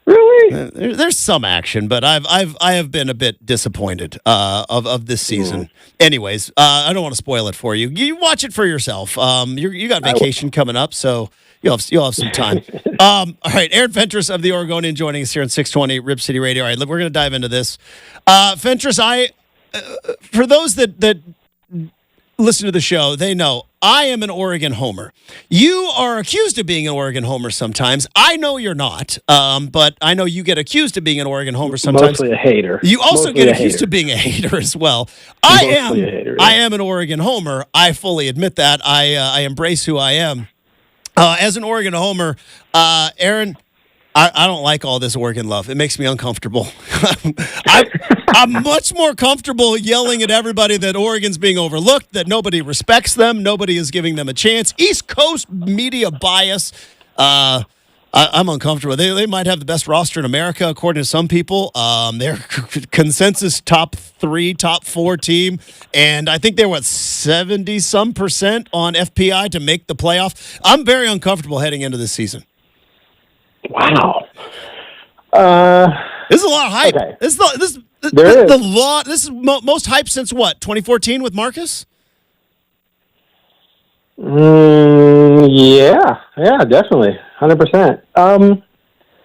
E: Really?
A: There's some action, but I have been a bit disappointed of this season. Anyways, I don't want to spoil it for you. You watch it for yourself. You got vacation coming up, so you'll have some time. All right, Aaron Fentress of the Oregonian joining us here on 620 Rip City Radio. All right, we're going to dive into this. Fentress, for those that listen to the show, they know I am an Oregon homer. You are accused of being an Oregon homer sometimes. I know you're not, but I know you get accused of being an Oregon homer sometimes.
E: Mostly a hater.
A: You also get accused of being a hater as well. I am an Oregon homer. I fully admit that. I embrace who I am. As an Oregon homer, Aaron, I don't like all this Oregon love. It makes me uncomfortable. I'm much more comfortable yelling at everybody that Oregon's being overlooked, that nobody respects them, nobody is giving them a chance. East Coast media bias. I'm uncomfortable. They might have the best roster in America, according to some people. They're consensus top 3, top 4 team, and I think they're 70% on FPI to make the playoff. I'm very uncomfortable heading into this season.
E: Wow.
A: This is a lot of hype.
E: Okay.
A: This is most hype since what? 2014 with Marcus.
E: Yeah, definitely, 100%. All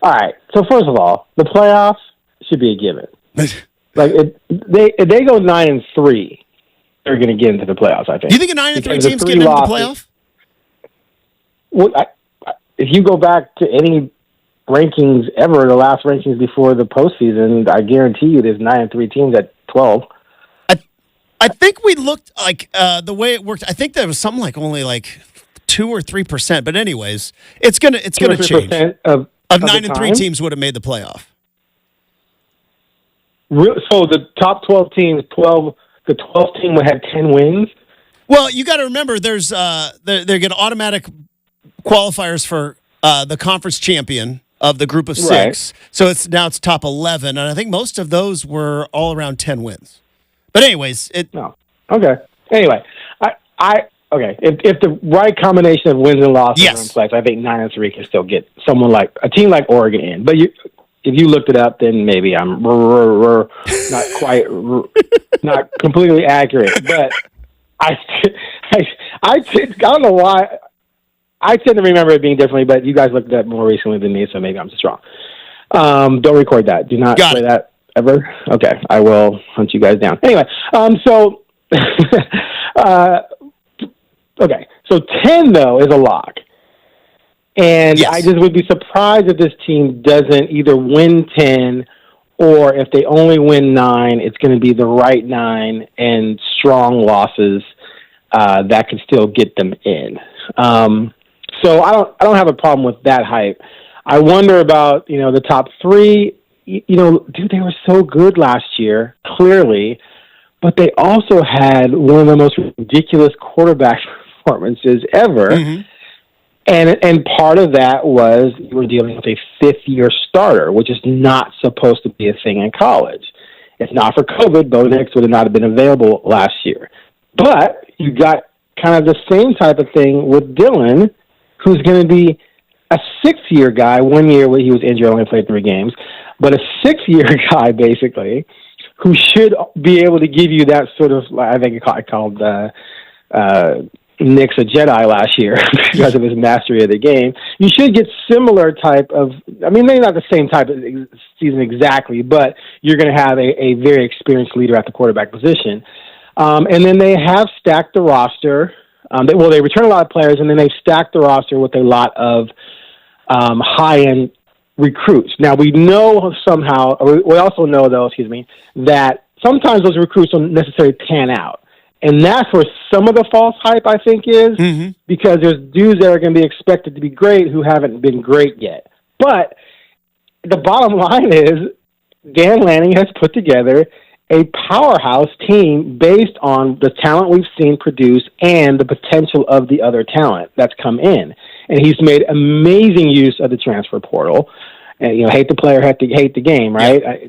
E: right. So first of all, the playoffs should be a given. Like if they go 9-3, they're going to get into the playoffs. I think.
A: Do you think a 9-3 team's getting into the playoff?
E: Well, if you go back to any rankings ever, the last rankings before the postseason, I guarantee you there's 9-3 teams at 12.
A: I think we looked like the way it worked. I think there was something like only like 2 or 3%. But anyways, it's gonna change.
E: Of
A: 9-3 teams would have made the playoff.
E: So the top 12 teams, the 12th team would have 10 wins.
A: Well, you got to remember, there's they get automatic qualifiers for the conference champion of the group of 6.
E: Right.
A: So it's top 11, and I think most of those were all around 10 wins. But anyways,
E: No. Okay. Anyway, okay. If the right combination of wins and losses are in place, I think 9-3 can still get someone like a team like Oregon in. But if you looked it up, then maybe I'm not quite not completely accurate. But I don't know why. I tend to remember it being differently, but you guys looked it up more recently than me, so maybe I'm just wrong. Don't record that. Do not play that ever. Okay, I will hunt you guys down. Anyway, okay, so 10 though is a lock, and
A: yes.
E: I just would be surprised if this team doesn't either win 10, or if they only win 9, it's going to be the right 9 and strong losses that could still get them in. So I don't have a problem with that hype. I wonder about the top 3. Dude, they were so good last year, clearly, but they also had one of the most ridiculous quarterback performances ever. Mm-hmm. And part of that was you were dealing with a 5th-year starter, which is not supposed to be a thing in college. If not for COVID, Bo Nix would have not been available last year. But you got kind of the same type of thing with Dylan, who's going to be a 6th-year guy. 1 year he was injured, only played 3 games. But a 6th-year guy, basically, who should be able to give you that sort of, I think I called Nix a Jedi last year because of his mastery of the game. You should get similar type of, maybe not the same type of season exactly, but you're going to have a very experienced leader at the quarterback position. And then they have stacked the roster. They return a lot of players, and then they've stacked the roster with a lot of high-end recruits. Now, we also know, though, that sometimes those recruits don't necessarily pan out. And that's where some of the false hype, I think, is, because there's dudes that are going to be expected to be great who haven't been great yet. But the bottom line is Dan Lanning has put together a powerhouse team based on the talent we've seen produce and the potential of the other talent that's come in. And he's made amazing use of the transfer portal. And, hate the player, hate the game, right? Yeah.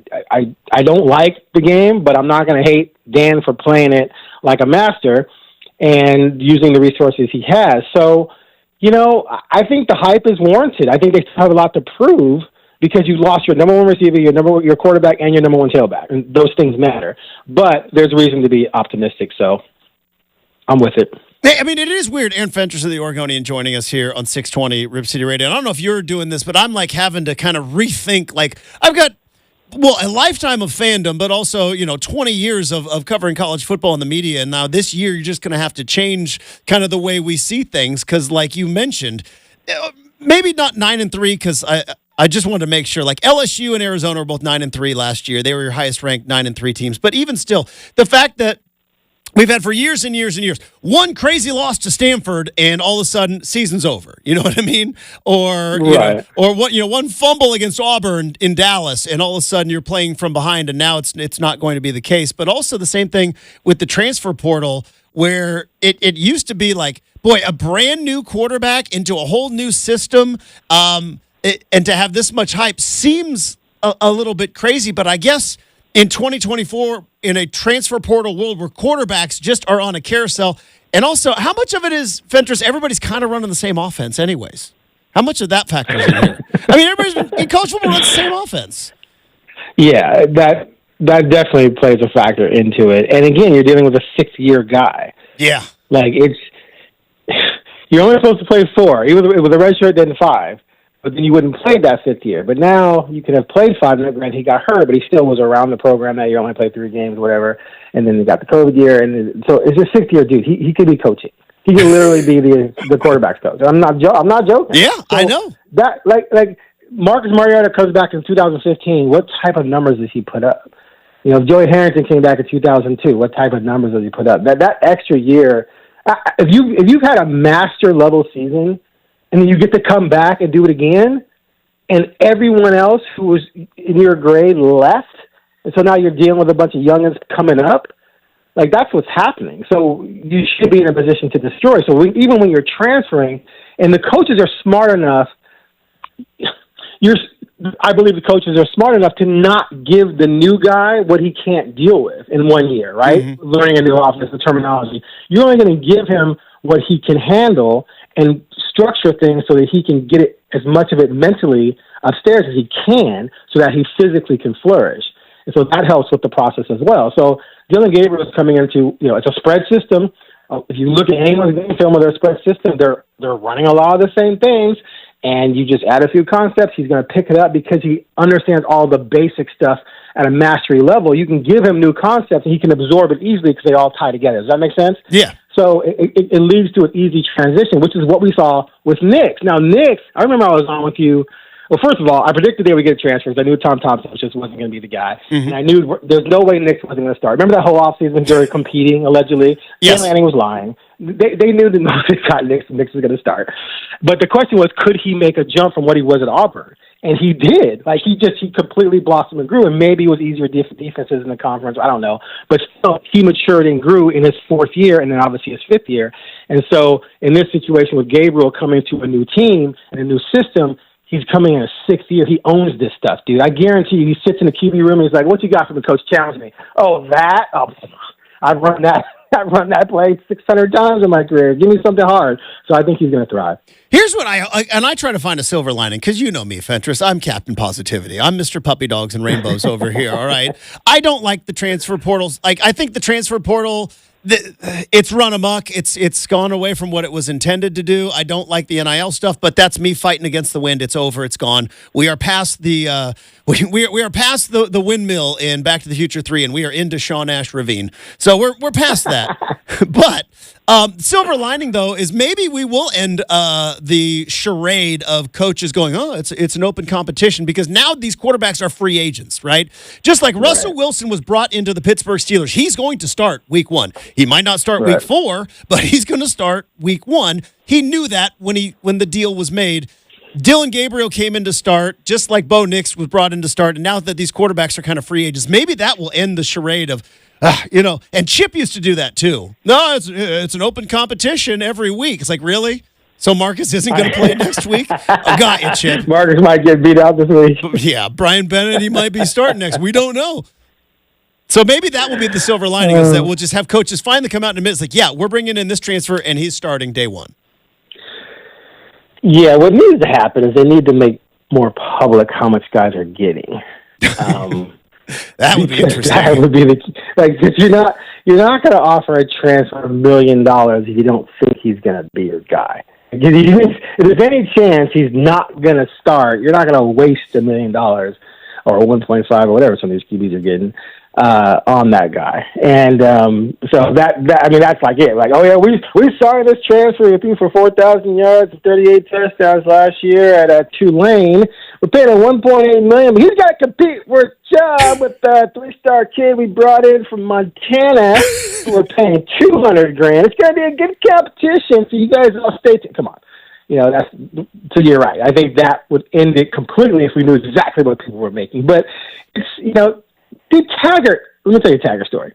E: I don't like the game, but I'm not going to hate Dan for playing it like a master and using the resources he has. So, I think the hype is warranted. I think they have a lot to prove because you lost your number 1 receiver, your quarterback, and your number 1 tailback. And those things matter. But there's reason to be optimistic, so I'm with it.
A: It is weird. Aaron Fentress of the Oregonian joining us here on 620 Rip City Radio. I don't know if you're doing this, but I'm having to kind of rethink. I've got, a lifetime of fandom, but also, 20 years of covering college football in the media. And now this year, you're just going to have to change kind of the way we see things. Because like you mentioned, maybe not 9-3, because I just wanted to make sure, LSU and Arizona were both 9-3 last year. They were your highest ranked 9-3 teams. But even still, the fact that we've had for years and years and years one crazy loss to Stanford, and all of a sudden season's over. You know what I mean? Or one fumble against Auburn in Dallas, and all of a sudden you're playing from behind, and now it's not going to be the case. But also the same thing with the transfer portal, where it used to be a brand new quarterback into a whole new system. and to have this much hype seems a little bit crazy, but I guess in 2024, in a transfer portal world where quarterbacks just are on a carousel, and also how much of it is, Fentress, everybody's kind of running the same offense anyways. How much of that factors in here? I mean, in college football runs the same offense.
E: Yeah, that definitely plays a factor into it. And again, you're dealing with a 6-year guy.
A: Yeah.
E: Like, you're only supposed to play 4. It was a red shirt, then 5. But then you wouldn't play that 5th year. But now you could have played 5, and granted he got hurt, but he still was around the program that year, only played 3 games, whatever. And then he got the COVID year. And so it's a 6th year dude. He could be coaching. He could literally be the quarterback's coach. I'm not joking.
A: Yeah,
E: so
A: I know.
E: That, like Marcus Mariota comes back in 2015. What type of numbers does he put up? You know, if Joey Harrington came back in 2002, what type of numbers does he put up? That extra year, if you've had a master level season, and then you get to come back and do it again, and everyone else who was in your grade left, and so now you're dealing with a bunch of youngins coming up, like that's what's happening. So you should be in a position to destroy. So even when you're transferring, and the coaches are smart enough, I believe the coaches are smart enough to not give the new guy what he can't deal with in 1 year, right? Mm-hmm. Learning a new offensive terminology. You're only going to give him what he can handle and structure things so that he can get it, as much of it mentally upstairs as he can, so that he physically can flourish. And so that helps with the process as well. So Dylan Gabriel is coming into, it's a spread system. If you look at anyone's game film of their spread system, they're running a lot of the same things. And you just add a few concepts, he's going to pick it up because he understands all the basic stuff at a mastery level. You can give him new concepts, and he can absorb it easily because they all tie together. Does that make sense?
A: Yeah.
E: So it leads to an easy transition, which is what we saw with Knicks. Now, Knicks, I remember I was on with you. Well, first of all, I predicted they would get transfers. I knew Tom Thompson just wasn't going to be the guy. Mm-hmm. And I knew there's no way Knicks wasn't going to start. Remember that whole offseason they were competing, allegedly?
A: Yes.
E: Dan Lanning was lying. They knew that nobody got Knicks was going to start. But the question was, could he make a jump from what he was at Auburn? And he did. Like, he completely blossomed and grew, and maybe it was easier defenses in the conference. I don't know. But still, he matured and grew in his 4th year and then obviously his 5th year. And so in this situation with Gabriel coming to a new team and a new system, he's coming in his 6th year. He owns this stuff, dude. I guarantee you, he sits in the QB room and he's like, "What you got for me, coach? Challenge me." "Oh, that? Oh, I've run that play 600 times in my career. Give me something hard." So I think he's going to thrive.
A: Here's what I try to find a silver lining, because you know me, Fentress. I'm Captain Positivity. I'm Mr. Puppy Dogs and Rainbows over here, all right? I don't like the transfer portals. Like, I think the transfer portal, it's run amok. It's gone away from what it was intended to do. I don't like the NIL stuff, but that's me fighting against the wind. It's over. It's gone. We are past the we are past the windmill in Back to the Future 3, and we are into Sean Ash Ravine. So we're past that. But silver lining, though, is maybe we will end the charade of coaches going, "Oh, it's an open competition," because now these quarterbacks are free agents, right? Just like Russell Wilson was brought into the Pittsburgh Steelers. He's going to start week 1. He might not start week 4, but he's going to start week 1. He knew that when the deal was made. Dylan Gabriel came in to start, just like Bo Nix was brought in to start. And now that these quarterbacks are kind of free agents, maybe that will end the charade of, and Chip used to do that too. No, it's an open competition every week. It's like, really? So Marcus isn't going to play next week? I got you, Chip.
E: Marcus might get beat out this week.
A: Yeah, Brian Bennett, he might be starting next. We don't know. So maybe that will be the silver lining, is that we'll just have coaches finally come out and admit, it's like, yeah, we're bringing in this transfer, and he's starting day 1.
E: Yeah, what needs to happen is they need to make more public how much guys are getting.
A: That would be interesting.
E: That would be because you're not going to offer a transfer $1 million if you don't think he's going to be your guy. If there's any chance he's not going to start, you're not going to waste $1 million or 1.5 or whatever some of these QBs are getting on that guy. And so that's like it. Like, oh yeah, we started this transfer with you for 4,000 yards and 38 touchdowns last year at Tulane. We're paying him $1.8 million, but he's got to compete for a job with the 3-star kid we brought in from Montana. We're paying $200,000. It's going to be a good competition. So you guys all stay tuned. Come on. So you're right. I think that would end it completely if we knew exactly what people were making. But it's, dude, Taggart. Let me tell you a Taggart story.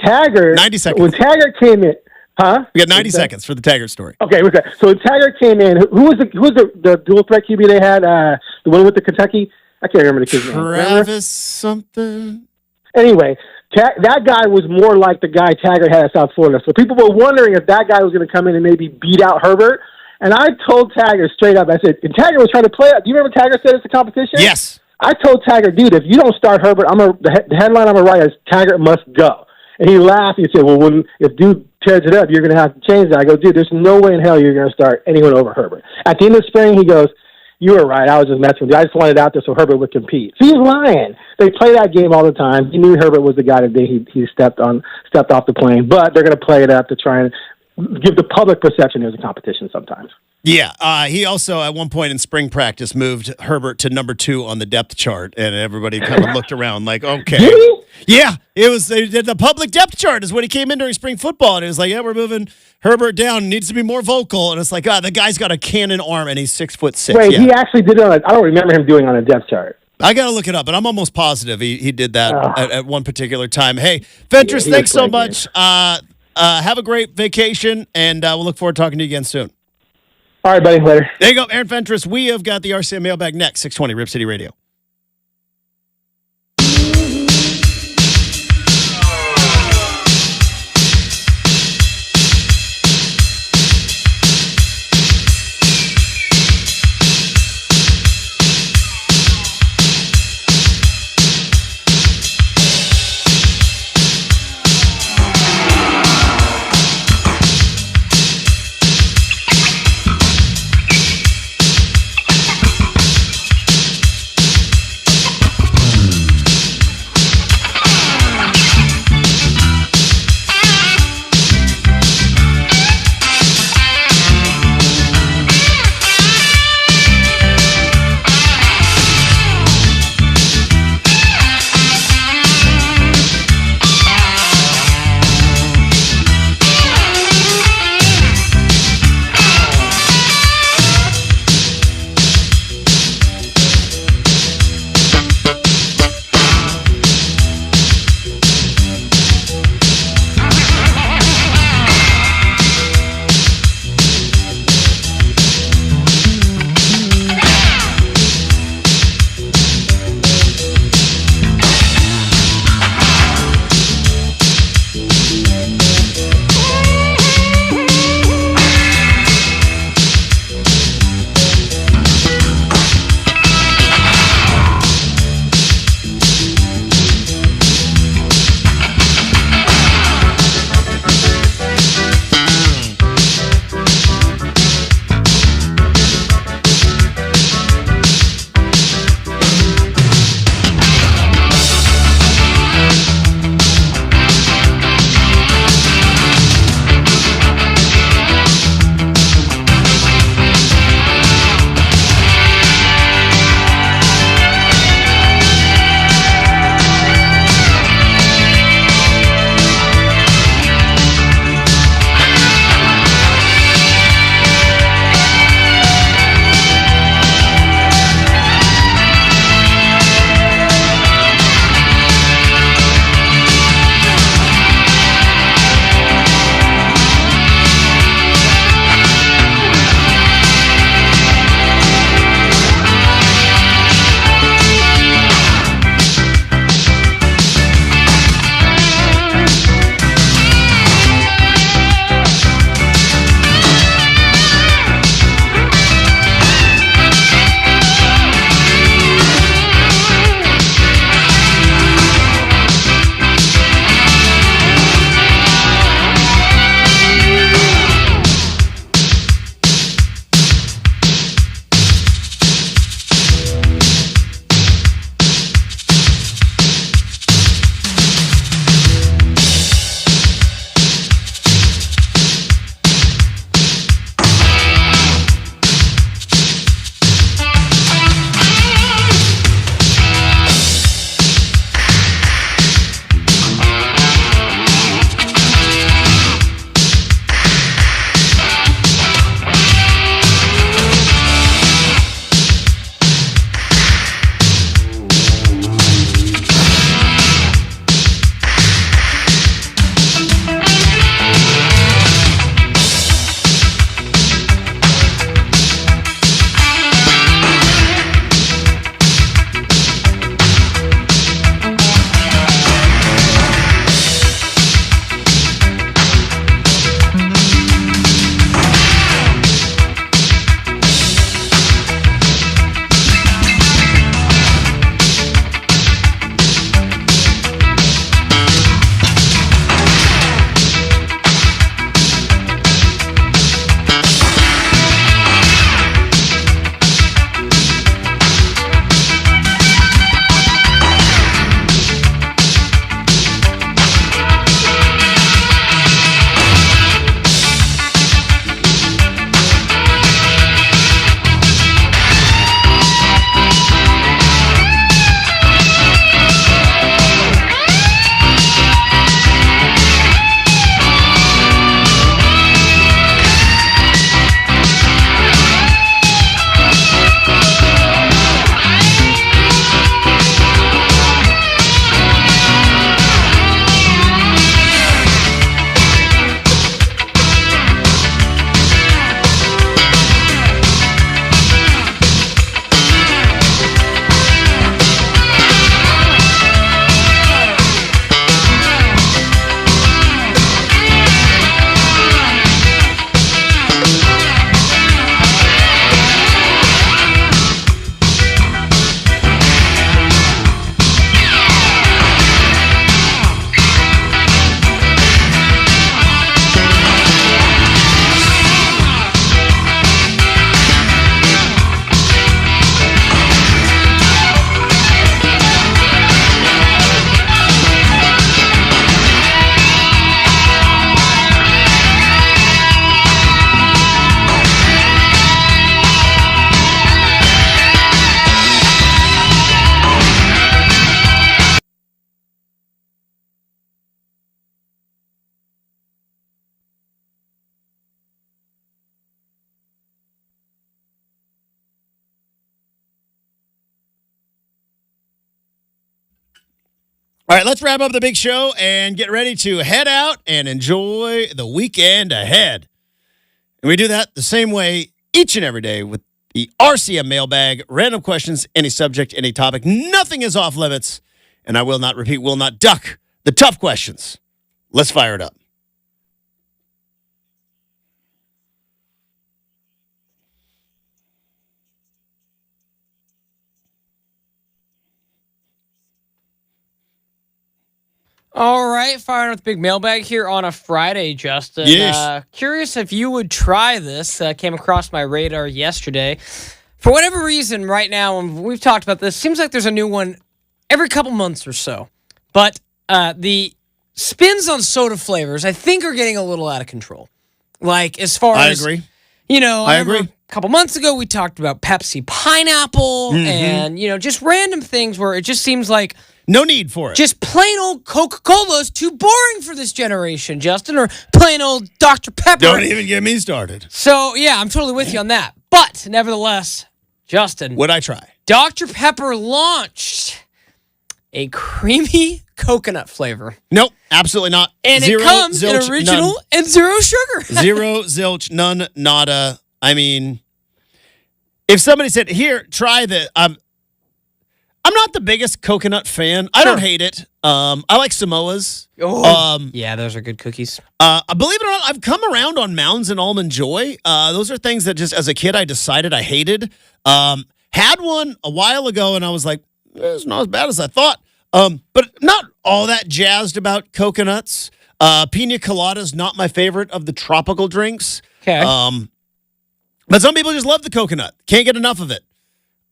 A: 90 seconds.
E: When Taggart came in, Huh?
A: We got 90 seconds for the Taggart story.
E: Okay, we're good. So Taggart came in. Who was the dual threat QB they had? The one with the Kentucky? I can't remember the kid's name.
A: Travis something.
E: Anyway, that guy was more like the guy Taggart had at South Florida. So people were wondering if that guy was going to come in and maybe beat out Herbert. And I told Taggart straight up, I said, and Taggart was trying to play it. Do you remember Taggart said it's a competition?
A: Yes.
E: I told Taggart, dude, if you don't start Herbert, the headline I'm going to write is Taggart must go. And he laughed. He said, well, if dude tears it up, you're going to have to change that. I go, dude, there's no way in hell you're going to start anyone over Herbert. At the end of spring, he goes, you were right. I was just messing with you. I just wanted it out there so Herbert would compete. So he was lying. They play that game all the time. He knew Herbert was the guy that he stepped off the plane. But they're going to play it up to try and give the public perception there's a competition sometimes.
A: Yeah, he also at one point in spring practice moved Herbert to number 2 on the depth chart, and everybody kind of looked around like, okay.
E: Did he?
A: Yeah, they did the public depth chart is when he came in during spring football, and it was like, yeah, we're moving Herbert down, needs to be more vocal, and it's like, the guy's got a cannon arm, and he's 6'6".
E: Wait,
A: yeah.
E: he actually did it I don't remember him doing it on a depth chart.
A: I got to look it up, but I'm almost positive he did that at one particular time. Hey, Fentress, thanks so much. Have a great vacation, and we'll look forward to talking to you again soon.
E: All right, buddy. Later.
A: There you go, Aaron Fentress. We have got the RCM mailbag next, 620 Rip City Radio. All right, let's wrap up the big show and get ready to head out and enjoy the weekend ahead. And we do that the same way each and every day with the RCM mailbag, random questions, any subject, any topic. Nothing is off limits. And I will not repeat, will not duck the tough questions. Let's fire it up.
B: All right, firing with big mailbag here on a Friday, Justin.
A: Yes.
B: Curious if you would try this. Came across my radar yesterday. For whatever reason, right now, and we've talked about this, seems like there's a new one every couple months or so. But the spins on soda flavors, I think, are getting a little out of control. Like, as far as...
A: I agree.
B: You know,
A: I
B: remember
A: agree.
B: a couple months ago, we talked about Pepsi Pineapple and, just random things where it just seems like...
A: No need for it.
B: Just plain old Coca-Cola is too boring for this generation, Justin, or plain old Dr. Pepper.
A: Don't even get me started.
B: So, yeah, I'm totally with you on that. But, nevertheless, Justin,
A: Would I try?
B: Dr. Pepper launched a creamy coconut flavor.
A: Nope, absolutely not.
B: And
A: Zero,
B: it comes
A: zilch,
B: in original
A: none.
B: and zero sugar.
A: Zero, zilch, none, nada. I mean, if somebody said, here, try the... I'm not the biggest coconut fan. I don't hate it. I like Samoas.
B: Yeah, those are good cookies.
A: Believe it or not, I've come around on Mounds and Almond Joy. Those are things that just as a kid I decided I hated. Had one a while ago, and I was like, it's not as bad as I thought. But not all that jazzed about coconuts. Pina colada is not my favorite of the tropical drinks.
B: Okay.
A: But some people just love the coconut. Can't get enough of it.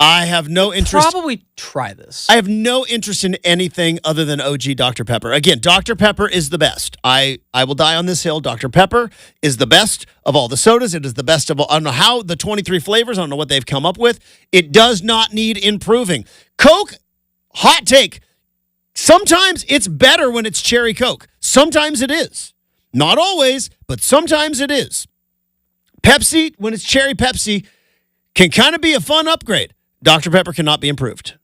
A: I have no interest.
B: Probably try this.
A: I have no interest in anything other than OG Dr. Pepper. Again, Dr. Pepper is the best. I will die on this hill. Dr. Pepper is the best of all the sodas. It is the best of all. I don't know how the 23 flavors. I don't know what they've come up with. It does not need improving. Coke, hot take. Sometimes it's better when it's cherry Coke. Sometimes it is. Not always, but sometimes it is. Pepsi, when it's cherry Pepsi, can kind of be a fun upgrade. Dr. Pepper cannot be improved.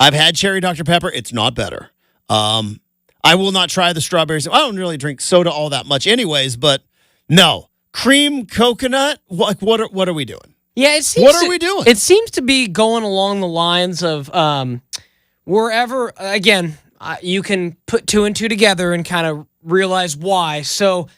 A: I've had cherry Dr. Pepper. It's not better. I will not try the strawberries. I don't really drink soda all that much anyways, but no. Cream coconut? What are we doing?
B: Yeah, it seems.
A: What are we doing?
B: It seems to be going along the lines of wherever, again, you can put two and two together and kind of realize why. So,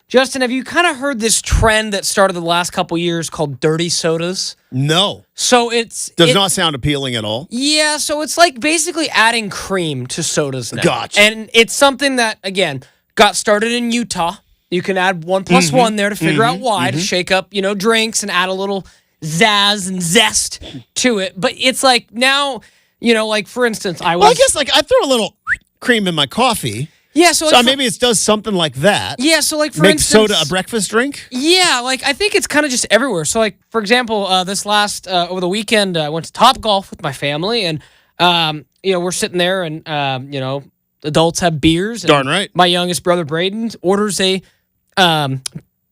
B: Justin, have you kind of heard this trend that started the last couple years called dirty sodas?
A: No.
B: So
A: Does not sound appealing at all.
B: Yeah, so it's like basically adding cream to sodas now.
A: Gotcha.
B: And it's something that, again, got started in Utah. You can add 1 + 1 there to figure out why, to shake up, drinks and add a little zazz and zest to it. But it's like now, like for instance, I guess
A: like I throw a little cream in my coffee.
B: Yeah, so
A: maybe it does something like that.
B: Yeah, so like for
A: Make
B: instance,
A: soda a breakfast drink?
B: Yeah, like I think it's kind of just everywhere. So like for example, this last over the weekend, I went to Topgolf with my family, and we're sitting there, and adults have beers. And
A: Darn right.
B: My youngest brother Brenden orders a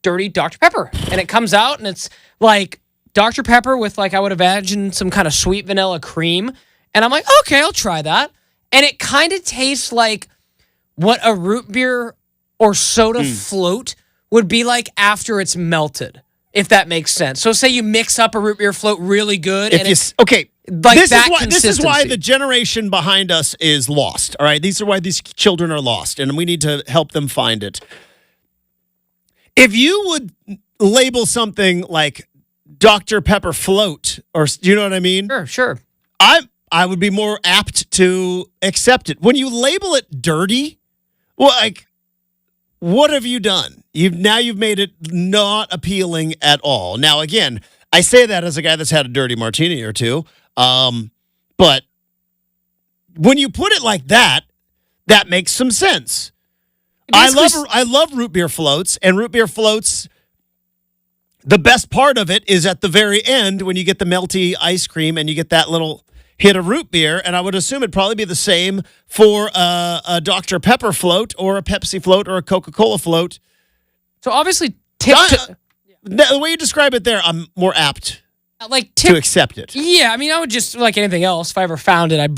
B: dirty Dr. Pepper, and it comes out, and it's like Dr. Pepper with like I would imagine some kind of sweet vanilla cream, and I'm like, okay, I'll try that, and it kind of tastes like what a root beer or soda float would be like after it's melted, if that makes sense. So say you mix up a root beer float really good. Like
A: this is why the generation behind us is lost. All right. These are why these children are lost, and we need to help them find it. If you would label something like Dr. Pepper float, or you know what I mean?
B: Sure.
A: I would be more apt to accept it. When you label it dirty, well, like, what have you done? You've made it not appealing at all. Now, again, I say that as a guy that's had a dirty martini or two. But when you put it like that, that makes some sense. I love root beer floats, and root beer floats, the best part of it is at the very end when you get the melty ice cream and you get that little hit of root beer, and I would assume it'd probably be the same for a Dr. Pepper float or a Pepsi float or a Coca-Cola float.
B: So obviously,
A: the way you describe it there, I'm more apt
B: Like
A: to accept it.
B: Yeah, I mean, I would just like anything else. If I ever found it,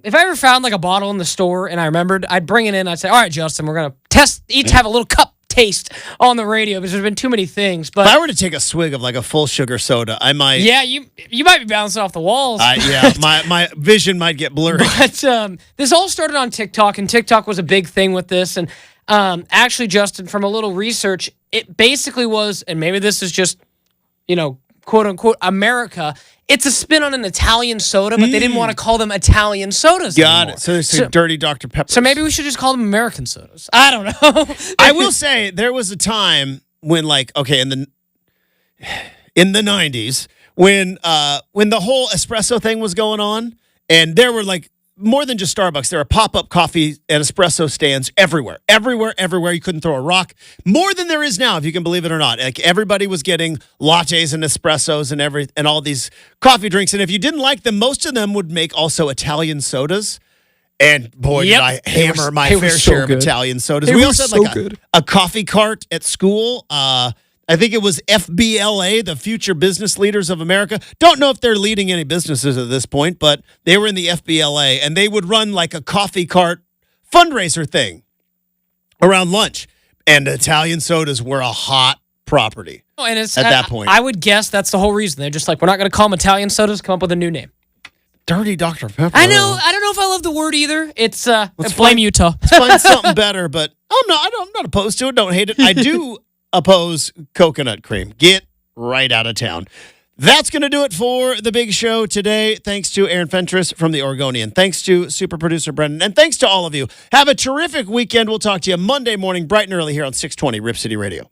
B: if I ever found like a bottle in the store and I remembered, I'd bring it in. I'd say, "All right, Justin, we're gonna test. Each have a little cup taste on the radio because there's been too many things." But
A: If I were to take a swig of like a full sugar soda, I might.
B: yeah, you might be bouncing off the walls.
A: Yeah, my vision might get blurry.
B: But this all started on TikTok, and TikTok was a big thing with this. And actually, Justin, from a little research, it basically was, and maybe this is just, quote unquote America. It's a spin on an Italian soda, but they didn't want to call them Italian sodas.
A: Got
B: anymore.
A: it. So there's some dirty Dr. Pepper.
B: So maybe we should just call them American sodas. I don't know.
A: I will say there was a time when, like, okay, in the 90s, when the whole espresso thing was going on, and there were like more than just Starbucks. There are pop-up coffee and espresso stands everywhere. You couldn't throw a rock. More than there is now, if you can believe it or not. Like, everybody was getting lattes and espressos and all these coffee drinks. And if you didn't like them, most of them would make also Italian sodas. And boy, did I hammer my fair share of Italian sodas. We also had like a coffee cart at school. I think it was FBLA, the Future Business Leaders of America. Don't know if they're leading any businesses at this point, but they were in the FBLA, and they would run like a coffee cart fundraiser thing around lunch. And Italian sodas were a hot property at that point.
B: I would guess that's the whole reason. They're just like, we're not going to call them Italian sodas, come up with a new name.
A: Dirty Dr. Pepper.
B: I know. I don't know if I love the word either. It's blame Utah.
A: Let's find something better, but I'm not opposed to it. Don't hate it. I do oppose coconut cream. Get right out of town. That's going to do it for the big show today. Thanks to Aaron Fentress from the Oregonian. Thanks to super producer Brenden. And thanks to all of you. Have a terrific weekend. We'll talk to you Monday morning, bright and early here on 620 Rip City Radio.